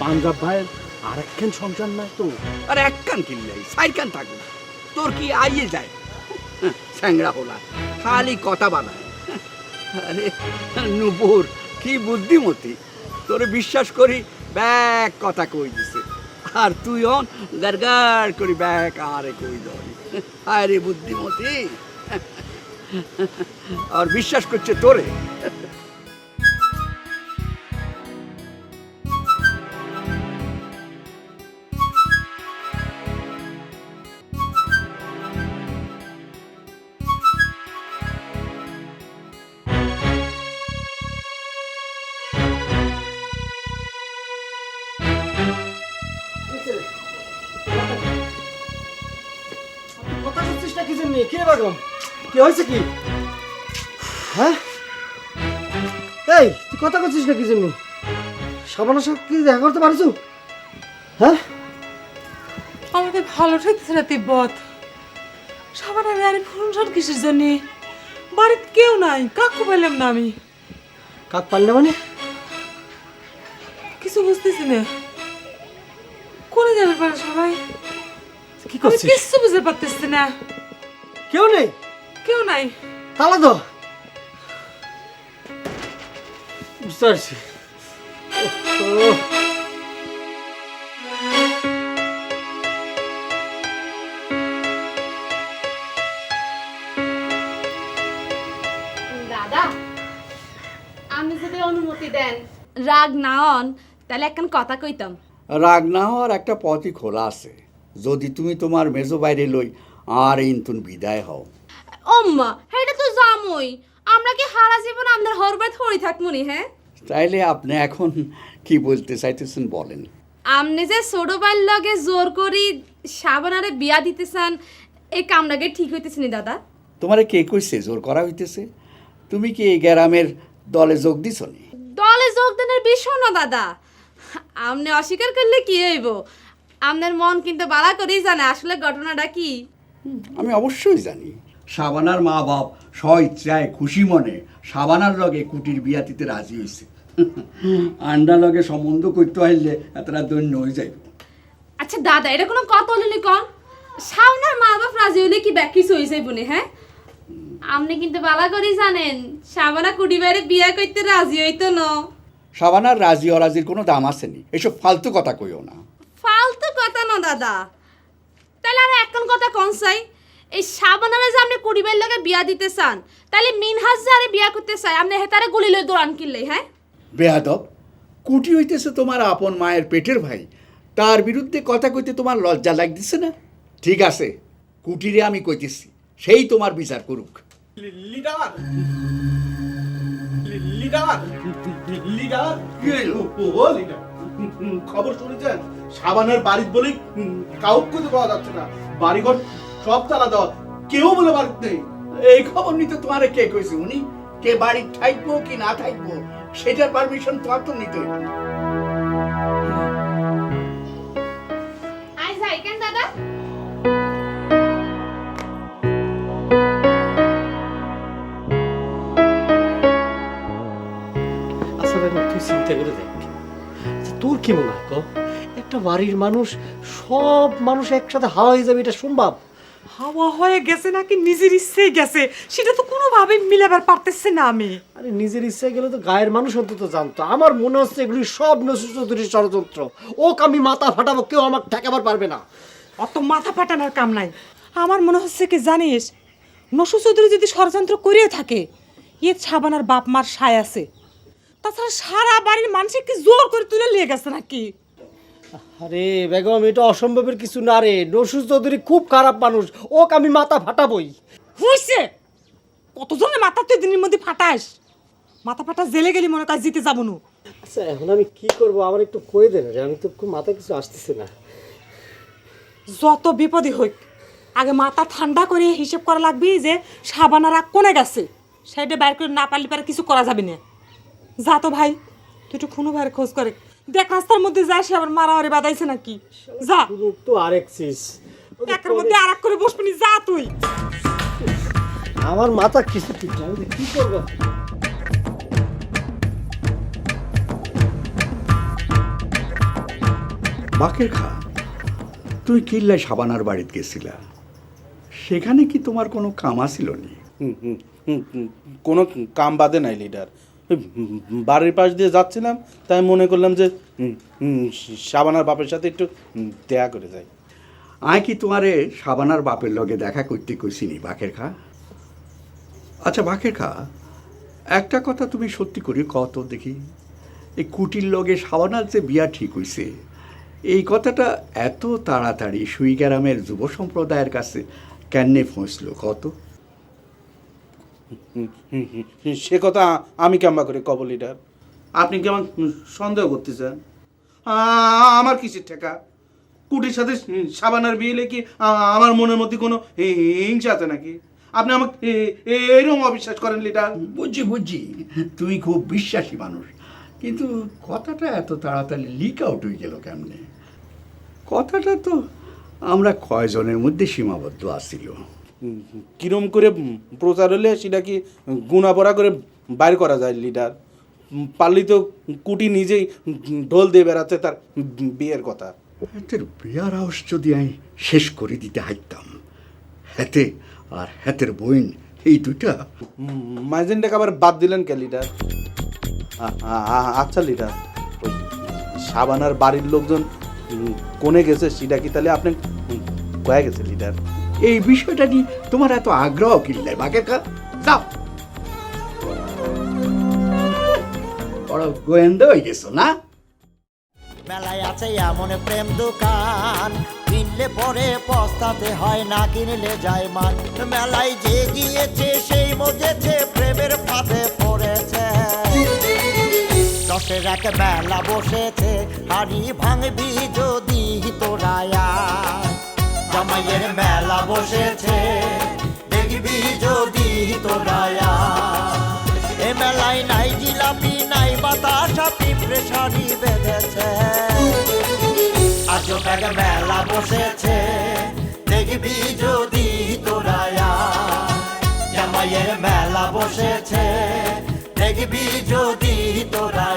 Speaker 13: পাঞ্জাব ভাইয়ের আর একখান সংসার নাই তো?
Speaker 12: আর এক কান কিনলেই সাই কান থাকুক, তোর কি আইয়ে যায়? স্যাংরা হোলা খালি কথা বানায়। আরে নূপুর কি বুদ্ধিমতী, তোরে বিশ্বাস করি ব্যাগ কথা কই দিছে, আর তুই অন গারগার করি ব্যাগ আরে কই ধরি। আরে বুদ্ধিমতী, আর বিশ্বাস করছে তোরে।
Speaker 6: কথা বলছিস না কি জন্য? কি রে বেগম, কি হয়েছে কি? হ্যাঁ এই তুই কথা বলছিস না কি জন্য? সাবানের সাথে কি দেখা করতে পারিস? হ্যাঁ
Speaker 4: আমাকে ভালো ঠেকছে না তিব্বত। সাবানের আরে ফুনশন কিসের জন্য? বাড়িতে কেউ নাই, কাকু পেলাম না আমি।
Speaker 6: কাক পারলে মানে?
Speaker 4: কিছু বুঝতেছি না, করে যাবে পারে সবাই।
Speaker 6: কি করছিস?
Speaker 4: কিছু বুঝতে পারতেছি না।
Speaker 6: কেউ নেই?
Speaker 4: কেউ নাই।
Speaker 6: তালা তো বুঝতে পারছি।
Speaker 5: দাদা, আমি যদি অনুমতি দেন, রাগ না হন, তাহলে একখান কথা কইতাম।
Speaker 12: রাগ না হওয়ার একটা পথই খোলা আছে, যদি তুমি তোমার মেজো বাইরে লই আর ইনতুন বিদায় হও।
Speaker 5: ওম্মা এটা তো জামই, আমরা কি হারা জীবন আমাদের হরবাত হরি থাকমুনি? হ্যাঁ
Speaker 12: তাইলে আপনি এখন কি বলতে চাইতেছেন বলেন।
Speaker 5: আমনে যে ছোট বাইর লগে জোর করি সাবানারে বিয়া দিতে চান, এই কামটাকে ঠিক হইতেছে নি দাদা?
Speaker 12: তোমারে কে কইছে জোর করা হইতেছে? তুমি কি এই গ্রামের দলে যোগ দিছ নি?
Speaker 5: দলে যোগদানের বিষয় না দাদা, আমনে অস্বীকার করলে কি হইব? আপনার মন কিন্তু বাড়া করেই জানে আসলে ঘটনাটা কি।
Speaker 12: আমি অবশ্যই জানি, সাবানার মা বাপ স্বইচ্ছায় খুশি মনে সাবানার লগে কুটির বিয়া দিতে রাজি হয়েছে। আন্ডা লগে সম্বন্ধ করতে হইলে এতটা দৈন্য হয়ে যাইব।
Speaker 5: আচ্ছা দাদা, এটা কোনো কথা হলেনি কন? সামনের মা বাপ রাজি হইলে কি ব্যাকিস হয়ে যাইব না? হ্যাঁ আপনি কিন্তু বালা করেই জানেন সাবানা কুটি বাইরে বিয়া করতে রাজি হইতো না।
Speaker 12: সাবানার রাজি অরাজির কোনো দাম আসেনি, এসব ফালতু কথা কইও না।
Speaker 5: ফালতু কথা না দাদা, তাহলে আর এখন কথা কোন চাই? এই সাবানারে যে আপনি কুটি বাইর লগে বিয়া দিতে চান, তাহলে মিনহাজ যারে বিয়া করতে চাই আপনি হেতারে গুলি লই দৌড়ান কিনলে? হ্যাঁ
Speaker 12: বেয়াদব, কুটি হইতেছে তোমার আপন মায়ের পেটের ভাই, তার বিরুদ্ধে কথা কইতে তোমার লজ্জা লাগতেছে না? ঠিক আছে, কুটিরে আমি কইতেছি, সেই তোমার বিচার করুক।
Speaker 13: লিডার লিডার লিডার কি হইলো? ও লিডার, খবর শুনেছেন? সাবানের বাড়িতে বলেই কাউকে খুঁজে পাওয়া যাচ্ছে না, বাড়িঘর সব তালা দেওয়া, কেউ বলে বাড়িতে নেই।
Speaker 12: এই খবর নিতে তোমারে কে কইছে? উনি কে বাড়ি থাকবো কি না থাকবো সেটার পারমিশন তোমার তো নিতে হইবে।
Speaker 5: আই যাই কেন দাদা?
Speaker 6: আচ্ছা বেগম, তুই চিন্তা করে দেখ, আচ্ছা, তোর কি মনে হয় একটা বাড়ির মানুষ সব মানুষ একসাথে হাওয়া হয়ে যাবে, এটা সম্ভব?
Speaker 4: হাওয়া হয়ে গেছে নাকি নিজের ইচ্ছেই গেছে সেটা তো কোনোভাবে মিলাবার পারতেছে না আমি।
Speaker 6: আরে নিজের ইচ্ছা গেলে তো গায়ের মানুষ অন্তত জানতো। আমার মনে হচ্ছে এগুলি সব নসু চৌধুরীর ষড়যন্ত্র। ওকে আমি মাথা ফাটাবো, কেউ আমাকে ঠেকাবার পারবে না।
Speaker 4: অত মাথা ফাটানোর কাম নাই। আমার মনে হচ্ছে কি জানিস, নসু চৌধুরী যদি ষড়যন্ত্র করিয়ে থাকে, ইয়ে ছাবানার বাপ মার সায় আছে, তাছাড়া সারা বাড়ির মানুষকে জোর করে তুলে নিয়ে গেছে নাকি।
Speaker 6: আরে বেগম, এটা অসম্ভবের কিছু না রে। নসু চৌধুরী খুব খারাপ মানুষ, ওকে আমি মাথা ফাটাবই।
Speaker 4: হইছে, কতজনের মাথা তুই দিনের মধ্যে ফাটাস? মাথা ফাটা জেলে গেলি মনে কাজ জিতে যাবো না।
Speaker 6: আচ্ছা এখন আমি কি করবো, আমার একটু কয়ে দেন রে, আমি তো খুব মাথায় কিছু আসতেছে না।
Speaker 4: যত বিপদই হোক আগে মাথা ঠান্ডা করে হিসেব করা লাগবে যে সাবানারা কোনে গেছে, সেটা বাইর করে না পারলে পারে কিছু করা যাবে না। যা তো ভাই, তুই একটু খুনু ভাইয়ের খোঁজ করে দেখ রাস্তার মধ্যে যাই সে আবার মারামারি বাদাইছে নাকি যা
Speaker 6: তো আরেক সিস
Speaker 4: একের মধ্যে আর এক করে বসবি যা তুই
Speaker 6: আমার মাথা কিছু ঠিক না আমি কি করবো
Speaker 12: বাকের খা, তুই কিল্লায় সাবানার বাড়িতে গেছিলা, সেখানে কি তোমার কোনো কাম আসিল নি?
Speaker 13: কোনো কাম বাদে নাই লিডার, ওই বাড়ির পাশ দিয়ে যাচ্ছিলাম তাই মনে করলাম যে সাবানার বাপের সাথে একটু দেখা করে যাই।
Speaker 12: আয় কি তোমারে সাবানার বাপের লগে দেখা করতে কইছিনি বাকের খা? আচ্ছা বাকের খা, একটা কথা তুমি সত্যি করে কত দেখি, এই কুটির লগে সাবানার যে বিয়া ঠিক হইছে এই কথাটা এত তাড়াতাড়ি সুইগ্রামের যুব সম্প্রদায়ের কাছে কেনে পৌঁছলো কত?
Speaker 13: সে কথা আমি কেমবা করে কব লিডার? আপনি কি আমার সন্দেহ করতেছেন? আমার কিসের ঠেকা? কুটির সাথে সাবানার বিয়ে কি আমার মনের মধ্যে কোনো হিংসা আছে নাকি? আপনি আমাকে এইরকম অবিশ্বাস করেন লিডার?
Speaker 12: বুঝছি বুঝছি, তুমি খুব বিশ্বাসী মানুষ, কিন্তু কথাটা এত তাড়াতাড়ি লিক আউট হয়ে গেল কেমনে? কথাটা তো আমরা কয়জনের মধ্যে সীমাবদ্ধ আসছিল।
Speaker 13: কিরম করে প্রচার হলে সেটা কি গুণাপড়া করে বাইর করা যায় লিডার? পারলি তো কুটি নিজেই ঢোল দিয়ে বেড়াচ্ছে তার বিয়ের কথা।
Speaker 12: হাতের বিয়ার আওস যদি আমি শেষ করে দিতে হাইতাম, হাতে আর হাতের বইন এই দুইটা
Speaker 13: মাইজেনটাকে আবার বাদ দিলেন কে লিডার? আচ্ছা লিডার, ওই সাবানার বাড়ির লোকজন কোনে গেছে সেটা কি তাহলে আপনি কয়ে গেছে লিডার?
Speaker 12: এই বিষয়টা নিয়ে তোমার এত আগ্রহ কিনলে বাকের কা? যাও, বড় গোয়েন্দা হয়ে গেছো না?
Speaker 1: মেলায় আছে এমন প্রেম দোকান, কিনলে পরে পস্তাতে হয়, না কিনলে যায় মান। মেলায় যে গিয়েছে সেই মজেছে, প্রেমের ফাঁদে পড়েছে। দশের এক মেলা বসেছে, হাড়ি ভাঙবি যদি তোরা আয়। জামাইয়ের মেলা বসেছে, দেখবি যদি তোরা আয়। এ মেলায় নাই জিলাপি নাই বাতাসা, পিঁপড়ে শাড়ি বেঁধেছে। আজও এক মেলা বসেছে, দেখবি যদি তোরা আয়। জামাইয়ের মেলা বসেছে, দেখবি যদি তোরা